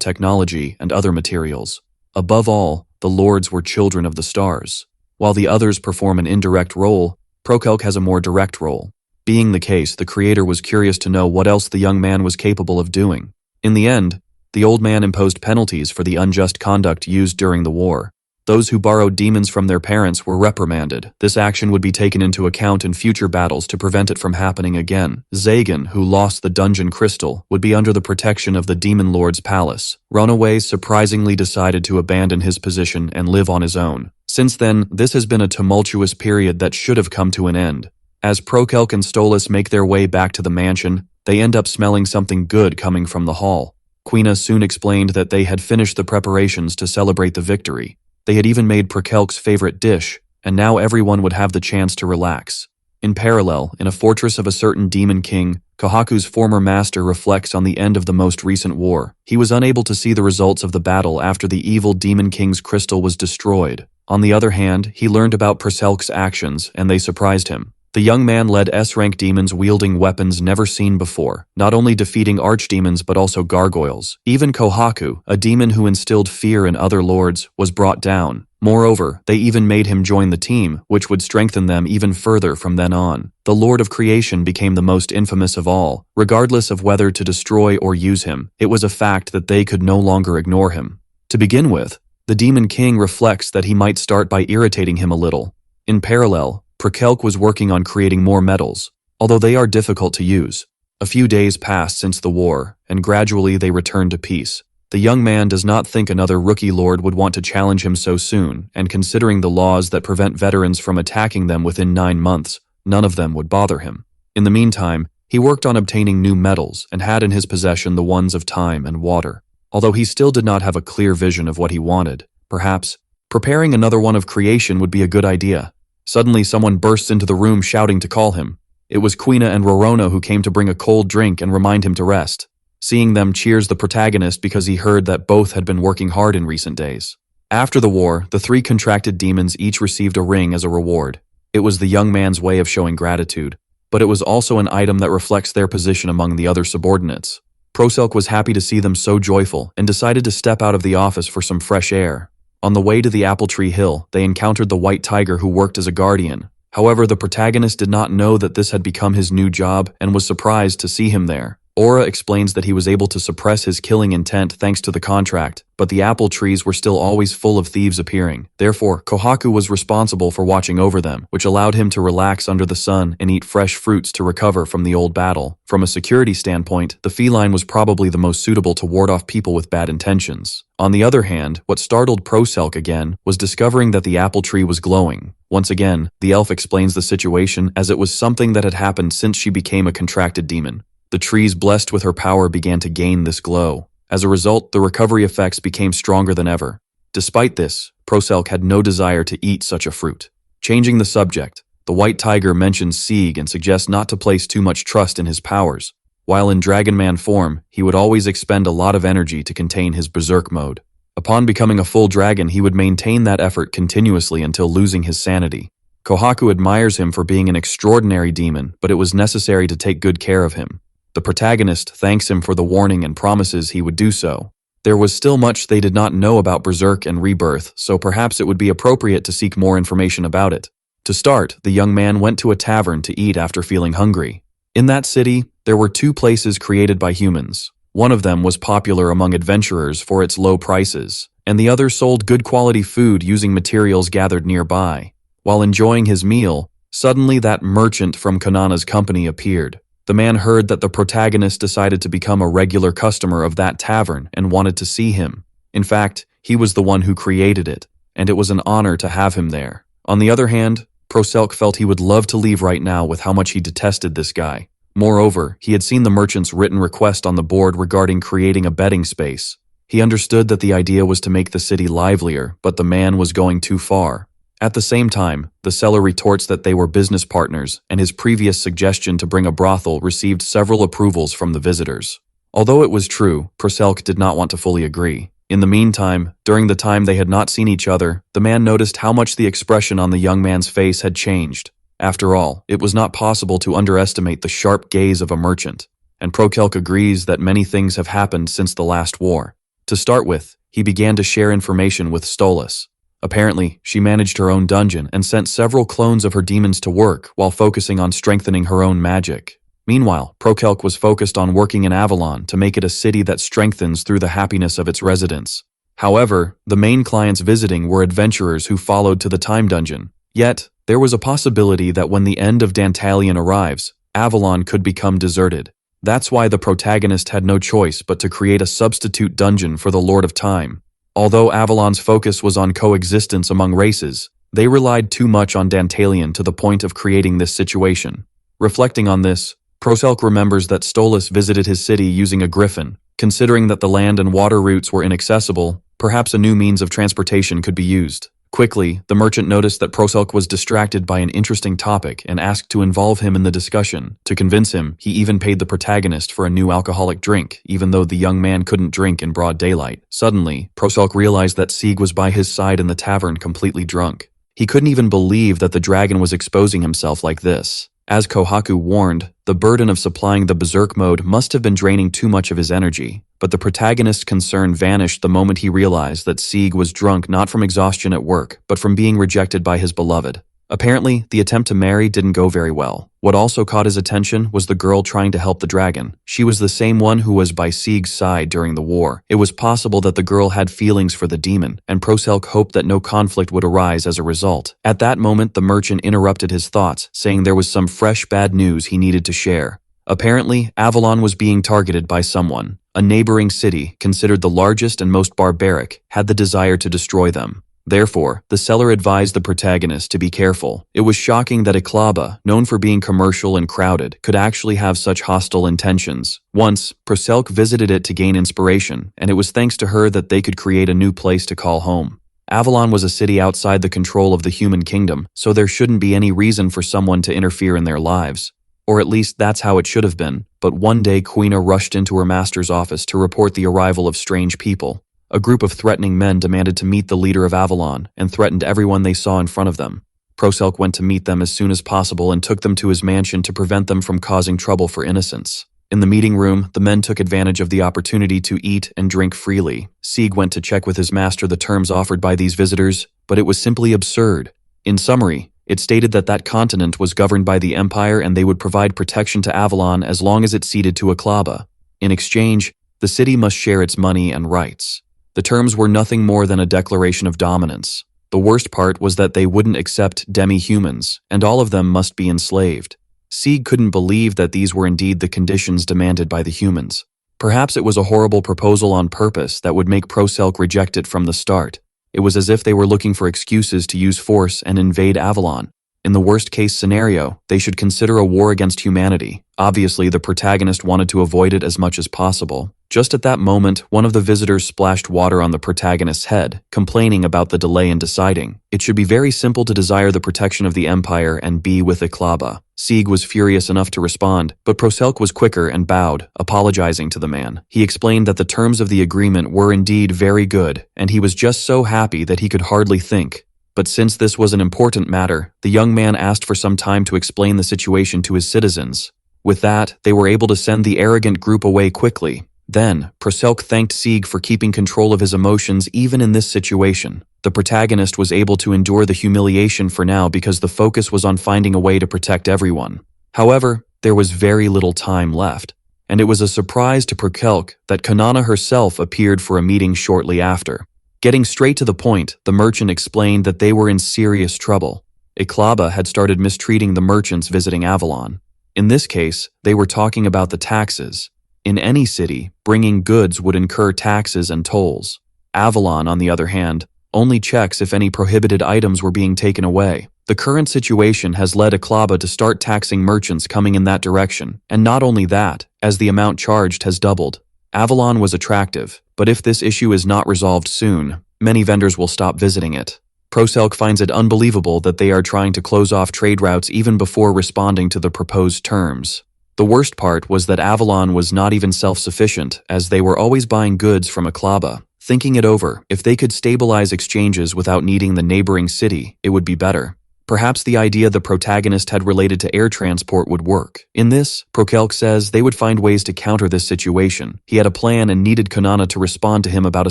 technology and other materials. Above all, the lords were children of the stars. While the others perform an indirect role, Proselk has a more direct role. Being the case, the creator was curious to know what else the young man was capable of doing. In the end, the old man imposed penalties for the unjust conduct used during the war. Those who borrowed demons from their parents were reprimanded. This action would be taken into account in future battles to prevent it from happening again. Zagan, who lost the dungeon crystal, would be under the protection of the demon lord's palace. Runaway surprisingly decided to abandon his position and live on his own. Since then, this has been a tumultuous period that should have come to an end. As Proselk and Stolas make their way back to the mansion, they end up smelling something good coming from the hall. Quina soon explained that they had finished the preparations to celebrate the victory. They had even made Proselk's favorite dish, and now everyone would have the chance to relax. In parallel, in a fortress of a certain demon king, Kohaku's former master reflects on the end of the most recent war. He was unable to see the results of the battle after the evil demon king's crystal was destroyed. On the other hand, he learned about Proselk's actions, and they surprised him. The young man led S-rank demons wielding weapons never seen before, not only defeating archdemons but also gargoyles. Even Kohaku, a demon who instilled fear in other lords, was brought down. Moreover, they even made him join the team, which would strengthen them even further from then on. The Lord of Creation became the most infamous of all. Regardless of whether to destroy or use him, it was a fact that they could no longer ignore him. To begin with, the Demon King reflects that he might start by irritating him a little. In parallel, Proselk was working on creating more metals, although they are difficult to use. A few days passed since the war, and gradually they returned to peace. The young man does not think another rookie lord would want to challenge him so soon, and considering the laws that prevent veterans from attacking them within 9 months, none of them would bother him. In the meantime, he worked on obtaining new metals and had in his possession the ones of time and water. Although he still did not have a clear vision of what he wanted, perhaps preparing another one of creation would be a good idea. Suddenly someone bursts into the room shouting to call him. It was Quina and Rorono who came to bring a cold drink and remind him to rest. Seeing them cheers the protagonist because he heard that both had been working hard in recent days. After the war, the 3 contracted demons each received a ring as a reward. It was the young man's way of showing gratitude, but it was also an item that reflects their position among the other subordinates. Proselk was happy to see them so joyful and decided to step out of the office for some fresh air. On the way to the Apple Tree Hill, they encountered the white tiger who worked as a guardian. However, the protagonist did not know that this had become his new job and was surprised to see him there. Aura explains that he was able to suppress his killing intent thanks to the contract, but the apple trees were still always full of thieves appearing. Therefore, Kohaku was responsible for watching over them, which allowed him to relax under the sun and eat fresh fruits to recover from the old battle. From a security standpoint, the feline was probably the most suitable to ward off people with bad intentions. On the other hand, what startled Proselk again was discovering that the apple tree was glowing. Once again, the elf explains the situation as it was something that had happened since she became a contracted demon. The trees blessed with her power began to gain this glow. As a result, the recovery effects became stronger than ever. Despite this, Proselk had no desire to eat such a fruit. Changing the subject, The White Tiger mentions Sieg and suggests not to place too much trust in his powers. While in Dragon Man form, he would always expend a lot of energy to contain his Berserk mode. Upon becoming a full dragon, he would maintain that effort continuously until losing his sanity. Kohaku admires him for being an extraordinary demon, but it was necessary to take good care of him. The protagonist thanks him for the warning and promises he would do so. There was still much they did not know about Berserk and Rebirth, so perhaps it would be appropriate to seek more information about it. To start, the young man went to a tavern to eat after feeling hungry. In that city, there were two places created by humans. One of them was popular among adventurers for its low prices, and the other sold good quality food using materials gathered nearby. While enjoying his meal, suddenly that merchant from Kanana's company appeared. The man heard that the protagonist decided to become a regular customer of that tavern and wanted to see him. In fact, he was the one who created it, and it was an honor to have him there. On the other hand, Proselk felt he would love to leave right now with how much he detested this guy. Moreover, he had seen the merchant's written request on the board regarding creating a betting space. He understood that the idea was to make the city livelier, but the man was going too far. At the same time, the seller retorts that they were business partners, and his previous suggestion to bring a brothel received several approvals from the visitors. Although it was true, Proselk did not want to fully agree. In the meantime, during the time they had not seen each other, the man noticed how much the expression on the young man's face had changed. After all, it was not possible to underestimate the sharp gaze of a merchant, and Proselk agrees that many things have happened since the last war. To start with, he began to share information with Strauss. Apparently, she managed her own dungeon and sent several clones of her demons to work while focusing on strengthening her own magic. Meanwhile, Proselk was focused on working in Avalon to make it a city that strengthens through the happiness of its residents. However, the main clients visiting were adventurers who followed to the time dungeon. Yet, there was a possibility that when the end of Dantalion arrives, Avalon could become deserted. That's why the protagonist had no choice but to create a substitute dungeon for the Lord of Time. Although Avalon's focus was on coexistence among races, they relied too much on Dantalion to the point of creating this situation. Reflecting on this, Proselk remembers that Strauss visited his city using a griffin. Considering that the land and water routes were inaccessible, perhaps a new means of transportation could be used. Quickly, the merchant noticed that Proselk was distracted by an interesting topic and asked to involve him in the discussion. To convince him, he even paid the protagonist for a new alcoholic drink, even though the young man couldn't drink in broad daylight. Suddenly, Proselk realized that Sieg was by his side in the tavern completely drunk. He couldn't even believe that the dragon was exposing himself like this. As Kohaku warned, the burden of supplying the Berserk mode must have been draining too much of his energy, but the protagonist's concern vanished the moment he realized that Sieg was drunk not from exhaustion at work, but from being rejected by his beloved. Apparently, the attempt to marry didn't go very well. What also caught his attention was the girl trying to help the dragon. She was the same one who was by Sieg's side during the war. It was possible that the girl had feelings for the demon, and Proselk hoped that no conflict would arise as a result. At that moment, the merchant interrupted his thoughts, saying there was some fresh bad news he needed to share. Apparently, Avalon was being targeted by someone. A neighboring city, considered the largest and most barbaric, had the desire to destroy them. Therefore, the seller advised the protagonist to be careful. It was shocking that Anicap, known for being commercial and crowded, could actually have such hostile intentions. Once, Proselk visited it to gain inspiration, and it was thanks to her that they could create a new place to call home. Avalon was a city outside the control of the human kingdom, so there shouldn't be any reason for someone to interfere in their lives. Or at least that's how it should have been. But one day Quina rushed into her master's office to report the arrival of strange people. A group of threatening men demanded to meet the leader of Avalon and threatened everyone they saw in front of them. Proselk went to meet them as soon as possible and took them to his mansion to prevent them from causing trouble for innocents. In the meeting room, the men took advantage of the opportunity to eat and drink freely. Sieg went to check with his master the terms offered by these visitors, but it was simply absurd. In summary, it stated that that continent was governed by the Empire and they would provide protection to Avalon as long as it ceded to Anicap. In exchange, the city must share its money and rights. The terms were nothing more than a declaration of dominance. The worst part was that they wouldn't accept demi-humans, and all of them must be enslaved. Sieg couldn't believe that these were indeed the conditions demanded by the humans. Perhaps it was a horrible proposal on purpose that would make Proselk reject it from the start. It was as if they were looking for excuses to use force and invade Avalon. In the worst-case scenario, they should consider a war against humanity. Obviously, the protagonist wanted to avoid it as much as possible. Just at that moment, one of the visitors splashed water on the protagonist's head, complaining about the delay in deciding. It should be very simple to desire the protection of the Empire and be with Aklaba. Sieg was furious enough to respond, but Proselk was quicker and bowed, apologizing to the man. He explained that the terms of the agreement were indeed very good, and he was just so happy that he could hardly think. But since this was an important matter, the young man asked for some time to explain the situation to his citizens. With that, they were able to send the arrogant group away quickly. Then, Proselk thanked Sieg for keeping control of his emotions even in this situation. The protagonist was able to endure the humiliation for now because the focus was on finding a way to protect everyone. However, there was very little time left, and it was a surprise to Proselk that Kanana herself appeared for a meeting shortly after. Getting straight to the point, the merchant explained that they were in serious trouble. Aklaba had started mistreating the merchants visiting Avalon. In this case, they were talking about the taxes. In any city, bringing goods would incur taxes and tolls. Avalon, on the other hand, only checks if any prohibited items were being taken away. The current situation has led Aklaba to start taxing merchants coming in that direction, and not only that, as the amount charged has doubled. Avalon was attractive, but if this issue is not resolved soon, many vendors will stop visiting it. Proselk finds it unbelievable that they are trying to close off trade routes even before responding to the proposed terms. The worst part was that Avalon was not even self-sufficient, as they were always buying goods from Aklaba. Thinking it over, if they could stabilize exchanges without needing the neighboring city, it would be better. Perhaps the idea the protagonist had related to air transport would work. In this, Proselk says they would find ways to counter this situation. He had a plan and needed Kanana to respond to him about a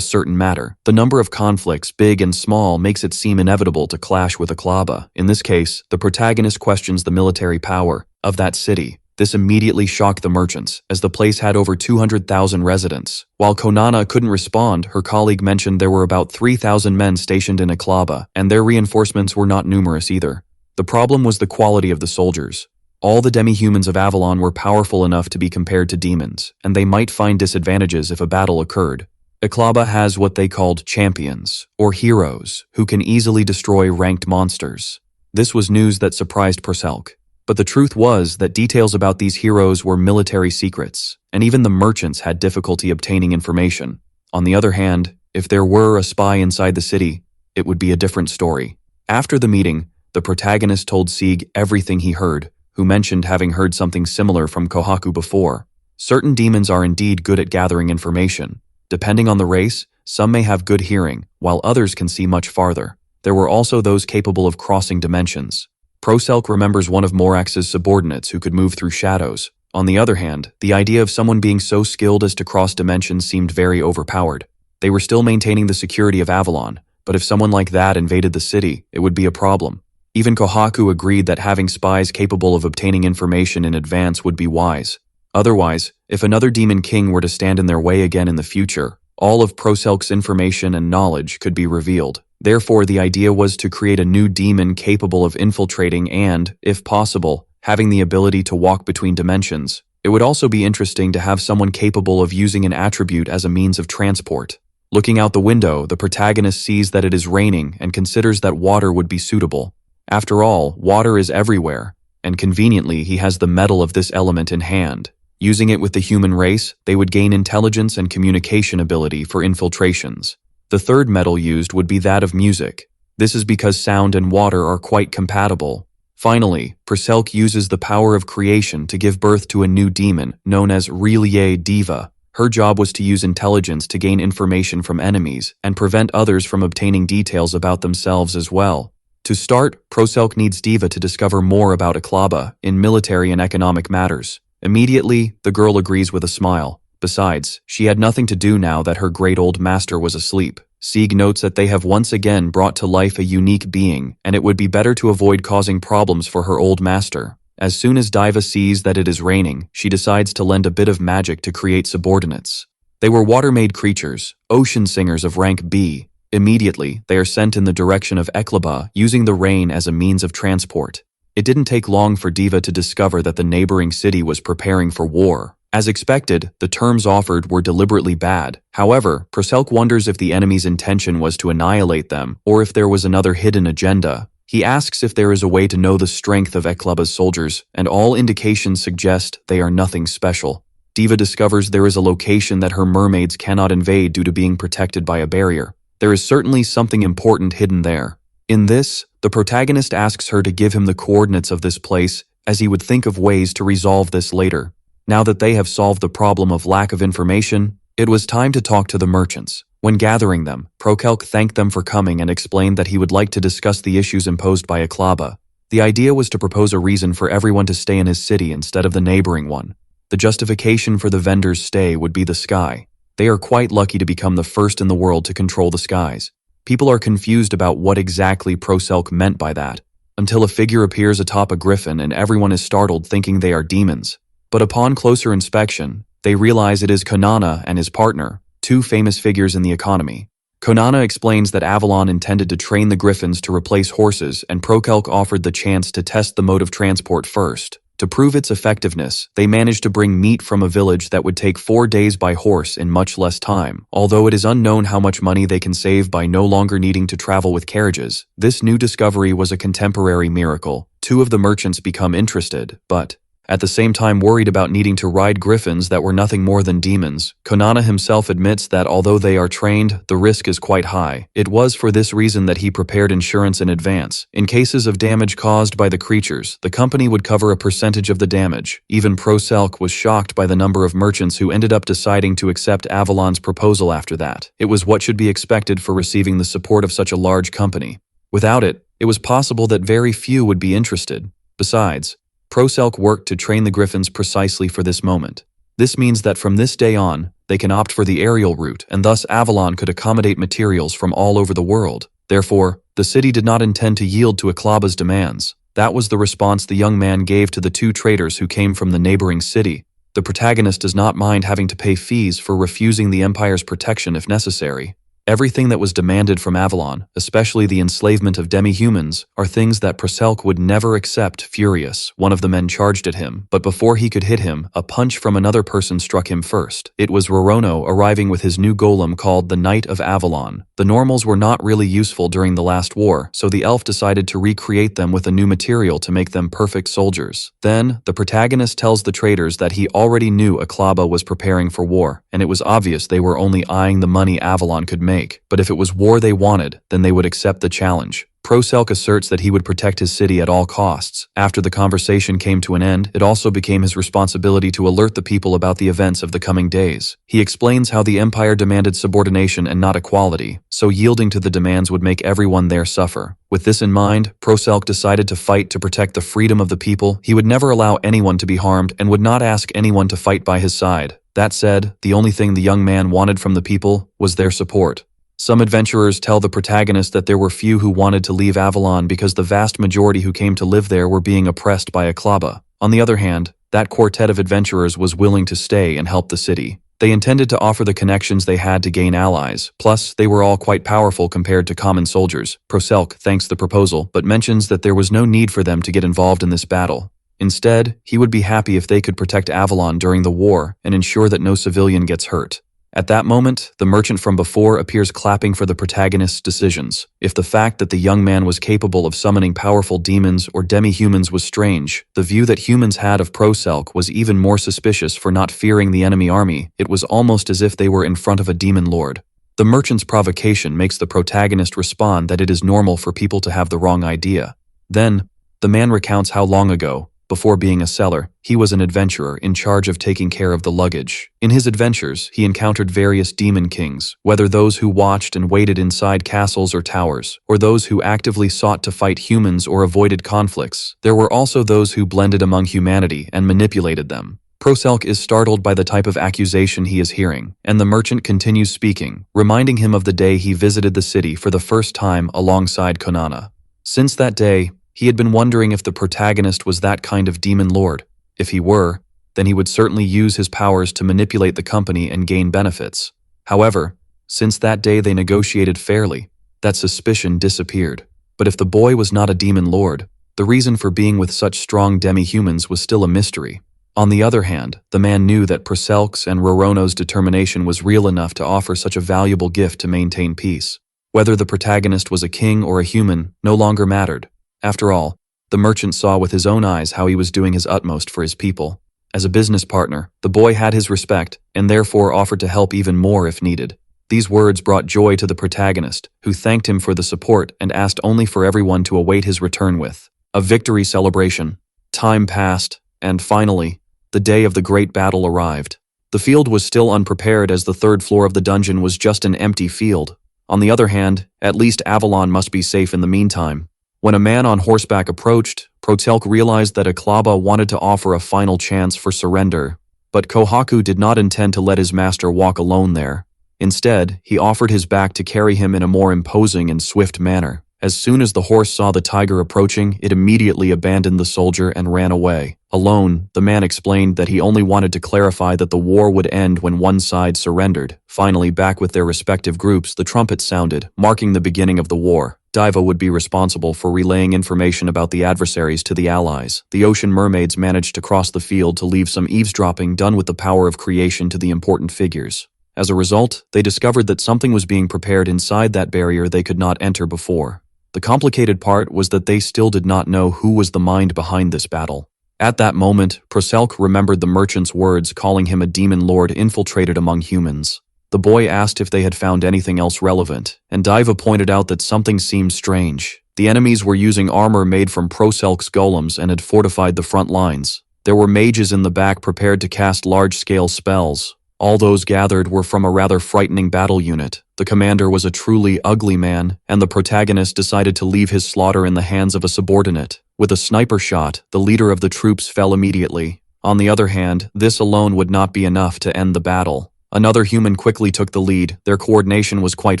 certain matter. The number of conflicts, big and small, makes it seem inevitable to clash with Aklaba. In this case, the protagonist questions the military power of that city. This immediately shocked the merchants, as the place had over 200,000 residents. While Konana couldn't respond, her colleague mentioned there were about 3,000 men stationed in Aklaba, and their reinforcements were not numerous either. The problem was the quality of the soldiers. All the demi-humans of Avalon were powerful enough to be compared to demons, and they might find disadvantages if a battle occurred. Aklaba has what they called champions, or heroes, who can easily destroy ranked monsters. This was news that surprised Proselk. But the truth was that details about these heroes were military secrets, and even the merchants had difficulty obtaining information. On the other hand, if there were a spy inside the city, it would be a different story. After the meeting, the protagonist told Sieg everything he heard, who mentioned having heard something similar from Kohaku before. Certain demons are indeed good at gathering information. Depending on the race, some may have good hearing, while others can see much farther. There were also those capable of crossing dimensions. Proselk remembers one of Morax's subordinates who could move through shadows. On the other hand, the idea of someone being so skilled as to cross dimensions seemed very overpowered. They were still maintaining the security of Avalon, but if someone like that invaded the city, it would be a problem. Even Kohaku agreed that having spies capable of obtaining information in advance would be wise. Otherwise, if another demon king were to stand in their way again in the future, all of Proselk's information and knowledge could be revealed. Therefore, the idea was to create a new demon capable of infiltrating and, if possible, having the ability to walk between dimensions. It would also be interesting to have someone capable of using an attribute as a means of transport. Looking out the window, the protagonist sees that it is raining and considers that water would be suitable. After all, water is everywhere, and conveniently he has the metal of this element in hand. Using it with the human race, they would gain intelligence and communication ability for infiltrations. The third metal used would be that of music. This is because sound and water are quite compatible. Finally, Proselk uses the power of creation to give birth to a new demon, known as Relie Diva. Her job was to use intelligence to gain information from enemies and prevent others from obtaining details about themselves as well. To start, Proselk needs Diva to discover more about Aklaba in military and economic matters. Immediately, the girl agrees with a smile. Besides, she had nothing to do now that her great old master was asleep. Sieg notes that they have once again brought to life a unique being, and it would be better to avoid causing problems for her old master. As soon as Diva sees that it is raining, she decides to lend a bit of magic to create subordinates. They were water-made creatures, ocean singers of rank B. Immediately, they are sent in the direction of Aklaba, using the rain as a means of transport. It didn't take long for Diva to discover that the neighboring city was preparing for war. As expected, the terms offered were deliberately bad. However, Proselk wonders if the enemy's intention was to annihilate them, or if there was another hidden agenda. He asks if there is a way to know the strength of Eklaba's soldiers, and all indications suggest they are nothing special. Diva discovers there is a location that her mermaids cannot invade due to being protected by a barrier. There is certainly something important hidden there. In this, the protagonist asks her to give him the coordinates of this place, as he would think of ways to resolve this later. Now that they have solved the problem of lack of information, it was time to talk to the merchants. When gathering them, Prokelk thanked them for coming and explained that he would like to discuss the issues imposed by Aklaba. The idea was to propose a reason for everyone to stay in his city instead of the neighboring one. The justification for the vendors' stay would be the sky. They are quite lucky to become the first in the world to control the skies. People are confused about what exactly Proselk meant by that, until a figure appears atop a griffin and everyone is startled thinking they are demons. But upon closer inspection, they realize it is Konana and his partner, two famous figures in the economy. Konana explains that Avalon intended to train the griffins to replace horses, and Prokelk offered the chance to test the mode of transport first. To prove its effectiveness, they managed to bring meat from a village that would take 4 days by horse in much less time. Although it is unknown how much money they can save by no longer needing to travel with carriages, this new discovery was a contemporary miracle. Two of the merchants become interested, but at the same time worried about needing to ride griffins that were nothing more than demons. Konana himself admits that although they are trained, the risk is quite high. It was for this reason that he prepared insurance in advance. In cases of damage caused by the creatures, the company would cover a percentage of the damage. Even Proselk was shocked by the number of merchants who ended up deciding to accept Avalon's proposal after that. It was what should be expected for receiving the support of such a large company. Without it, it was possible that very few would be interested. Besides, Proselk worked to train the griffins precisely for this moment. This means that from this day on, they can opt for the aerial route, and thus Avalon could accommodate materials from all over the world. Therefore, the city did not intend to yield to Aklaba's demands. That was the response the young man gave to the two traders who came from the neighboring city. The protagonist does not mind having to pay fees for refusing the Empire's protection if necessary. Everything that was demanded from Avalon, especially the enslavement of demi-humans, are things that Proselk would never accept. Furious, one of the men charged at him, but before he could hit him, a punch from another person struck him first. It was Rorono arriving with his new golem called the Knight of Avalon. The normals were not really useful during the last war, so the elf decided to recreate them with a new material to make them perfect soldiers. Then, the protagonist tells the traders that he already knew Aklaba was preparing for war, and it was obvious they were only eyeing the money Avalon could make. But if it was war they wanted, then they would accept the challenge. Proselk asserts that he would protect his city at all costs. After the conversation came to an end, it also became his responsibility to alert the people about the events of the coming days. He explains how the Empire demanded subordination and not equality, so yielding to the demands would make everyone there suffer. With this in mind, Proselk decided to fight to protect the freedom of the people. He would never allow anyone to be harmed and would not ask anyone to fight by his side. That said, the only thing the young man wanted from the people was their support. Some adventurers tell the protagonist that there were few who wanted to leave Avalon because the vast majority who came to live there were being oppressed by Aklaba. On the other hand, that quartet of adventurers was willing to stay and help the city. They intended to offer the connections they had to gain allies, plus they were all quite powerful compared to common soldiers. Proselk thanks the proposal, but mentions that there was no need for them to get involved in this battle. Instead, he would be happy if they could protect Avalon during the war and ensure that no civilian gets hurt. At that moment, the merchant from before appears clapping for the protagonist's decisions. If the fact that the young man was capable of summoning powerful demons or demi-humans was strange, the view that humans had of Proselk was even more suspicious for not fearing the enemy army. It was almost as if they were in front of a demon lord. The merchant's provocation makes the protagonist respond that it is normal for people to have the wrong idea. Then, the man recounts how long ago, before being a seller, he was an adventurer in charge of taking care of the luggage. In his adventures, he encountered various demon kings, whether those who watched and waited inside castles or towers, or those who actively sought to fight humans or avoided conflicts. There were also those who blended among humanity and manipulated them. Proselk is startled by the type of accusation he is hearing, and the merchant continues speaking, reminding him of the day he visited the city for the first time alongside Konana. Since that day, he had been wondering if the protagonist was that kind of demon lord. If he were, then he would certainly use his powers to manipulate the company and gain benefits. However, since that day they negotiated fairly, that suspicion disappeared. But if the boy was not a demon lord, the reason for being with such strong demi-humans was still a mystery. On the other hand, the man knew that Proselk's and Rorono's determination was real enough to offer such a valuable gift to maintain peace. Whether the protagonist was a king or a human no longer mattered. After all, the merchant saw with his own eyes how he was doing his utmost for his people. As a business partner, the boy had his respect and therefore offered to help even more if needed. These words brought joy to the protagonist, who thanked him for the support and asked only for everyone to await his return with a victory celebration. Time passed, and finally, the day of the great battle arrived. The field was still unprepared as the third floor of the dungeon was just an empty field. On the other hand, at least Avalon must be safe in the meantime. When a man on horseback approached, Protelk realized that Aklaba wanted to offer a final chance for surrender, but Kohaku did not intend to let his master walk alone there. Instead, he offered his back to carry him in a more imposing and swift manner. As soon as the horse saw the tiger approaching, it immediately abandoned the soldier and ran away. Alone, the man explained that he only wanted to clarify that the war would end when one side surrendered. Finally, back with their respective groups, the trumpet sounded, marking the beginning of the war. Diva would be responsible for relaying information about the adversaries to the allies. The ocean mermaids managed to cross the field to leave some eavesdropping done with the power of creation to the important figures. As a result, they discovered that something was being prepared inside that barrier they could not enter before. The complicated part was that they still did not know who was the mind behind this battle. At that moment, Proselk remembered the merchant's words calling him a demon lord infiltrated among humans. The boy asked if they had found anything else relevant, and Diva pointed out that something seemed strange. The enemies were using armor made from Proselk's golems and had fortified the front lines. There were mages in the back prepared to cast large-scale spells. All those gathered were from a rather frightening battle unit. The commander was a truly ugly man, and the protagonist decided to leave his slaughter in the hands of a subordinate. With a sniper shot, the leader of the troops fell immediately. On the other hand, this alone would not be enough to end the battle. Another human quickly took the lead. Their coordination was quite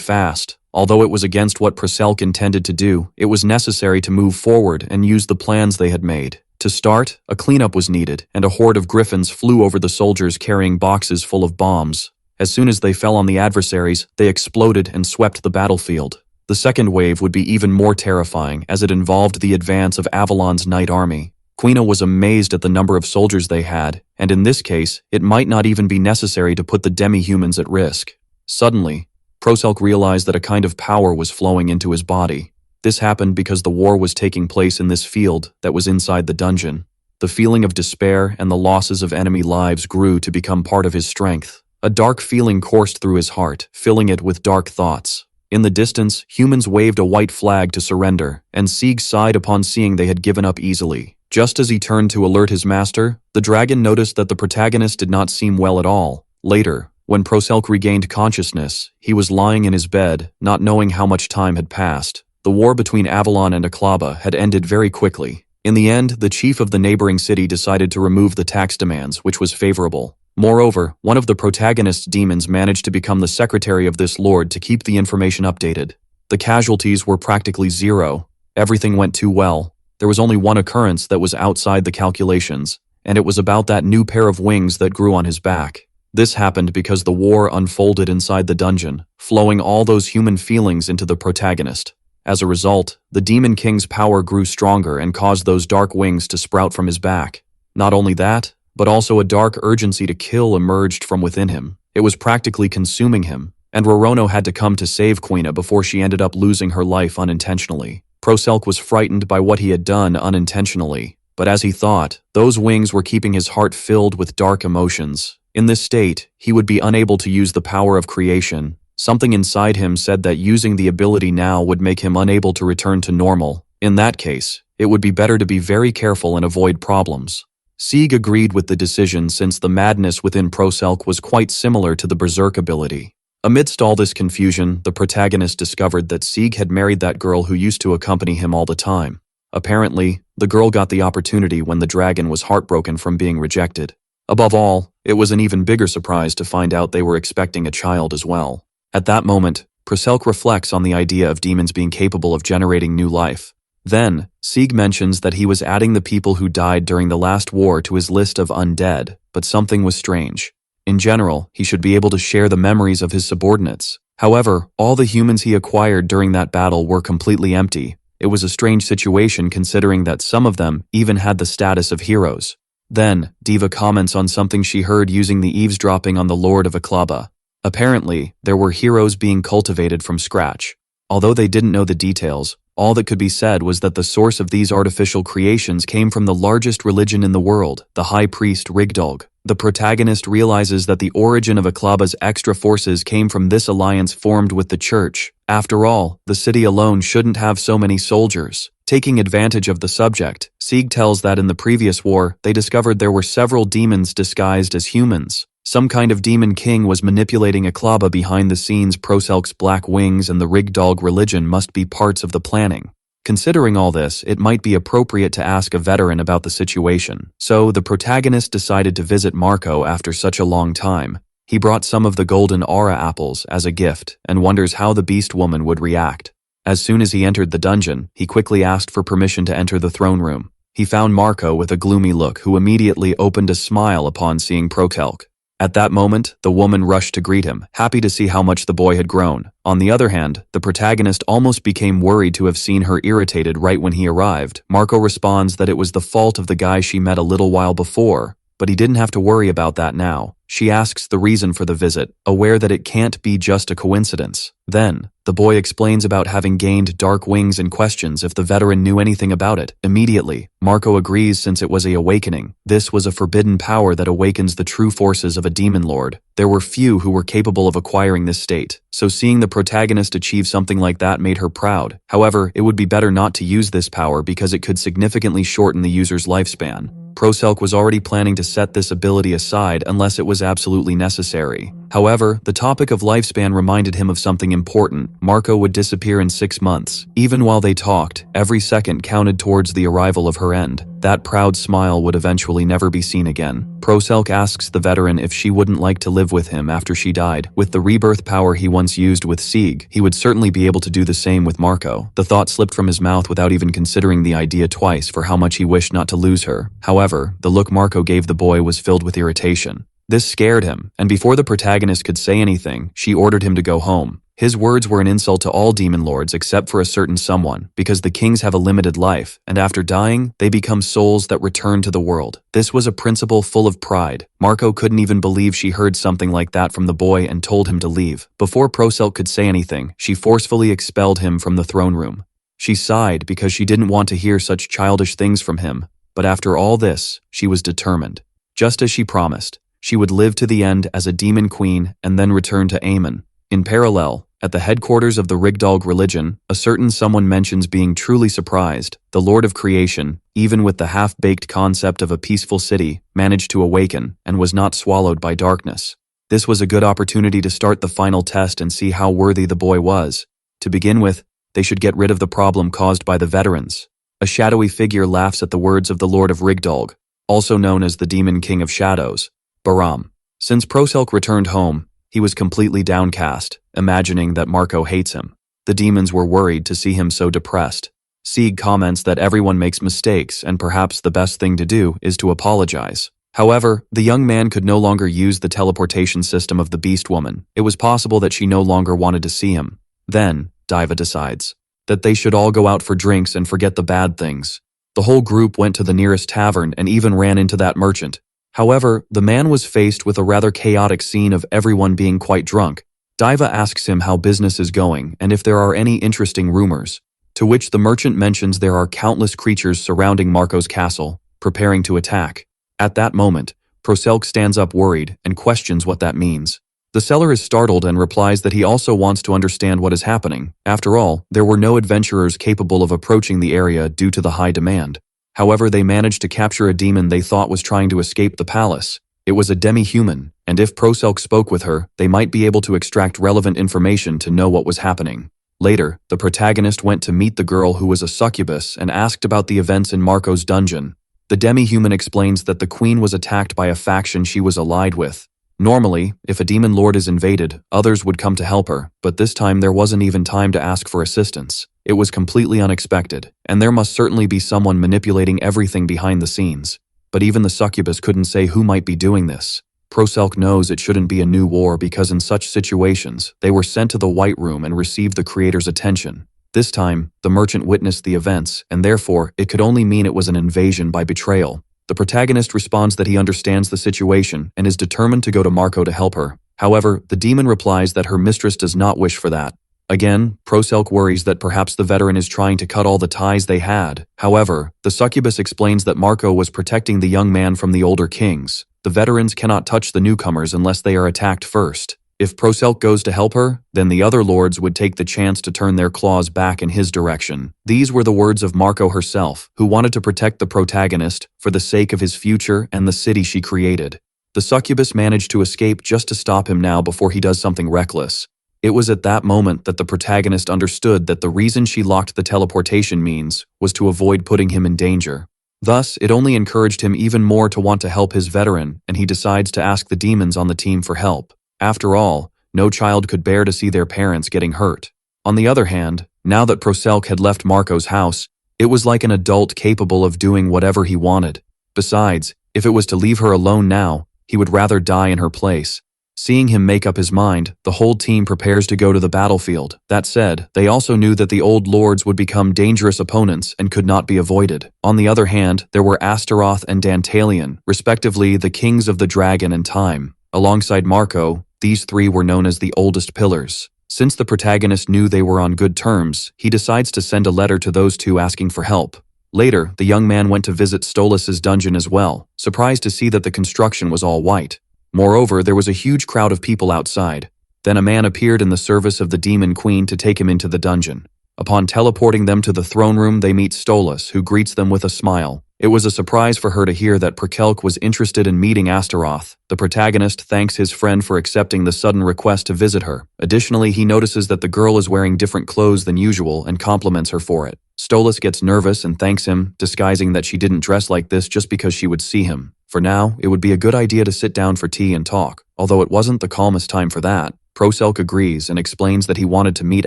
fast. Although it was against what Proselk intended to do, it was necessary to move forward and use the plans they had made. To start, a cleanup was needed, and a horde of griffins flew over the soldiers carrying boxes full of bombs. As soon as they fell on the adversaries, they exploded and swept the battlefield. The second wave would be even more terrifying, as it involved the advance of Avalon's Knight Army. Quina was amazed at the number of soldiers they had, and in this case, it might not even be necessary to put the demi-humans at risk. Suddenly, Proselk realized that a kind of power was flowing into his body. This happened because the war was taking place in this field that was inside the dungeon. The feeling of despair and the losses of enemy lives grew to become part of his strength. A dark feeling coursed through his heart, filling it with dark thoughts. In the distance, humans waved a white flag to surrender, and Sieg sighed upon seeing they had given up easily. Just as he turned to alert his master, the dragon noticed that the protagonist did not seem well at all. Later, when Proselk regained consciousness, he was lying in his bed, not knowing how much time had passed. The war between Avalon and Aklaba had ended very quickly. In the end, the chief of the neighboring city decided to remove the tax demands, which was favorable. Moreover, one of the protagonist's demons managed to become the secretary of this lord to keep the information updated. The casualties were practically zero. Everything went too well. There was only one occurrence that was outside the calculations, and it was about that new pair of wings that grew on his back. This happened because the war unfolded inside the dungeon, flowing all those human feelings into the protagonist. As a result, the Demon King's power grew stronger and caused those dark wings to sprout from his back. Not only that, but also a dark urgency to kill emerged from within him. It was practically consuming him, and Rorono had to come to save Quina before she ended up losing her life unintentionally. Proselk was frightened by what he had done unintentionally, but as he thought, those wings were keeping his heart filled with dark emotions. In this state, he would be unable to use the power of creation. Something inside him said that using the ability now would make him unable to return to normal. In that case, it would be better to be very careful and avoid problems. Sieg agreed with the decision since the madness within Proselk was quite similar to the Berserk ability. Amidst all this confusion, the protagonist discovered that Sieg had married that girl who used to accompany him all the time. Apparently, the girl got the opportunity when the dragon was heartbroken from being rejected. Above all, it was an even bigger surprise to find out they were expecting a child as well. At that moment, Proselk reflects on the idea of demons being capable of generating new life. Then, Sieg mentions that he was adding the people who died during the last war to his list of undead, but something was strange. In general, he should be able to share the memories of his subordinates. However, all the humans he acquired during that battle were completely empty. It was a strange situation considering that some of them even had the status of heroes. Then, Diva comments on something she heard using the eavesdropping on the Lord of Aklaba. Apparently, there were heroes being cultivated from scratch. Although they didn't know the details, All that could be said was that the source of these artificial creations came from the largest religion in the world, the High Priest Rigdolg. The protagonist realizes that the origin of Aklaba's extra forces came from this alliance formed with the church. After all, the city alone shouldn't have so many soldiers. Taking advantage of the subject, Sieg tells that in the previous war, they discovered there were several demons disguised as humans. Some kind of demon king was manipulating Aklaba behind the scenes. Proselk's black wings and the Rigdolg religion must be parts of the planning. Considering all this, it might be appropriate to ask a veteran about the situation. So, the protagonist decided to visit Marco after such a long time. He brought some of the golden aura apples as a gift and wonders how the beast woman would react. As soon as he entered the dungeon, he quickly asked for permission to enter the throne room. He found Marco with a gloomy look, who immediately opened a smile upon seeing Protelk. At that moment, the woman rushed to greet him, happy to see how much the boy had grown. On the other hand, the protagonist almost became worried to have seen her irritated right when he arrived. Marco responds that it was the fault of the guy she met a little while before, but he didn't have to worry about that now. She asks the reason for the visit, aware that it can't be just a coincidence. Then, the boy explains about having gained dark wings and questions if the veteran knew anything about it. Immediately, Marco agrees since it was a awakening. This was a forbidden power that awakens the true forces of a demon lord. There were few who were capable of acquiring this state, so seeing the protagonist achieve something like that made her proud. However, it would be better not to use this power because it could significantly shorten the user's lifespan. Proselk was already planning to set this ability aside unless it was absolutely necessary. However, the topic of lifespan reminded him of something important. Marco would disappear in 6 months. Even while they talked, every second counted towards the arrival of her end. That proud smile would eventually never be seen again. Proselk asks the veteran if she wouldn't like to live with him after she died. With the rebirth power he once used with Sieg, he would certainly be able to do the same with Marco. The thought slipped from his mouth without even considering the idea twice for how much he wished not to lose her. However, the look Marco gave the boy was filled with irritation. This scared him, and before the protagonist could say anything, she ordered him to go home. His words were an insult to all demon lords except for a certain someone, because the kings have a limited life, and after dying, they become souls that return to the world. This was a principle full of pride. Marco couldn't even believe she heard something like that from the boy and told him to leave. Before Proselk could say anything, she forcefully expelled him from the throne room. She sighed because she didn't want to hear such childish things from him, but after all this, she was determined. Just as she promised, she would live to the end as a demon queen and then return to Aemon. In parallel, at the headquarters of the Rigdolg religion, a certain someone mentions being truly surprised. The Lord of Creation, even with the half-baked concept of a peaceful city, managed to awaken and was not swallowed by darkness. This was a good opportunity to start the final test and see how worthy the boy was. To begin with, they should get rid of the problem caused by the veterans. A shadowy figure laughs at the words of the Lord of Rigdolg, also known as the Demon King of Shadows, Baram. Since Proselk returned home, he was completely downcast, imagining that Marco hates him. The demons were worried to see him so depressed. Sieg comments that everyone makes mistakes and perhaps the best thing to do is to apologize. However, the young man could no longer use the teleportation system of the beast woman. It was possible that she no longer wanted to see him. Then, Diva decides that they should all go out for drinks and forget the bad things. The whole group went to the nearest tavern and even ran into that merchant. However, the man was faced with a rather chaotic scene of everyone being quite drunk. Diva asks him how business is going and if there are any interesting rumors, to which the merchant mentions there are countless creatures surrounding Marco's castle, preparing to attack. At that moment, Proselk stands up worried and questions what that means. The seller is startled and replies that he also wants to understand what is happening. After all, there were no adventurers capable of approaching the area due to the high demand. However, they managed to capture a demon they thought was trying to escape the palace. It was a demi-human, and if Proselk spoke with her, they might be able to extract relevant information to know what was happening. Later, the protagonist went to meet the girl who was a succubus and asked about the events in Marco's dungeon. The demi-human explains that the queen was attacked by a faction she was allied with. Normally, if a demon lord is invaded, others would come to help her, but this time there wasn't even time to ask for assistance. It was completely unexpected, and there must certainly be someone manipulating everything behind the scenes. But even the succubus couldn't say who might be doing this. Proselk knows it shouldn't be a new war because in such situations, they were sent to the White Room and received the creator's attention. This time, the merchant witnessed the events, and therefore, it could only mean it was an invasion by betrayal. The protagonist responds that he understands the situation and is determined to go to Marco to help her. However, the demon replies that her mistress does not wish for that. Again, Proselk worries that perhaps the veteran is trying to cut all the ties they had. However, the succubus explains that Marco was protecting the young man from the older kings. The veterans cannot touch the newcomers unless they are attacked first. If Proselk goes to help her, then the other lords would take the chance to turn their claws back in his direction. These were the words of Marco herself, who wanted to protect the protagonist for the sake of his future and the city she created. The succubus managed to escape just to stop him now before he does something reckless. It was at that moment that the protagonist understood that the reason she locked the teleportation means was to avoid putting him in danger. Thus, it only encouraged him even more to want to help his veteran, and he decides to ask the demons on the team for help. After all, no child could bear to see their parents getting hurt. On the other hand, now that Proselk had left Marco's house, it was like an adult capable of doing whatever he wanted. Besides, if it was to leave her alone now, he would rather die in her place. Seeing him make up his mind, the whole team prepares to go to the battlefield. That said, they also knew that the old lords would become dangerous opponents and could not be avoided. On the other hand, there were Astaroth and Dantalion, respectively the kings of the dragon and time. Alongside Marco, these three were known as the oldest pillars. Since the protagonist knew they were on good terms, he decides to send a letter to those two asking for help. Later, the young man went to visit Stolas's dungeon as well, surprised to see that the construction was all white. Moreover, there was a huge crowd of people outside. Then a man appeared in the service of the demon queen to take him into the dungeon. Upon teleporting them to the throne room, they meet Stolas, who greets them with a smile. It was a surprise for her to hear that Prokelk was interested in meeting Astaroth. The protagonist thanks his friend for accepting the sudden request to visit her. Additionally, he notices that the girl is wearing different clothes than usual and compliments her for it. Stolas gets nervous and thanks him, disguising that she didn't dress like this just because she would see him. For now, it would be a good idea to sit down for tea and talk, although it wasn't the calmest time for that. Proselk agrees and explains that he wanted to meet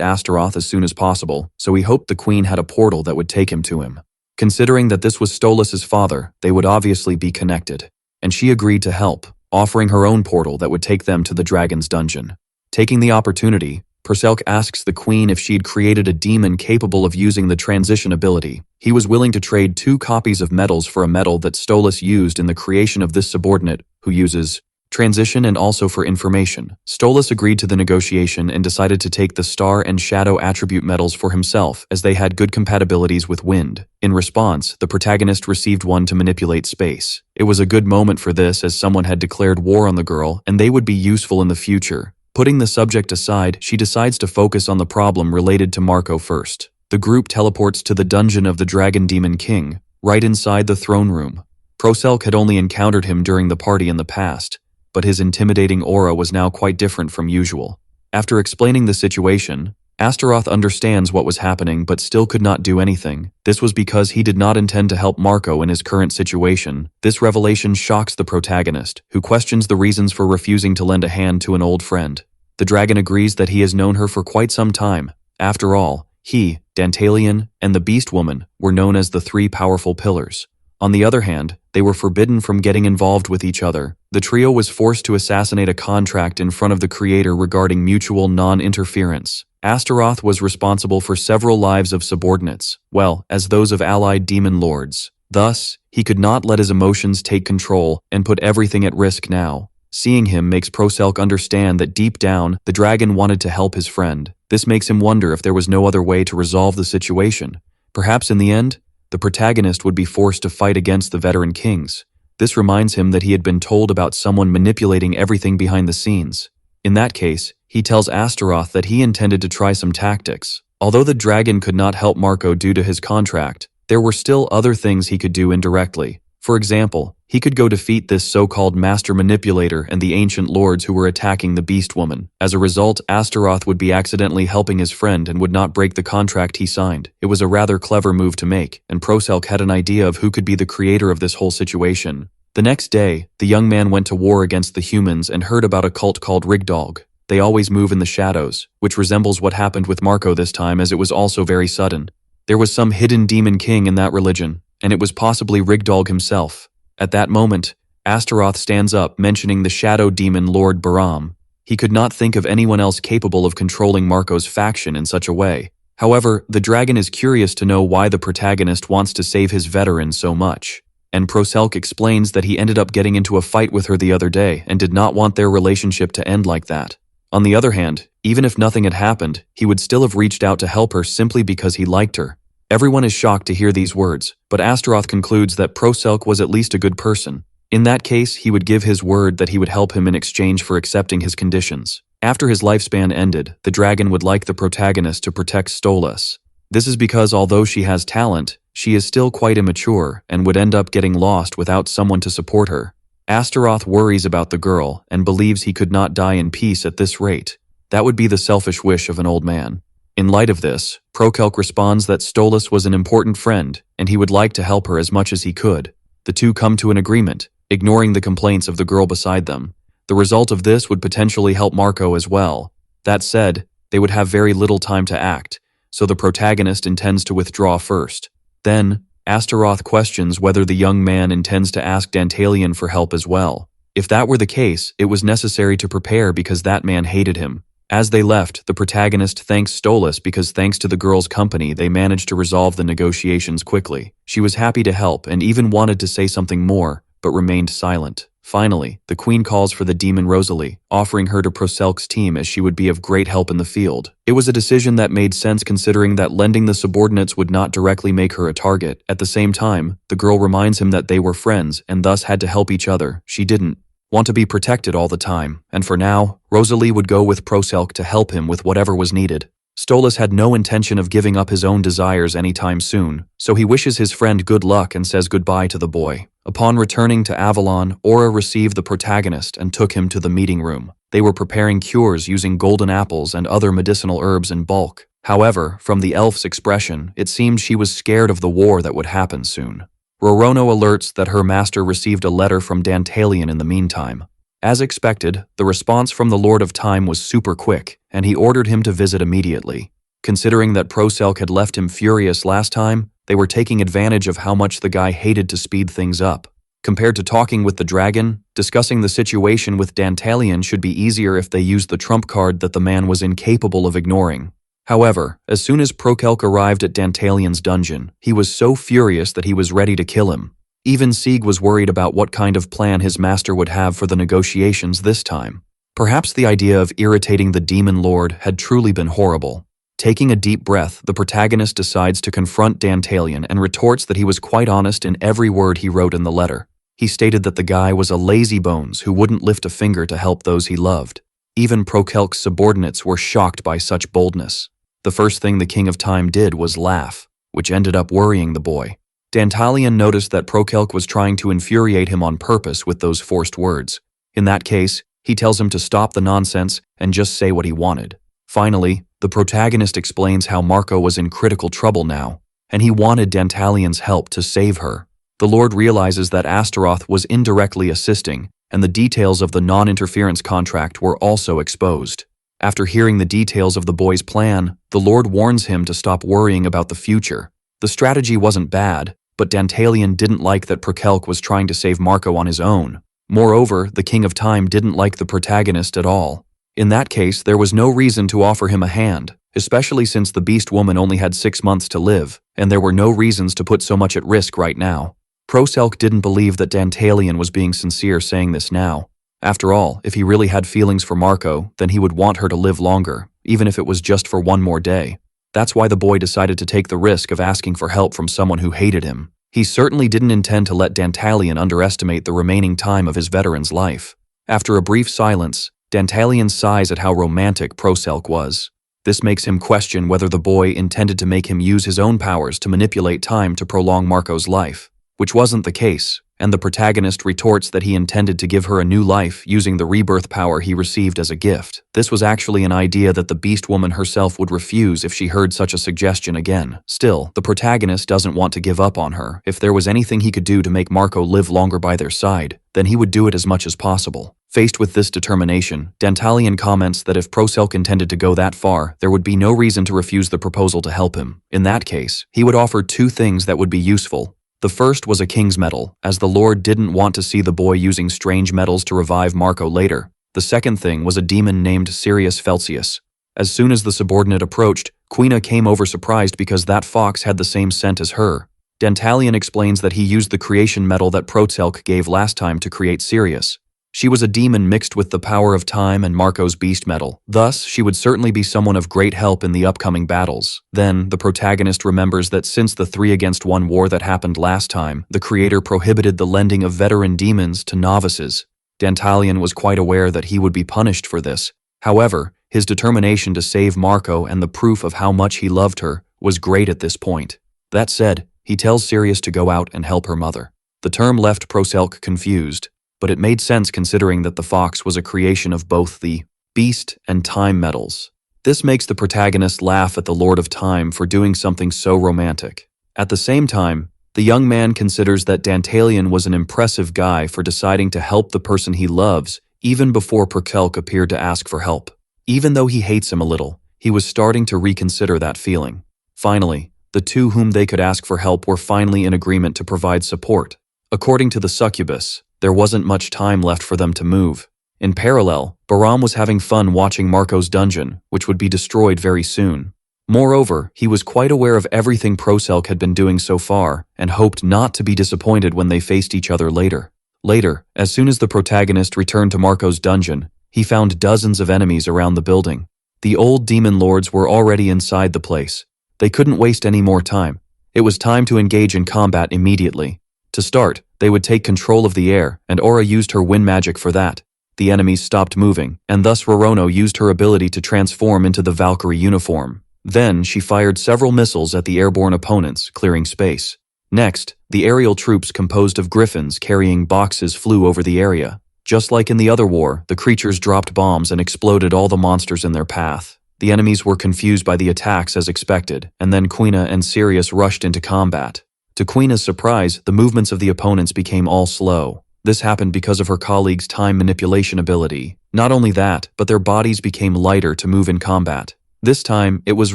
Astaroth as soon as possible, so he hoped the queen had a portal that would take him to him. Considering that this was Stolas's father, they would obviously be connected, and she agreed to help, offering her own portal that would take them to the dragon's dungeon. Taking the opportunity, Proselk asks the queen if she'd created a demon capable of using the transition ability. He was willing to trade 2 copies of medals for a medal that Stolas used in the creation of this subordinate, who uses transition and also for information. Stolas agreed to the negotiation and decided to take the star and shadow attribute medals for himself, as they had good compatibilities with wind. In response, the protagonist received one to manipulate space. It was a good moment for this, as someone had declared war on the girl, and they would be useful in the future. Putting the subject aside, she decides to focus on the problem related to Marco first. The group teleports to the dungeon of the Dragon Demon King, right inside the throne room. Proselk had only encountered him during the party in the past, but his intimidating aura was now quite different from usual. After explaining the situation, Astaroth understands what was happening but still could not do anything. This was because he did not intend to help Marco in his current situation. This revelation shocks the protagonist, who questions the reasons for refusing to lend a hand to an old friend. The dragon agrees that he has known her for quite some time. After all, he, Dantalion, and the Beast Woman were known as the 3 powerful pillars. On the other hand, they were forbidden from getting involved with each other. The trio was forced to assassinate a contract in front of the creator regarding mutual non-interference. Astaroth was responsible for several lives of subordinates, well, as those of allied demon lords. Thus, he could not let his emotions take control and put everything at risk now. Seeing him makes Proselk understand that deep down, the dragon wanted to help his friend. This makes him wonder if there was no other way to resolve the situation. Perhaps in the end, the protagonist would be forced to fight against the veteran kings. This reminds him that he had been told about someone manipulating everything behind the scenes. In that case, he tells Astaroth that he intended to try some tactics. Although the dragon could not help Marco due to his contract, there were still other things he could do indirectly. For example, he could go defeat this so-called master manipulator and the ancient lords who were attacking the Beast Woman. As a result, Astaroth would be accidentally helping his friend and would not break the contract he signed. It was a rather clever move to make, and Proselk had an idea of who could be the creator of this whole situation. The next day, the young man went to war against the humans and heard about a cult called Rigdog. They always move in the shadows, which resembles what happened with Marco this time, as it was also very sudden. There was some hidden demon king in that religion, and it was possibly Rigdog himself. At that moment, Astaroth stands up, mentioning the shadow demon Lord Baram. He could not think of anyone else capable of controlling Marco's faction in such a way. However, the dragon is curious to know why the protagonist wants to save his veteran so much. And Proselk explains that he ended up getting into a fight with her the other day and did not want their relationship to end like that. On the other hand, even if nothing had happened, he would still have reached out to help her simply because he liked her. Everyone is shocked to hear these words, but Astaroth concludes that Proselc was at least a good person. In that case, he would give his word that he would help him in exchange for accepting his conditions. After his lifespan ended, the dragon would like the protagonist to protect Stolas. This is because although she has talent, she is still quite immature and would end up getting lost without someone to support her. Astaroth worries about the girl and believes he could not die in peace at this rate. That would be the selfish wish of an old man. In light of this, Prokelk responds that Stolas was an important friend and he would like to help her as much as he could. The two come to an agreement, ignoring the complaints of the girl beside them. The result of this would potentially help Marco as well. That said, they would have very little time to act, so the protagonist intends to withdraw first. Then, Astaroth questions whether the young man intends to ask Dantalion for help as well. If that were the case, it was necessary to prepare because that man hated him. As they left, the protagonist thanks Stolas because thanks to the girl's company, they managed to resolve the negotiations quickly. She was happy to help and even wanted to say something more, but remained silent. Finally, the queen calls for the demon Rosalie, offering her to Proselc's team as she would be of great help in the field. It was a decision that made sense considering that lending the subordinates would not directly make her a target. At the same time, the girl reminds him that they were friends and thus had to help each other. She didn't want to be protected all the time, and for now, Rosalie would go with Proselc to help him with whatever was needed. Stolas had no intention of giving up his own desires anytime soon, so he wishes his friend good luck and says goodbye to the boy. Upon returning to Avalon, Aura received the protagonist and took him to the meeting room. They were preparing cures using golden apples and other medicinal herbs in bulk. However, from the elf's expression, it seemed she was scared of the war that would happen soon. Rorono alerts that her master received a letter from Dantalion in the meantime. As expected, the response from the Lord of Time was super quick, and he ordered him to visit immediately. Considering that Proselc had left him furious last time, they were taking advantage of how much the guy hated to speed things up. Compared to talking with the dragon, discussing the situation with Dantalion should be easier if they used the trump card that the man was incapable of ignoring. However, as soon as Prokelk arrived at Dantalion's dungeon, he was so furious that he was ready to kill him. Even Sieg was worried about what kind of plan his master would have for the negotiations this time. Perhaps the idea of irritating the demon lord had truly been horrible. Taking a deep breath, the protagonist decides to confront Dantalion and retorts that he was quite honest in every word he wrote in the letter. He stated that the guy was a lazybones who wouldn't lift a finger to help those he loved. Even Prokelk's subordinates were shocked by such boldness. The first thing the King of Time did was laugh, which ended up worrying the boy. Dantalion noticed that Prokelk was trying to infuriate him on purpose with those forced words. In that case, he tells him to stop the nonsense and just say what he wanted. Finally, the protagonist explains how Marco was in critical trouble now, and he wanted Dantalion's help to save her. The Lord realizes that Astaroth was indirectly assisting, and the details of the non-interference contract were also exposed. After hearing the details of the boy's plan, the Lord warns him to stop worrying about the future. The strategy wasn't bad, but Dantalion didn't like that Prokelk was trying to save Marco on his own. Moreover, the King of Time didn't like the protagonist at all. In that case, there was no reason to offer him a hand, especially since the Beast Woman only had 6 months to live, and there were no reasons to put so much at risk right now. Proselc didn't believe that Dantalion was being sincere saying this now. After all, if he really had feelings for Marco, then he would want her to live longer, even if it was just for one more day. That's why the boy decided to take the risk of asking for help from someone who hated him. He certainly didn't intend to let Dantalion underestimate the remaining time of his veteran's life. After a brief silence, Dantalion sighs at how romantic Proselc was. This makes him question whether the boy intended to make him use his own powers to manipulate time to prolong Marco's life, which wasn't the case, and the protagonist retorts that he intended to give her a new life using the rebirth power he received as a gift. This was actually an idea that the Beast Woman herself would refuse if she heard such a suggestion again. Still, the protagonist doesn't want to give up on her. If there was anything he could do to make Marco live longer by their side, then he would do it as much as possible. Faced with this determination, Dantalion comments that if Proselc intended to go that far, there would be no reason to refuse the proposal to help him. In that case, he would offer 2 things that would be useful. The first was a king's medal, as the Lord didn't want to see the boy using strange metals to revive Marco later. The second thing was a demon named Sirius Felsius. As soon as the subordinate approached, Quina came over surprised because that fox had the same scent as her. Dantalion explains that he used the creation metal that Proselc gave last time to create Sirius. She was a demon mixed with the power of time and Marco's beast metal. Thus, she would certainly be someone of great help in the upcoming battles. Then, the protagonist remembers that since the 3-against-1 war that happened last time, the creator prohibited the lending of veteran demons to novices. Dantalion was quite aware that he would be punished for this. However, his determination to save Marco and the proof of how much he loved her was great at this point. That said, he tells Sirius to go out and help her mother. The term left Proselk confused, but it made sense considering that the fox was a creation of both the beast and time metals. This makes the protagonist laugh at the Lord of Time for doing something so romantic. At the same time, the young man considers that Dantalion was an impressive guy for deciding to help the person he loves even before Proselk appeared to ask for help. Even though he hates him a little, he was starting to reconsider that feeling. Finally, the two whom they could ask for help were finally in agreement to provide support. According to the succubus, there wasn't much time left for them to move. In parallel, Bahram was having fun watching Marco's dungeon, which would be destroyed very soon. Moreover, he was quite aware of everything Proselk had been doing so far, and hoped not to be disappointed when they faced each other later. Later, as soon as the protagonist returned to Marco's dungeon, he found dozens of enemies around the building. The old demon lords were already inside the place. They couldn't waste any more time. It was time to engage in combat immediately. To start, they would take control of the air, and Aura used her wind magic for that. The enemies stopped moving, and thus Rorono used her ability to transform into the Valkyrie uniform. Then, she fired several missiles at the airborne opponents, clearing space. Next, the aerial troops composed of griffins carrying boxes flew over the area. Just like in the other war, the creatures dropped bombs and exploded all the monsters in their path. The enemies were confused by the attacks as expected, and then Quina and Sirius rushed into combat. To Quina's surprise, the movements of the opponents became all slow. This happened because of her colleague's time manipulation ability. Not only that, but their bodies became lighter to move in combat. This time, it was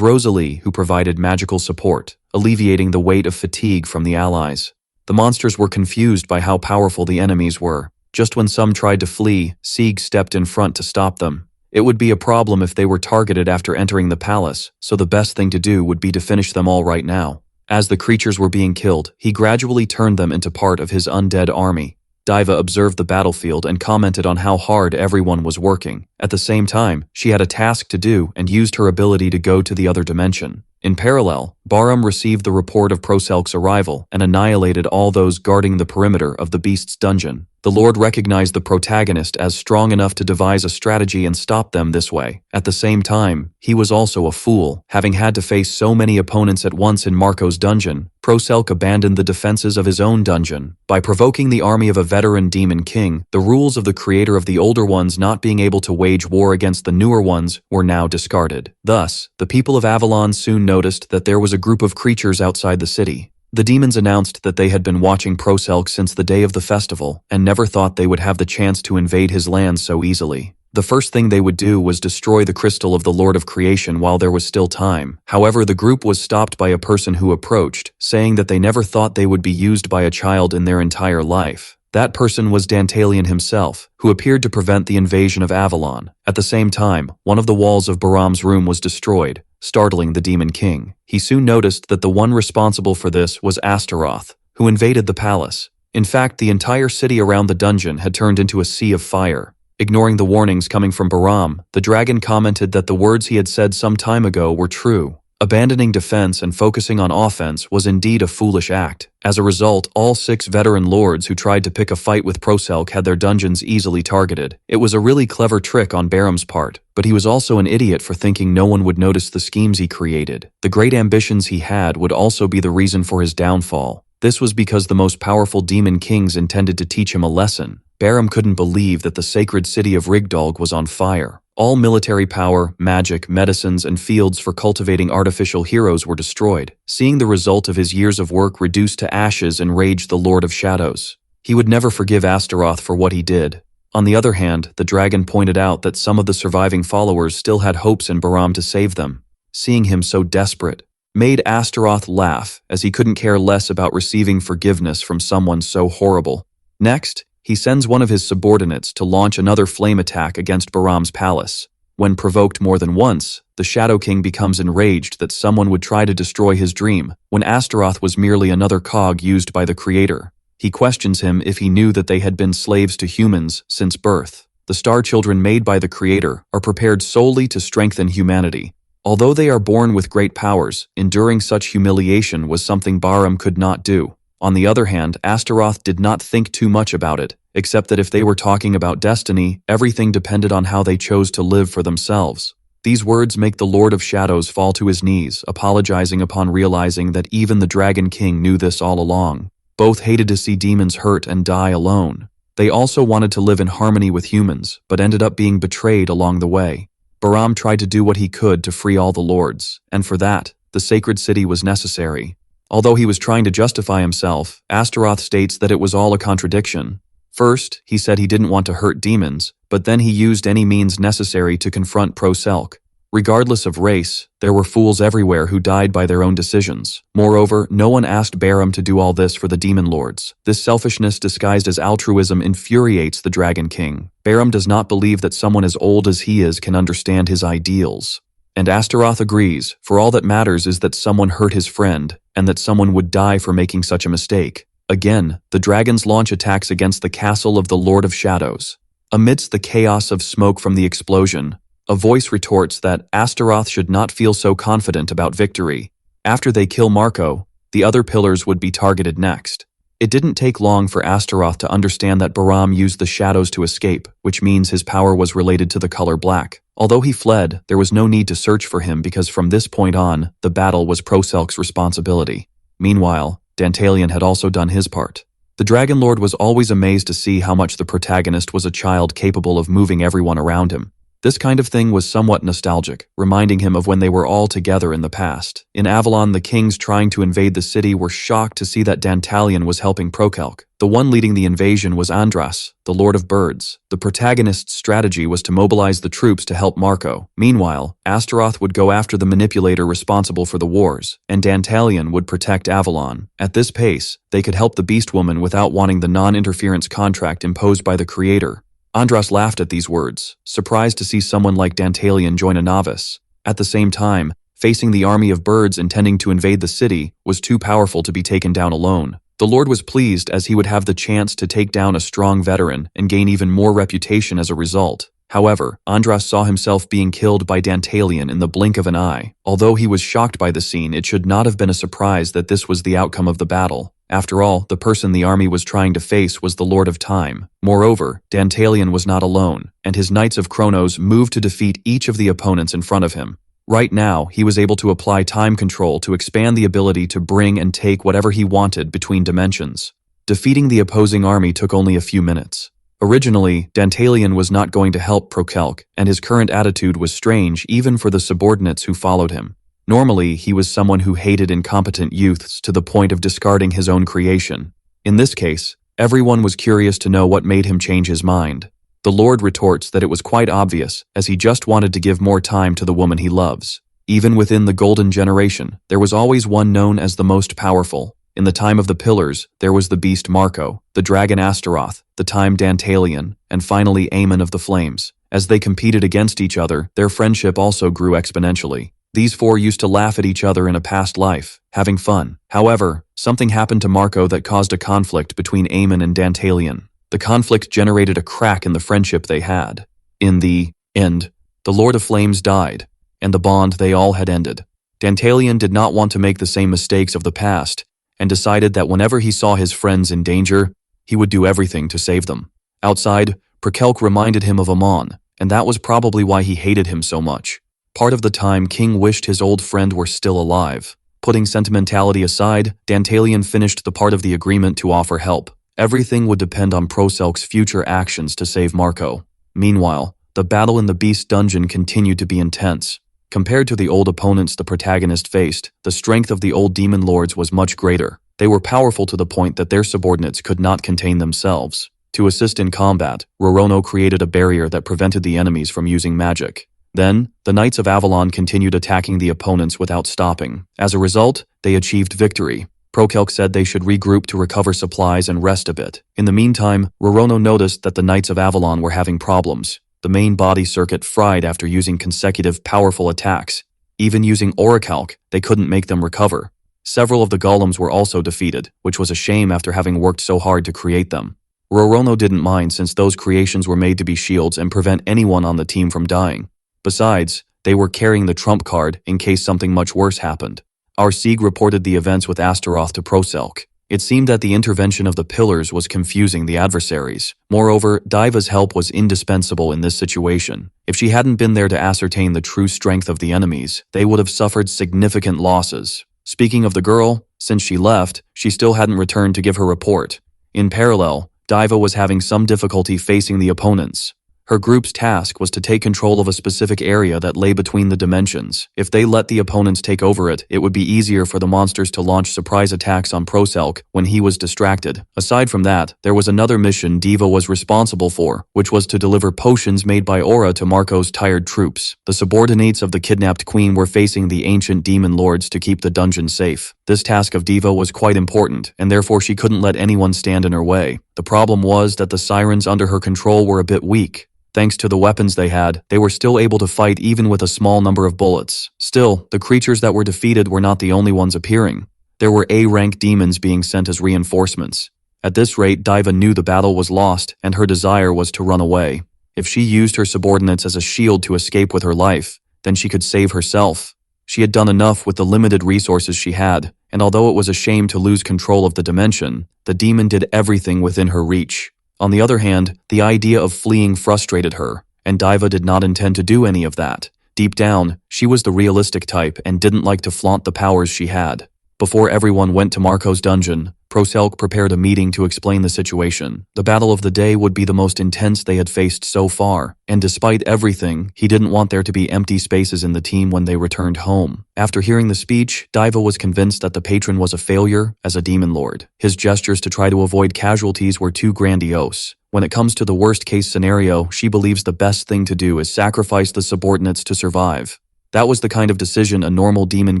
Rosalie who provided magical support, alleviating the weight of fatigue from the allies. The monsters were confused by how powerful the enemies were. Just when some tried to flee, Sieg stepped in front to stop them. It would be a problem if they were targeted after entering the palace, so the best thing to do would be to finish them all right now. As the creatures were being killed, he gradually turned them into part of his undead army. Diva observed the battlefield and commented on how hard everyone was working. At the same time, she had a task to do and used her ability to go to the other dimension. In parallel, Bahram received the report of Proselk's arrival and annihilated all those guarding the perimeter of the beast's dungeon. The Lord recognized the protagonist as strong enough to devise a strategy and stop them this way. At the same time, he was also a fool. Having had to face so many opponents at once in Marco's dungeon, Proselk abandoned the defenses of his own dungeon. By provoking the army of a veteran demon king, the rules of the creator of the older ones not being able to wage war against the newer ones were now discarded. Thus, the people of Avalon soon noticed that there was a group of creatures outside the city. The demons announced that they had been watching Proselk since the day of the festival and never thought they would have the chance to invade his land so easily. The first thing they would do was destroy the crystal of the Lord of Creation while there was still time. However, the group was stopped by a person who approached, saying that they never thought they would be used by a child in their entire life. That person was Dantalion himself, who appeared to prevent the invasion of Avalon. At the same time, one of the walls of Bahram's room was destroyed, startling the Demon King. He soon noticed that the one responsible for this was Astaroth, who invaded the palace. In fact, the entire city around the dungeon had turned into a sea of fire. Ignoring the warnings coming from Bahram, the dragon commented that the words he had said some time ago were true. Abandoning defense and focusing on offense was indeed a foolish act. As a result, all 6 veteran lords who tried to pick a fight with Proselk had their dungeons easily targeted. It was a really clever trick on Bahram's part, but he was also an idiot for thinking no one would notice the schemes he created. The great ambitions he had would also be the reason for his downfall. This was because the most powerful demon kings intended to teach him a lesson. Bahram couldn't believe that the sacred city of Rigdalg was on fire. All military power, magic, medicines, and fields for cultivating artificial heroes were destroyed. Seeing the result of his years of work reduced to ashes enraged the Lord of Shadows. He would never forgive Astaroth for what he did. On the other hand, the dragon pointed out that some of the surviving followers still had hopes in Bahram to save them. Seeing him so desperate made Astaroth laugh, as he couldn't care less about receiving forgiveness from someone so horrible. Next, he sends one of his subordinates to launch another flame attack against Bahram's palace. When provoked more than once, the Shadow King becomes enraged that someone would try to destroy his dream, when Astaroth was merely another cog used by the creator. He questions him if he knew that they had been slaves to humans since birth. The star children made by the Creator are prepared solely to strengthen humanity. Although they are born with great powers, enduring such humiliation was something Bahram could not do. On the other hand, Astaroth did not think too much about it, except that if they were talking about destiny, everything depended on how they chose to live for themselves. These words make the Lord of Shadows fall to his knees, apologizing upon realizing that even the Dragon King knew this all along. Both hated to see demons hurt and die alone. They also wanted to live in harmony with humans, but ended up being betrayed along the way. Bahram tried to do what he could to free all the lords, and for that, the sacred city was necessary. Although he was trying to justify himself, Astaroth states that it was all a contradiction. First, he said he didn't want to hurt demons, but then he used any means necessary to confront Pro-Selk. Regardless of race, there were fools everywhere who died by their own decisions. Moreover, no one asked Bahram to do all this for the demon lords. This selfishness disguised as altruism infuriates the Dragon King. Bahram does not believe that someone as old as he is can understand his ideals. And Astaroth agrees, for all that matters is that someone hurt his friend, and that someone would die for making such a mistake. Again, the dragons launch attacks against the castle of the Lord of Shadows. Amidst the chaos of smoke from the explosion, a voice retorts that Astaroth should not feel so confident about victory. After they kill Marco, the other pillars would be targeted next. It didn't take long for Astaroth to understand that Bahram used the shadows to escape, which means his power was related to the color black. Although he fled, there was no need to search for him because from this point on, the battle was Pro-Selk's responsibility. Meanwhile, Dantalion had also done his part. The Dragon Lord was always amazed to see how much the protagonist was a child capable of moving everyone around him. This kind of thing was somewhat nostalgic, reminding him of when they were all together in the past. In Avalon, the kings trying to invade the city were shocked to see that Dantalion was helping Pro-Selk. The one leading the invasion was Andras, the Lord of Birds. The protagonist's strategy was to mobilize the troops to help Marco. Meanwhile, Astaroth would go after the manipulator responsible for the wars, and Dantalion would protect Avalon. At this pace, they could help the Beast Woman without wanting the non-interference contract imposed by the Creator. Andras laughed at these words, surprised to see someone like Dantalion join a novice. At the same time, facing the army of birds intending to invade the city was too powerful to be taken down alone. The Lord was pleased as he would have the chance to take down a strong veteran and gain even more reputation as a result. However, Andras saw himself being killed by Dantalion in the blink of an eye. Although he was shocked by the scene, it should not have been a surprise that this was the outcome of the battle. After all, the person the army was trying to face was the Lord of Time. Moreover, Dantalion was not alone, and his Knights of Kronos moved to defeat each of the opponents in front of him. Right now, he was able to apply time control to expand the ability to bring and take whatever he wanted between dimensions. Defeating the opposing army took only a few minutes. Originally, Dantalion was not going to help Pro-Selk, and his current attitude was strange even for the subordinates who followed him. Normally, he was someone who hated incompetent youths to the point of discarding his own creation. In this case, everyone was curious to know what made him change his mind. The Lord retorts that it was quite obvious, as he just wanted to give more time to the woman he loves. Even within the Golden Generation, there was always one known as the most powerful. In the time of the Pillars, there was the beast Marco, the dragon Astaroth, the time Dantalion, and finally Aemon of the Flames. As they competed against each other, their friendship also grew exponentially. These four used to laugh at each other in a past life, having fun. However, something happened to Marco that caused a conflict between Aemon and Dantalion. The conflict generated a crack in the friendship they had. In the end, the Lord of Flames died, and the bond they all had ended. Dantalion did not want to make the same mistakes of the past, and decided that whenever he saw his friends in danger, he would do everything to save them. Outside, Pro-Selk reminded him of Amon, and that was probably why he hated him so much. Part of the time, King wished his old friend were still alive. Putting sentimentality aside, Dantalion finished the part of the agreement to offer help. Everything would depend on Pro-Selk's future actions to save Marco. Meanwhile, the battle in the Beast Dungeon continued to be intense. Compared to the old opponents the protagonist faced, the strength of the old demon lords was much greater. They were powerful to the point that their subordinates could not contain themselves. To assist in combat, Rorono created a barrier that prevented the enemies from using magic. Then, the Knights of Avalon continued attacking the opponents without stopping. As a result, they achieved victory. Pro-Selk said they should regroup to recover supplies and rest a bit. In the meantime, Rorono noticed that the Knights of Avalon were having problems. The main body circuit fried after using consecutive powerful attacks. Even using orichalc, they couldn't make them recover. Several of the golems were also defeated, which was a shame after having worked so hard to create them. Rorono didn't mind since those creations were made to be shields and prevent anyone on the team from dying. Besides, they were carrying the trump card in case something much worse happened. Our Sieg reported the events with Astaroth to Proselk. It seemed that the intervention of the pillars was confusing the adversaries. Moreover, Diva's help was indispensable in this situation. If she hadn't been there to ascertain the true strength of the enemies, they would have suffered significant losses. Speaking of the girl, since she left, she still hadn't returned to give her report. In parallel, Diva was having some difficulty facing the opponents. Her group's task was to take control of a specific area that lay between the dimensions. If they let the opponents take over it, it would be easier for the monsters to launch surprise attacks on Proselk when he was distracted. Aside from that, there was another mission Diva was responsible for, which was to deliver potions made by Aura to Marco's tired troops. The subordinates of the kidnapped queen were facing the ancient demon lords to keep the dungeon safe. This task of Diva was quite important, and therefore she couldn't let anyone stand in her way. The problem was that the sirens under her control were a bit weak. Thanks to the weapons they had, they were still able to fight even with a small number of bullets. Still, the creatures that were defeated were not the only ones appearing. There were A-rank demons being sent as reinforcements. At this rate, Diva knew the battle was lost, and her desire was to run away. If she used her subordinates as a shield to escape with her life, then she could save herself. She had done enough with the limited resources she had, and although it was a shame to lose control of the dimension, the demon did everything within her reach. On the other hand, the idea of fleeing frustrated her, and Diva did not intend to do any of that. Deep down, she was the realistic type and didn't like to flaunt the powers she had. Before everyone went to Marco's dungeon, Proselk prepared a meeting to explain the situation. The battle of the day would be the most intense they had faced so far, and despite everything, he didn't want there to be empty spaces in the team when they returned home. After hearing the speech, Diva was convinced that the patron was a failure as a demon lord. His gestures to try to avoid casualties were too grandiose. When it comes to the worst-case scenario, she believes the best thing to do is sacrifice the subordinates to survive. That was the kind of decision a normal demon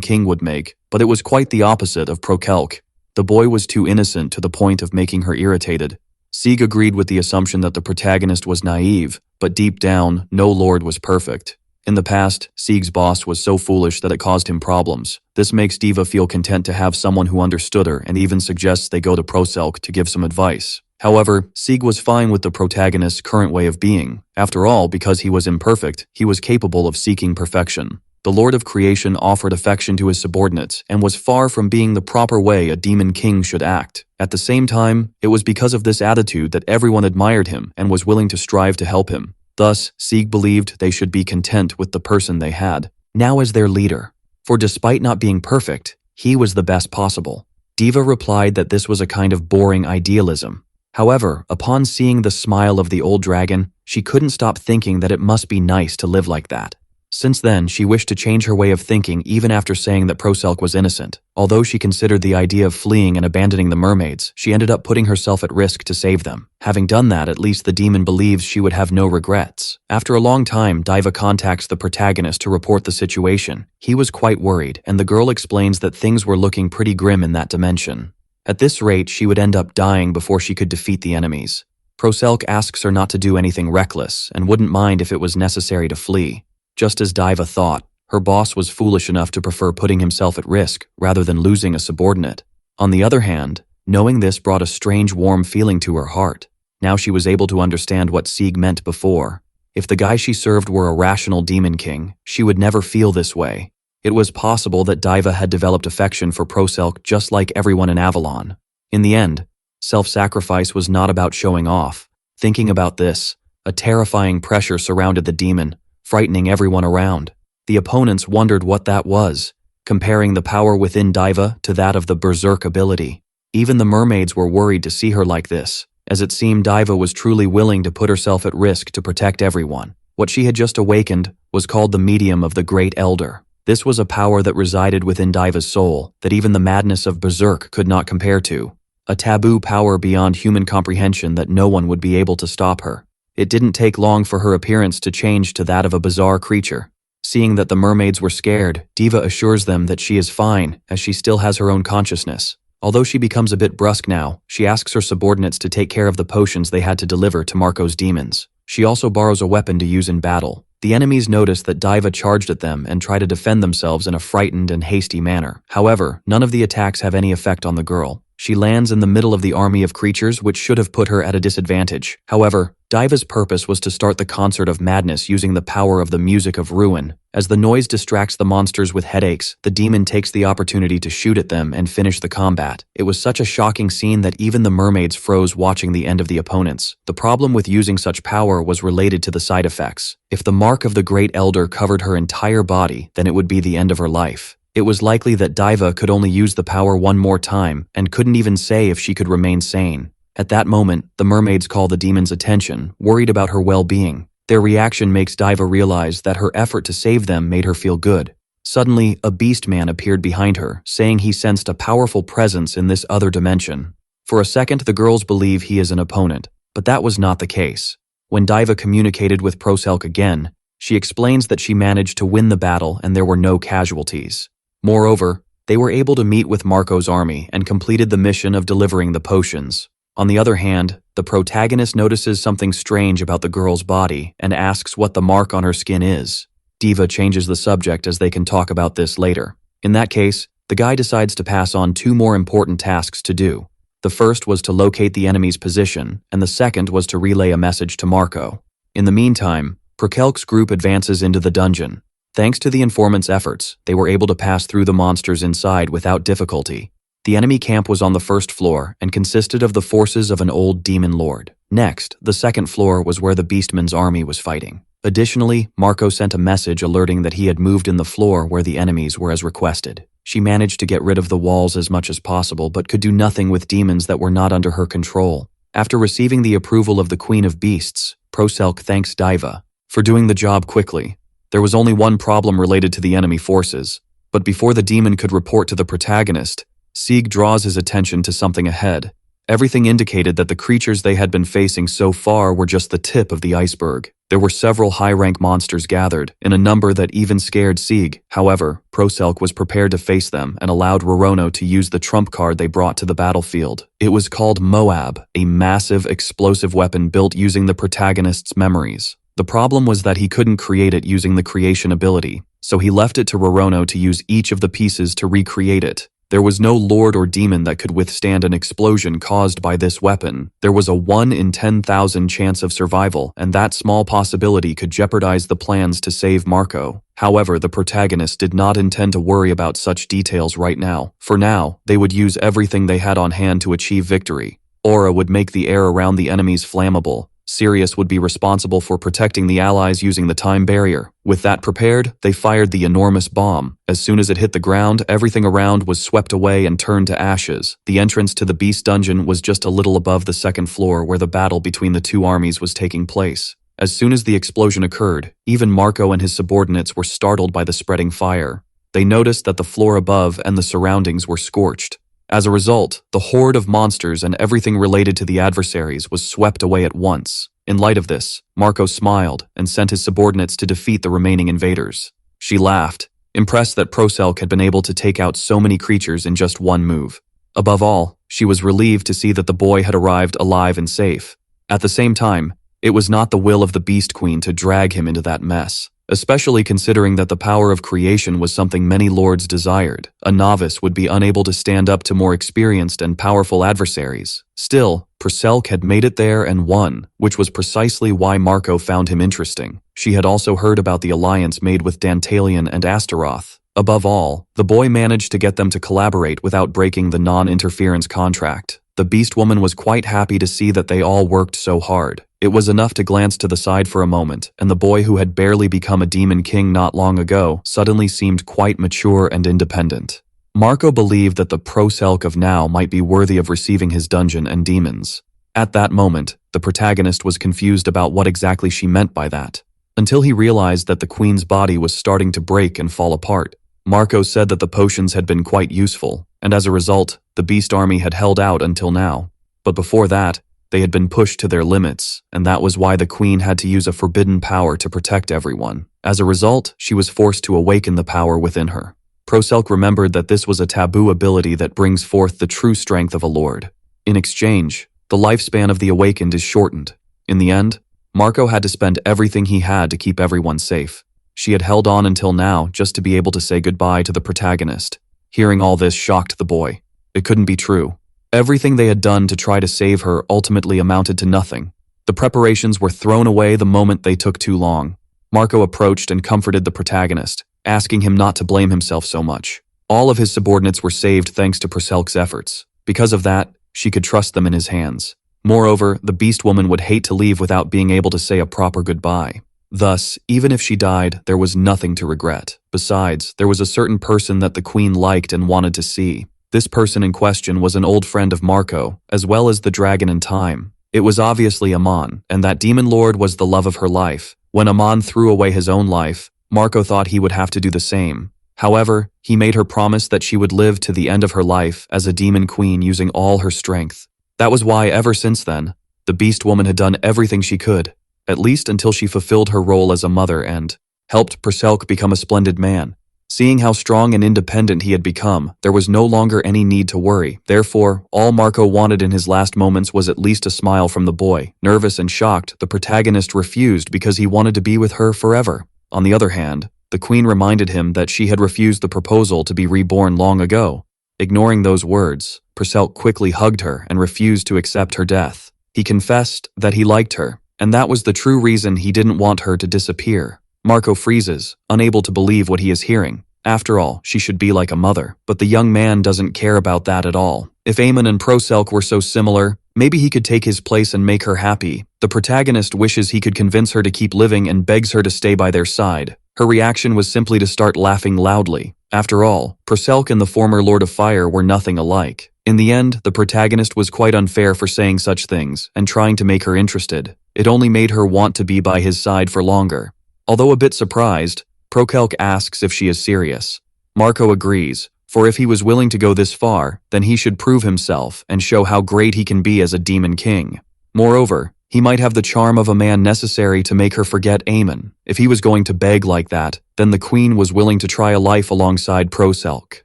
king would make, but it was quite the opposite of Prokelk. The boy was too innocent to the point of making her irritated. Sieg agreed with the assumption that the protagonist was naive, but deep down, no lord was perfect. In the past, Sieg's boss was so foolish that it caused him problems. This makes Diva feel content to have someone who understood her and even suggests they go to Proselk to give some advice. However, Sieg was fine with the protagonist's current way of being. After all, because he was imperfect, he was capable of seeking perfection. The Lord of Creation offered affection to his subordinates and was far from being the proper way a demon king should act. At the same time, it was because of this attitude that everyone admired him and was willing to strive to help him. Thus, Sieg believed they should be content with the person they had, now as their leader. For despite not being perfect, he was the best possible. Diva replied that this was a kind of boring idealism. However, upon seeing the smile of the old dragon, she couldn't stop thinking that it must be nice to live like that. Since then, she wished to change her way of thinking even after saying that Proselk was innocent. Although she considered the idea of fleeing and abandoning the mermaids, she ended up putting herself at risk to save them. Having done that, at least the demon believes she would have no regrets. After a long time, Diva contacts the protagonist to report the situation. He was quite worried, and the girl explains that things were looking pretty grim in that dimension. At this rate, she would end up dying before she could defeat the enemies. Proselk asks her not to do anything reckless and wouldn't mind if it was necessary to flee. Just as Diva thought, her boss was foolish enough to prefer putting himself at risk rather than losing a subordinate. On the other hand, knowing this brought a strange warm feeling to her heart. Now she was able to understand what Sieg meant before. If the guy she served were a rational demon king, she would never feel this way. It was possible that Diva had developed affection for Proselk just like everyone in Avalon. In the end, self-sacrifice was not about showing off. Thinking about this, a terrifying pressure surrounded the demon, frightening everyone around. The opponents wondered what that was, comparing the power within Diva to that of the Berserk ability. Even the mermaids were worried to see her like this, as it seemed Diva was truly willing to put herself at risk to protect everyone. What she had just awakened was called the medium of the Great Elder. This was a power that resided within Diva's soul that even the madness of Berserk could not compare to. A taboo power beyond human comprehension that no one would be able to stop her. It didn't take long for her appearance to change to that of a bizarre creature. Seeing that the mermaids were scared, Diva assures them that she is fine, as she still has her own consciousness. Although she becomes a bit brusque now, she asks her subordinates to take care of the potions they had to deliver to Marco's demons. She also borrows a weapon to use in battle. The enemies noticed that Diva charged at them and tried to defend themselves in a frightened and hasty manner. However, none of the attacks have any effect on the girl. She lands in the middle of the army of creatures, which should have put her at a disadvantage. However, Diva's purpose was to start the concert of madness using the power of the music of ruin. As the noise distracts the monsters with headaches, the demon takes the opportunity to shoot at them and finish the combat. It was such a shocking scene that even the mermaids froze watching the end of the opponents. The problem with using such power was related to the side effects. If the mark of the Great Elder covered her entire body, then it would be the end of her life. It was likely that Diva could only use the power one more time and couldn't even say if she could remain sane. At that moment, the mermaids call the demon's attention, worried about her well-being. Their reaction makes Diva realize that her effort to save them made her feel good. Suddenly, a beast man appeared behind her, saying he sensed a powerful presence in this other dimension. For a second, the girls believe he is an opponent, but that was not the case. When Diva communicated with Proselk again, she explains that she managed to win the battle and there were no casualties. Moreover, they were able to meet with Marco's army and completed the mission of delivering the potions. On the other hand, the protagonist notices something strange about the girl's body and asks what the mark on her skin is. Diva changes the subject as they can talk about this later. In that case, the guy decides to pass on two more important tasks to do. The first was to locate the enemy's position, and the second was to relay a message to Marco. In the meantime, Prokelk's group advances into the dungeon. Thanks to the informant's efforts, they were able to pass through the monsters inside without difficulty. The enemy camp was on the first floor and consisted of the forces of an old demon lord. Next, the second floor was where the beastman's army was fighting. Additionally, Marco sent a message alerting that he had moved in the floor where the enemies were as requested. She managed to get rid of the walls as much as possible but could do nothing with demons that were not under her control. After receiving the approval of the Queen of Beasts, Proselk thanks Diva for doing the job quickly. There was only one problem related to the enemy forces, but before the demon could report to the protagonist, Sieg draws his attention to something ahead. Everything indicated that the creatures they had been facing so far were just the tip of the iceberg. There were several high-rank monsters gathered, in a number that even scared Sieg. However, Proselk was prepared to face them and allowed Rorono to use the trump card they brought to the battlefield. It was called Moab, a massive explosive weapon built using the protagonist's memories. The problem was that he couldn't create it using the creation ability, so he left it to Rorono to use each of the pieces to recreate it. There was no lord or demon that could withstand an explosion caused by this weapon. There was a 1 in 10,000 chance of survival, and that small possibility could jeopardize the plans to save Marco. However, the protagonist did not intend to worry about such details right now. For now, they would use everything they had on hand to achieve victory. Aura would make the air around the enemies flammable. Sirius would be responsible for protecting the allies using the time barrier. With that prepared, they fired the enormous bomb. As soon as it hit the ground, everything around was swept away and turned to ashes. The entrance to the beast dungeon was just a little above the second floor where the battle between the two armies was taking place. As soon as the explosion occurred, even Marco and his subordinates were startled by the spreading fire. They noticed that the floor above and the surroundings were scorched. As a result, the horde of monsters and everything related to the adversaries was swept away at once. In light of this, Marco smiled and sent his subordinates to defeat the remaining invaders. She laughed, impressed that Proselk had been able to take out so many creatures in just one move. Above all, she was relieved to see that the boy had arrived alive and safe. At the same time, it was not the will of the Beast Queen to drag him into that mess. Especially considering that the power of creation was something many lords desired. A novice would be unable to stand up to more experienced and powerful adversaries. Still, Proselk had made it there and won, which was precisely why Marco found him interesting. She had also heard about the alliance made with Dantalion and Astaroth. Above all, the boy managed to get them to collaborate without breaking the non-interference contract. The Beast Woman was quite happy to see that they all worked so hard. It was enough to glance to the side for a moment, and the boy who had barely become a demon king not long ago suddenly seemed quite mature and independent. Marco believed that the Proselk of now might be worthy of receiving his dungeon and demons. At that moment, the protagonist was confused about what exactly she meant by that, until he realized that the queen's body was starting to break and fall apart. Marco said that the potions had been quite useful, and as a result, the beast army had held out until now. But before that, they had been pushed to their limits, and that was why the queen had to use a forbidden power to protect everyone. As a result, she was forced to awaken the power within her. Proselk remembered that this was a taboo ability that brings forth the true strength of a lord. In exchange, the lifespan of the awakened is shortened. In the end, Marco had to spend everything he had to keep everyone safe. She had held on until now just to be able to say goodbye to the protagonist. Hearing all this shocked the boy. It couldn't be true. Everything they had done to try to save her ultimately amounted to nothing. The preparations were thrown away the moment they took too long. Marco approached and comforted the protagonist, asking him not to blame himself so much. All of his subordinates were saved thanks to Perselk's efforts. Because of that, she could trust them in his hands. Moreover, the beast woman would hate to leave without being able to say a proper goodbye. Thus, even if she died, there was nothing to regret. Besides, there was a certain person that the queen liked and wanted to see. This person in question was an old friend of Marco, as well as the dragon in time. It was obviously Amon, and that demon lord was the love of her life. When Amon threw away his own life, Marco thought he would have to do the same. However, he made her promise that she would live to the end of her life as a demon queen using all her strength. That was why, ever since then, the beast woman had done everything she could, at least until she fulfilled her role as a mother and helped Perselk become a splendid man. Seeing how strong and independent he had become, there was no longer any need to worry. Therefore, all Marco wanted in his last moments was at least a smile from the boy. Nervous and shocked, the protagonist refused because he wanted to be with her forever. On the other hand, the queen reminded him that she had refused the proposal to be reborn long ago. Ignoring those words, Perselk quickly hugged her and refused to accept her death. He confessed that he liked her, and that was the true reason he didn't want her to disappear. Marco freezes, unable to believe what he is hearing. After all, she should be like a mother, but the young man doesn't care about that at all. If Amon and Perselk were so similar, maybe he could take his place and make her happy. The protagonist wishes he could convince her to keep living and begs her to stay by their side. Her reaction was simply to start laughing loudly. After all, Perselk and the former Lord of Fire were nothing alike. In the end, the protagonist was quite unfair for saying such things and trying to make her interested. It only made her want to be by his side for longer. Although a bit surprised, Perselk asks if she is serious. Marco agrees, for if he was willing to go this far, then he should prove himself and show how great he can be as a demon king. Moreover, he might have the charm of a man necessary to make her forget Amon. If he was going to beg like that, then the queen was willing to try a life alongside Perselk.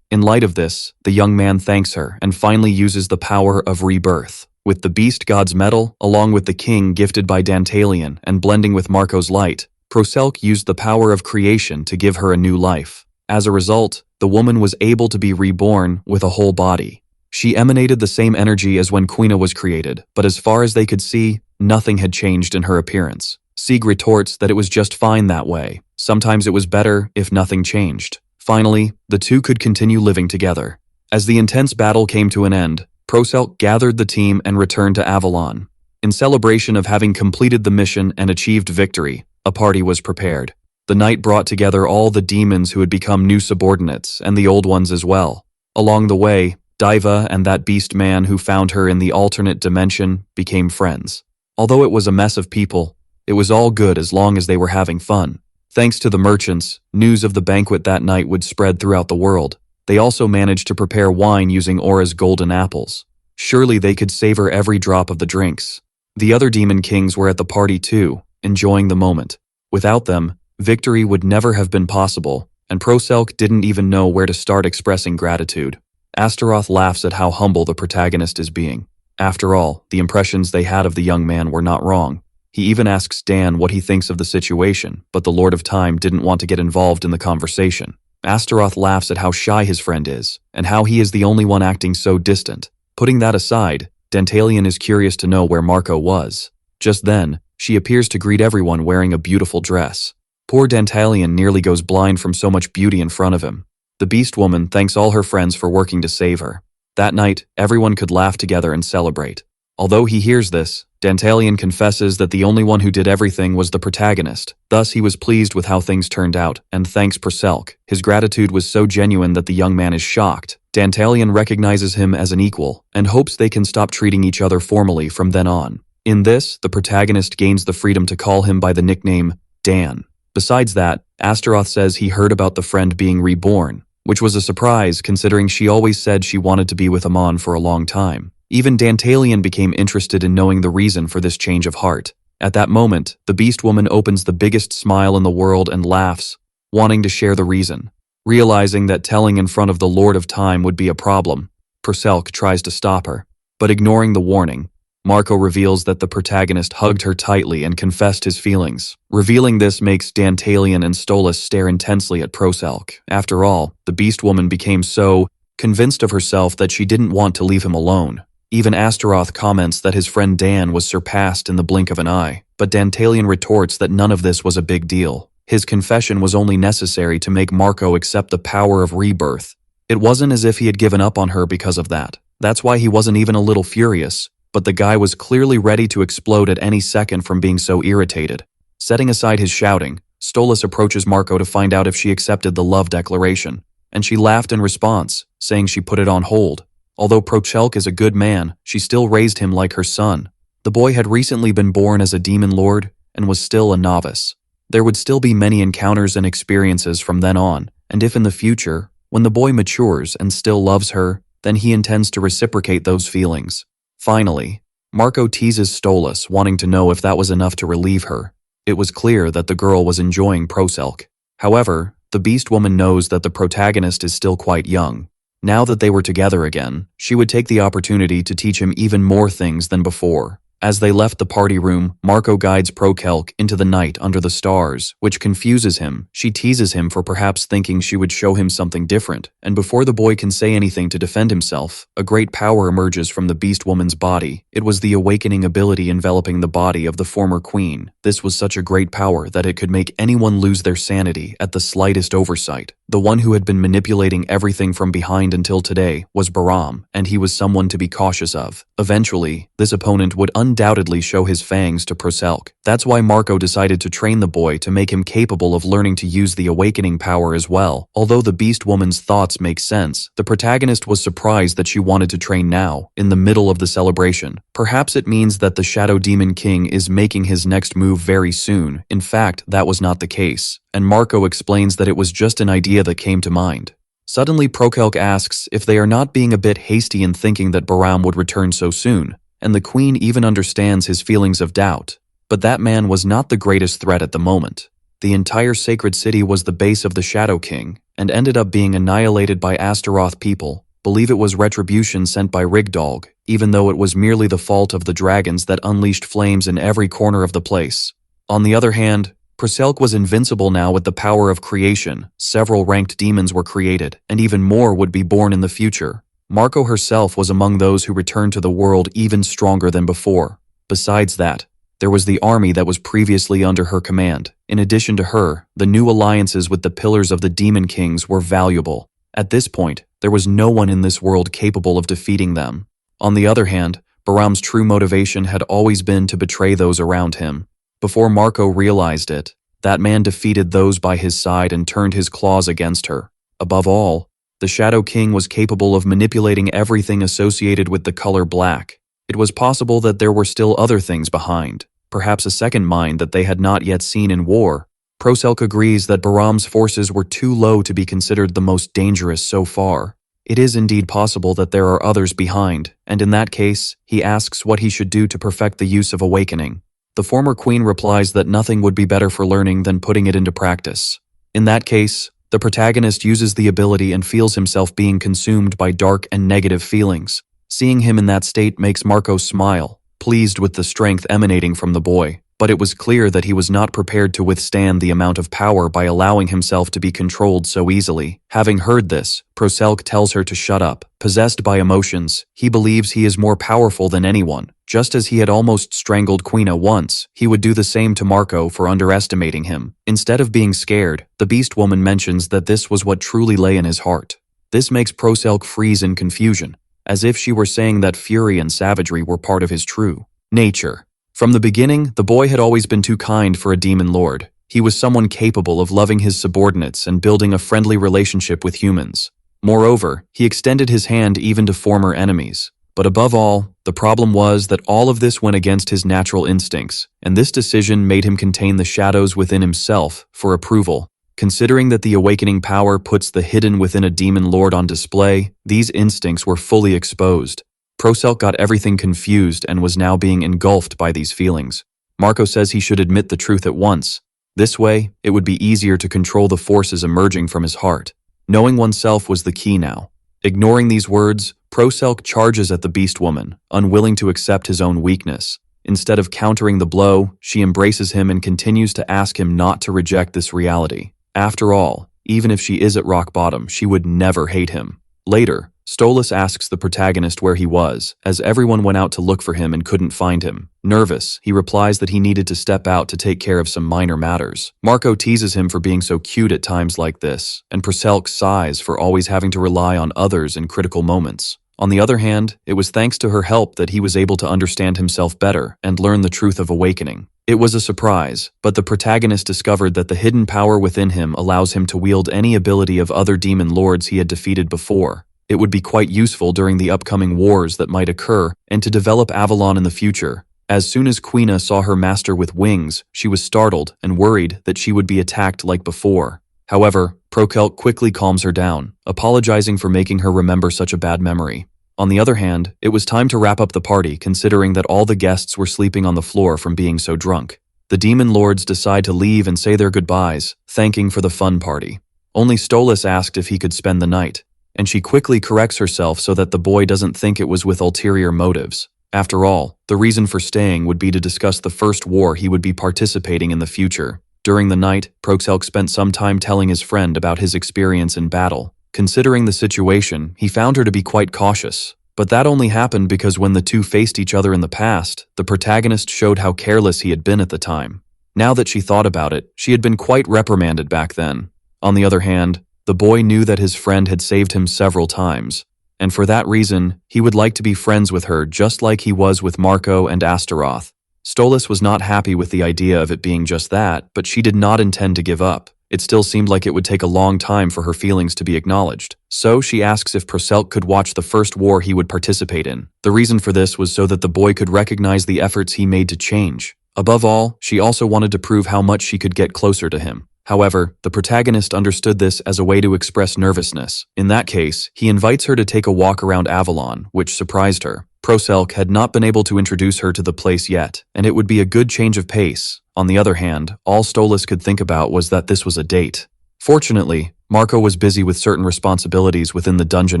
In light of this, the young man thanks her and finally uses the power of rebirth. With the beast god's medal, along with the king gifted by Dantalion and blending with Marco's light, Perselk used the power of creation to give her a new life. As a result, the woman was able to be reborn with a whole body. She emanated the same energy as when Quina was created, but as far as they could see, nothing had changed in her appearance. Sieg retorts that it was just fine that way. Sometimes it was better if nothing changed. Finally, the two could continue living together. As the intense battle came to an end, Perselk gathered the team and returned to Avalon. In celebration of having completed the mission and achieved victory, a party was prepared. The night brought together all the demons who had become new subordinates and the old ones as well. Along the way, Diva and that beast man who found her in the alternate dimension became friends. Although it was a mess of people, it was all good as long as they were having fun. Thanks to the merchants, news of the banquet that night would spread throughout the world. They also managed to prepare wine using Aura's golden apples. Surely they could savor every drop of the drinks. The other demon kings were at the party too, enjoying the moment. Without them, victory would never have been possible, and Perselk didn't even know where to start expressing gratitude. Astaroth laughs at how humble the protagonist is being. After all, the impressions they had of the young man were not wrong. He even asks Dan what he thinks of the situation, but the Lord of Time didn't want to get involved in the conversation. Astaroth laughs at how shy his friend is, and how he is the only one acting so distant. Putting that aside, Dantalion is curious to know where Marco was. Just then, she appears to greet everyone wearing a beautiful dress. Poor Dantalion nearly goes blind from so much beauty in front of him. The beast woman thanks all her friends for working to save her. That night, everyone could laugh together and celebrate. Although he hears this, Dantalion confesses that the only one who did everything was the protagonist. Thus, he was pleased with how things turned out, and thanks Perselk. His gratitude was so genuine that the young man is shocked. Dantalion recognizes him as an equal, and hopes they can stop treating each other formally from then on. In this, the protagonist gains the freedom to call him by the nickname Dan. Besides that, Astaroth says he heard about the friend being reborn, which was a surprise considering she always said she wanted to be with Amon for a long time. Even Dantalion became interested in knowing the reason for this change of heart. At that moment, the beast woman opens the biggest smile in the world and laughs, wanting to share the reason. Realizing that telling in front of the Lord of Time would be a problem, Perselk tries to stop her, but ignoring the warning, Marco reveals that the protagonist hugged her tightly and confessed his feelings. Revealing this makes Dantalion and Stolas stare intensely at Proselc. After all, the beast woman became so convinced of herself that she didn't want to leave him alone. Even Astaroth comments that his friend Dan was surpassed in the blink of an eye, but Dantalion retorts that none of this was a big deal. His confession was only necessary to make Marco accept the power of rebirth. It wasn't as if he had given up on her because of that. That's why he wasn't even a little furious, but the guy was clearly ready to explode at any second from being so irritated. Setting aside his shouting, Stolas approaches Marco to find out if she accepted the love declaration, and she laughed in response, saying she put it on hold. Although Proselc is a good man, she still raised him like her son. The boy had recently been born as a demon lord and was still a novice. There would still be many encounters and experiences from then on, and if in the future, when the boy matures and still loves her, then he intends to reciprocate those feelings. Finally, Marco teases Stolas, wanting to know if that was enough to relieve her. It was clear that the girl was enjoying Proselc. However, the beast woman knows that the protagonist is still quite young. Now that they were together again, she would take the opportunity to teach him even more things than before. As they left the party room, Marco guides Proselc into the night under the stars, which confuses him. She teases him for perhaps thinking she would show him something different, and before the boy can say anything to defend himself, a great power emerges from the beast woman's body. It was the awakening ability enveloping the body of the former queen. This was such a great power that it could make anyone lose their sanity at the slightest oversight. The one who had been manipulating everything from behind until today was Bahram, and he was someone to be cautious of. Eventually, this opponent would undoubtedly show his fangs to Proselc. That's why Marco decided to train the boy to make him capable of learning to use the awakening power as well. Although the beast woman's thoughts make sense, the protagonist was surprised that she wanted to train now, in the middle of the celebration. Perhaps it means that the Shadow Demon King is making his next move very soon. In fact, that was not the case, and Marco explains that it was just an idea that came to mind. Suddenly, Proselc asks if they are not being a bit hasty in thinking that Bahram would return so soon, and the queen even understands his feelings of doubt. But that man was not the greatest threat at the moment. The entire sacred city was the base of the Shadow King, and ended up being annihilated by Astaroth people. Believe it was retribution sent by Rigdog, even though it was merely the fault of the dragons that unleashed flames in every corner of the place. On the other hand, Proselc was invincible now with the power of creation. Several ranked demons were created, and even more would be born in the future. Marco herself was among those who returned to the world even stronger than before. Besides that, there was the army that was previously under her command. In addition to her, the new alliances with the pillars of the Demon Kings were valuable. At this point, there was no one in this world capable of defeating them. On the other hand, Bahram's true motivation had always been to betray those around him. Before Marco realized it, that man defeated those by his side and turned his claws against her. Above all, the Shadow King was capable of manipulating everything associated with the color black. It was possible that there were still other things behind, perhaps a second mind that they had not yet seen in war. Proselc agrees that Bahram's forces were too low to be considered the most dangerous so far. It is indeed possible that there are others behind, and in that case, he asks what he should do to perfect the use of awakening. The former queen replies that nothing would be better for learning than putting it into practice. In that case, the protagonist uses the ability and feels himself being consumed by dark and negative feelings. Seeing him in that state makes Marco smile, pleased with the strength emanating from the boy. But it was clear that he was not prepared to withstand the amount of power by allowing himself to be controlled so easily. Having heard this, Proselc tells her to shut up. Possessed by emotions, he believes he is more powerful than anyone. Just as he had almost strangled Quina once, he would do the same to Marco for underestimating him. Instead of being scared, the beast woman mentions that this was what truly lay in his heart. This makes Proselc freeze in confusion, as if she were saying that fury and savagery were part of his true nature. From the beginning, the boy had always been too kind for a demon lord. He was someone capable of loving his subordinates and building a friendly relationship with humans. Moreover, he extended his hand even to former enemies. But above all, the problem was that all of this went against his natural instincts, and this decision made him contain the shadows within himself for approval. Considering that the awakening power puts the hidden within a demon lord on display, these instincts were fully exposed. Proselc got everything confused and was now being engulfed by these feelings. Marco says he should admit the truth at once. This way, it would be easier to control the forces emerging from his heart. Knowing oneself was the key now. Ignoring these words, Proselk charges at the beast woman, unwilling to accept his own weakness. Instead of countering the blow, she embraces him and continues to ask him not to reject this reality. After all, even if she is at rock bottom, she would never hate him. Later, Stolas asks the protagonist where he was, as everyone went out to look for him and couldn't find him. Nervous, he replies that he needed to step out to take care of some minor matters. Marco teases him for being so cute at times like this, and Proselk sighs for always having to rely on others in critical moments. On the other hand, it was thanks to her help that he was able to understand himself better and learn the truth of awakening. It was a surprise, but the protagonist discovered that the hidden power within him allows him to wield any ability of other demon lords he had defeated before. It would be quite useful during the upcoming wars that might occur and to develop Avalon in the future. As soon as Quina saw her master with wings, she was startled and worried that she would be attacked like before. However, Proselk quickly calms her down, apologizing for making her remember such a bad memory. On the other hand, it was time to wrap up the party, considering that all the guests were sleeping on the floor from being so drunk. The demon lords decide to leave and say their goodbyes, thanking for the fun party. Only Stolas asked if he could spend the night, and she quickly corrects herself so that the boy doesn't think it was with ulterior motives. After all, the reason for staying would be to discuss the first war he would be participating in the future. During the night, Proselk spent some time telling his friend about his experience in battle. Considering the situation, he found her to be quite cautious. But that only happened because when the two faced each other in the past, the protagonist showed how careless he had been at the time. Now that she thought about it, she had been quite reprimanded back then. On the other hand, the boy knew that his friend had saved him several times, and for that reason, he would like to be friends with her just like he was with Marco and Astaroth. Stolas was not happy with the idea of it being just that, but she did not intend to give up. It still seemed like it would take a long time for her feelings to be acknowledged. So she asks if Proselk could watch the first war he would participate in. The reason for this was so that the boy could recognize the efforts he made to change. Above all, she also wanted to prove how much she could get closer to him. However, the protagonist understood this as a way to express nervousness. In that case, he invites her to take a walk around Avalon, which surprised her. Proselk had not been able to introduce her to the place yet, and it would be a good change of pace. On the other hand, all Stolas could think about was that this was a date. Fortunately, Marco was busy with certain responsibilities within the dungeon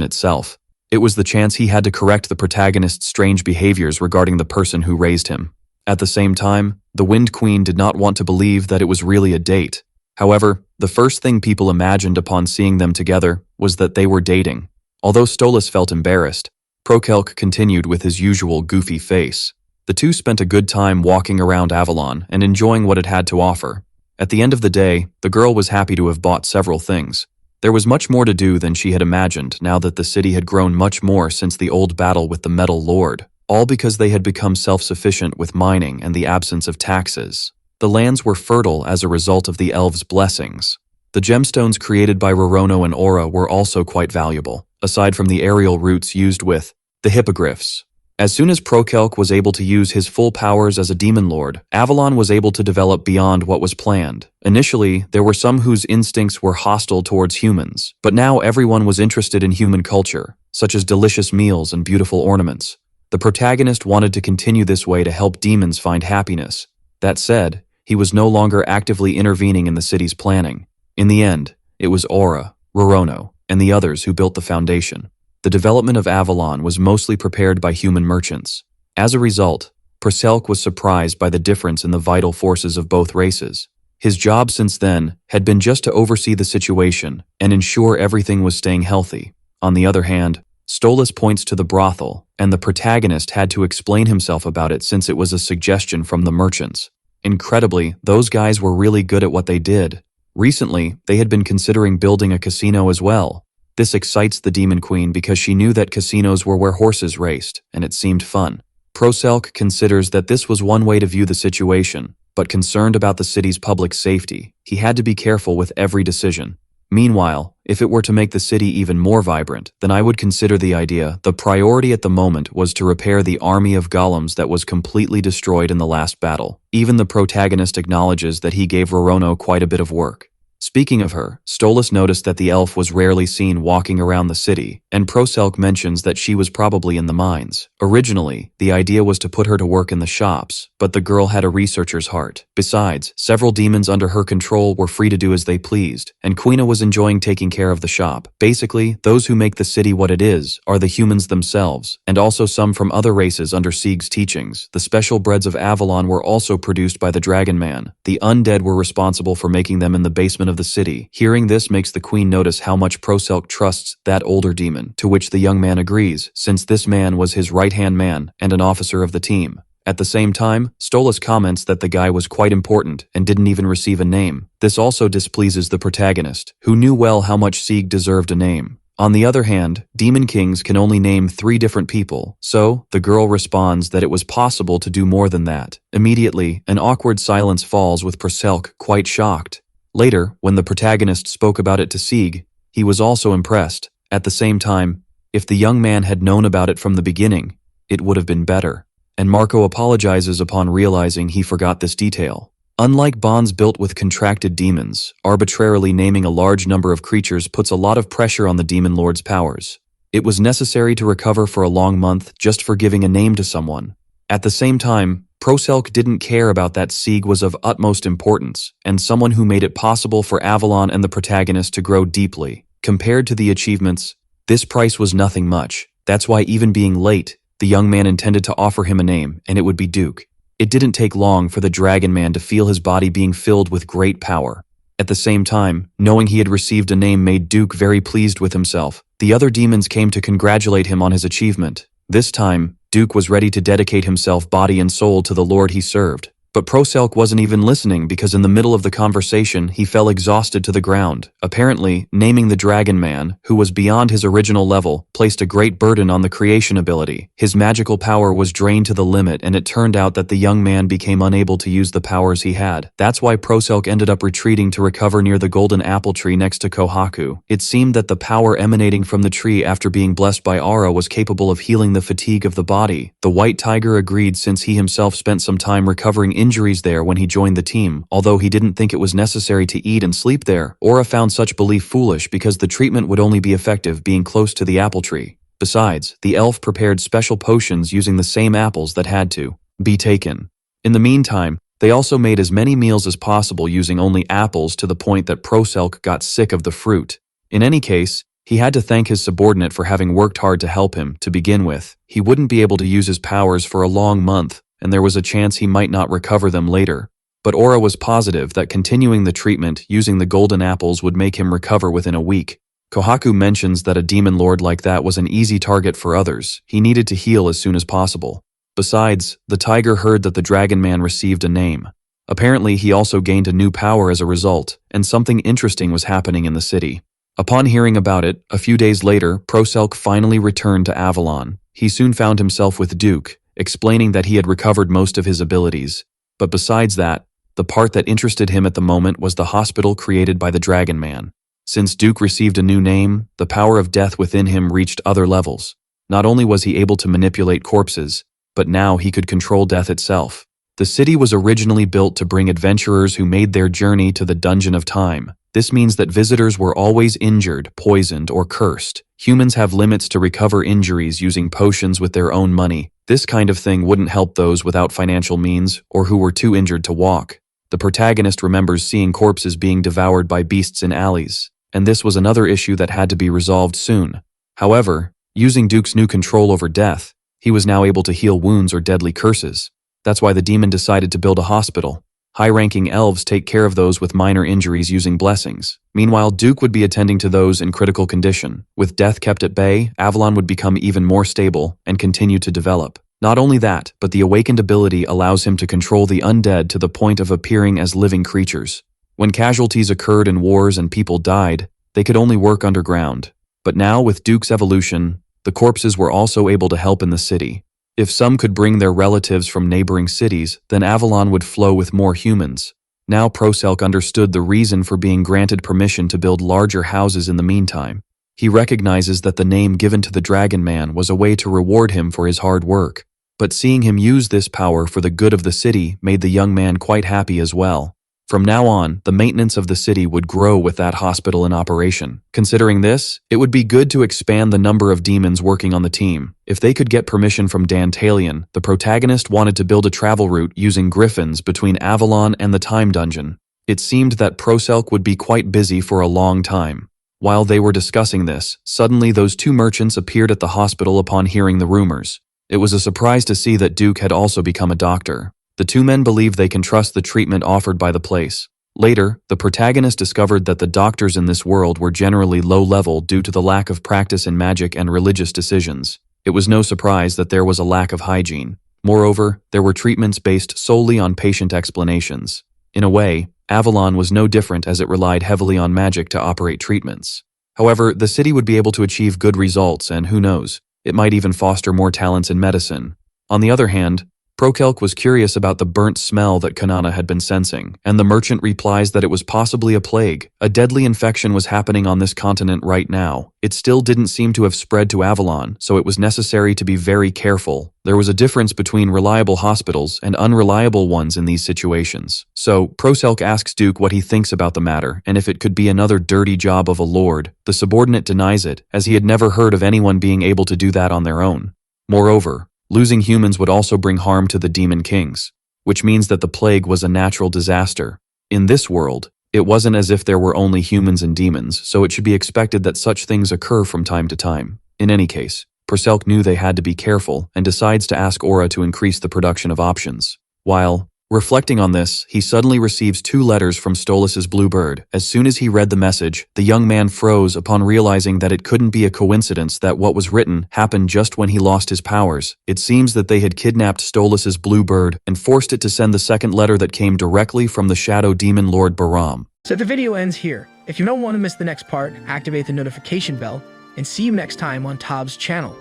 itself. It was the chance he had to correct the protagonist's strange behaviors regarding the person who raised him. At the same time, the Wind Queen did not want to believe that it was really a date. However, the first thing people imagined upon seeing them together was that they were dating. Although Stolas felt embarrassed, Proselk continued with his usual goofy face. The two spent a good time walking around Avalon and enjoying what it had to offer. At the end of the day, the girl was happy to have bought several things. There was much more to do than she had imagined now that the city had grown much more since the old battle with the Metal Lord, all because they had become self-sufficient with mining and the absence of taxes. The lands were fertile as a result of the elves' blessings. The gemstones created by Rorono and Aura were also quite valuable, aside from the aerial routes used with the hippogriffs. As soon as Proselk was able to use his full powers as a demon lord, Avalon was able to develop beyond what was planned. Initially, there were some whose instincts were hostile towards humans, but now everyone was interested in human culture, such as delicious meals and beautiful ornaments. The protagonist wanted to continue this way to help demons find happiness. That said, he was no longer actively intervening in the city's planning. In the end, it was Aura, Rorono, and the others who built the foundation. The development of Avalon was mostly prepared by human merchants. As a result, Proselk was surprised by the difference in the vital forces of both races. His job since then had been just to oversee the situation and ensure everything was staying healthy. On the other hand, Stolas points to the brothel, and the protagonist had to explain himself about it since it was a suggestion from the merchants. Incredibly, those guys were really good at what they did. Recently, they had been considering building a casino as well. This excites the Demon Queen because she knew that casinos were where horses raced, and it seemed fun. Proselk considers that this was one way to view the situation, but concerned about the city's public safety, he had to be careful with every decision. Meanwhile, if it were to make the city even more vibrant, then I would consider the idea. The priority at the moment was to repair the army of golems that was completely destroyed in the last battle. Even the protagonist acknowledges that he gave Rorono quite a bit of work. Speaking of her, Stolas noticed that the elf was rarely seen walking around the city, and Proselk mentions that she was probably in the mines. Originally, the idea was to put her to work in the shops, but the girl had a researcher's heart. Besides, several demons under her control were free to do as they pleased, and Quina was enjoying taking care of the shop. Basically, those who make the city what it is are the humans themselves, and also some from other races under Sieg's teachings. The special breads of Avalon were also produced by the Dragon Man. The undead were responsible for making them in the basement of the city. Hearing this makes the queen notice how much Proselk trusts that older demon, to which the young man agrees, since this man was his right-hand man and an officer of the team. At the same time, Stolas comments that the guy was quite important and didn't even receive a name. This also displeases the protagonist, who knew well how much Sieg deserved a name. On the other hand, demon kings can only name 3 different people, so the girl responds that it was possible to do more than that. Immediately, an awkward silence falls with Proselk quite shocked. Later, when the protagonist spoke about it to Sieg, he was also impressed. At the same time, if the young man had known about it from the beginning, it would have been better. And Marco apologizes upon realizing he forgot this detail. Unlike bonds built with contracted demons, arbitrarily naming a large number of creatures puts a lot of pressure on the demon lord's powers. It was necessary to recover for a long month just for giving a name to someone. At the same time, Proselk didn't care about that Sieg was of utmost importance, and someone who made it possible for Avalon and the protagonist to grow deeply. Compared to the achievements, this price was nothing much. That's why even being late, the young man intended to offer him a name, and it would be Duke. It didn't take long for the Dragon Man to feel his body being filled with great power. At the same time, knowing he had received a name made Duke very pleased with himself. The other demons came to congratulate him on his achievement. This time, Duke was ready to dedicate himself body and soul to the lord he served. But Proselk wasn't even listening because in the middle of the conversation, he fell exhausted to the ground. Apparently, naming the Dragon Man, who was beyond his original level, placed a great burden on the creation ability. His magical power was drained to the limit, and it turned out that the young man became unable to use the powers he had. That's why Proselk ended up retreating to recover near the golden apple tree next to Kohaku. It seemed that the power emanating from the tree after being blessed by Ara was capable of healing the fatigue of the body. The White Tiger agreed since he himself spent some time recovering injuries there when he joined the team, although he didn't think it was necessary to eat and sleep there. Aura found such belief foolish because the treatment would only be effective being close to the apple tree. Besides, the elf prepared special potions using the same apples that had to be taken. In the meantime, they also made as many meals as possible using only apples to the point that Proselk got sick of the fruit. In any case, he had to thank his subordinate for having worked hard to help him. To begin with, he wouldn't be able to use his powers for a long month, and there was a chance he might not recover them later. But Aura was positive that continuing the treatment using the golden apples would make him recover within a week. Kohaku mentions that a demon lord like that was an easy target for others. He needed to heal as soon as possible. Besides, the tiger heard that the Dragon Man received a name. Apparently, he also gained a new power as a result, and something interesting was happening in the city. Upon hearing about it, a few days later, Proselk finally returned to Avalon. He soon found himself with Duke, explaining that he had recovered most of his abilities. But besides that, the part that interested him at the moment was the hospital created by the Dragon Man. Since Duke received a new name, the power of death within him reached other levels. Not only was he able to manipulate corpses, but now he could control death itself. The city was originally built to bring adventurers who made their journey to the Dungeon of Time. This means that visitors were always injured, poisoned, or cursed. Humans have limits to recover injuries using potions with their own money. This kind of thing wouldn't help those without financial means or who were too injured to walk. The protagonist remembers seeing corpses being devoured by beasts in alleys, and this was another issue that had to be resolved soon. However, using Duke's new control over death, he was now able to heal wounds or deadly curses. That's why the demon decided to build a hospital. High-ranking elves take care of those with minor injuries using blessings. Meanwhile, Duke would be attending to those in critical condition. With death kept at bay, Avalon would become even more stable and continue to develop. Not only that, but the awakened ability allows him to control the undead to the point of appearing as living creatures. When casualties occurred in wars and people died, they could only work underground. But now, with Duke's evolution, the corpses were also able to help in the city. If some could bring their relatives from neighboring cities, then Avalon would flow with more humans. Now Proselk understood the reason for being granted permission to build larger houses in the meantime. He recognizes that the name given to the Dragon Man was a way to reward him for his hard work. But seeing him use this power for the good of the city made the young man quite happy as well. From now on, the maintenance of the city would grow with that hospital in operation. Considering this, it would be good to expand the number of demons working on the team. If they could get permission from Dantalion, the protagonist wanted to build a travel route using griffins between Avalon and the Time Dungeon. It seemed that Proselk would be quite busy for a long time. While they were discussing this, suddenly those two merchants appeared at the hospital upon hearing the rumors. It was a surprise to see that Duke had also become a doctor. The two men believed they can trust the treatment offered by the place. Later, the protagonist discovered that the doctors in this world were generally low-level due to the lack of practice in magic and religious decisions. It was no surprise that there was a lack of hygiene. Moreover, there were treatments based solely on patient explanations. In a way, Avalon was no different as it relied heavily on magic to operate treatments. However, the city would be able to achieve good results and who knows, it might even foster more talents in medicine. On the other hand, Prokelk was curious about the burnt smell that Kanana had been sensing, and the merchant replies that it was possibly a plague. A deadly infection was happening on this continent right now. It still didn't seem to have spread to Avalon, so it was necessary to be very careful. There was a difference between reliable hospitals and unreliable ones in these situations. So, Proselk asks Duke what he thinks about the matter, and if it could be another dirty job of a lord. The subordinate denies it, as he had never heard of anyone being able to do that on their own. Moreover, losing humans would also bring harm to the demon kings, which means that the plague was a natural disaster. In this world, it wasn't as if there were only humans and demons, so it should be expected that such things occur from time to time. In any case, Proselk knew they had to be careful and decides to ask Aura to increase the production of options. While reflecting on this, he suddenly receives 2 letters from Stolas's bluebird. As soon as he read the message, the young man froze upon realizing that it couldn't be a coincidence that what was written happened just when he lost his powers. It seems that they had kidnapped Stolas's bluebird and forced it to send the second letter that came directly from the shadow demon Lord Baram. So the video ends here. If you don't want to miss the next part, activate the notification bell, and see you next time on Tob's channel.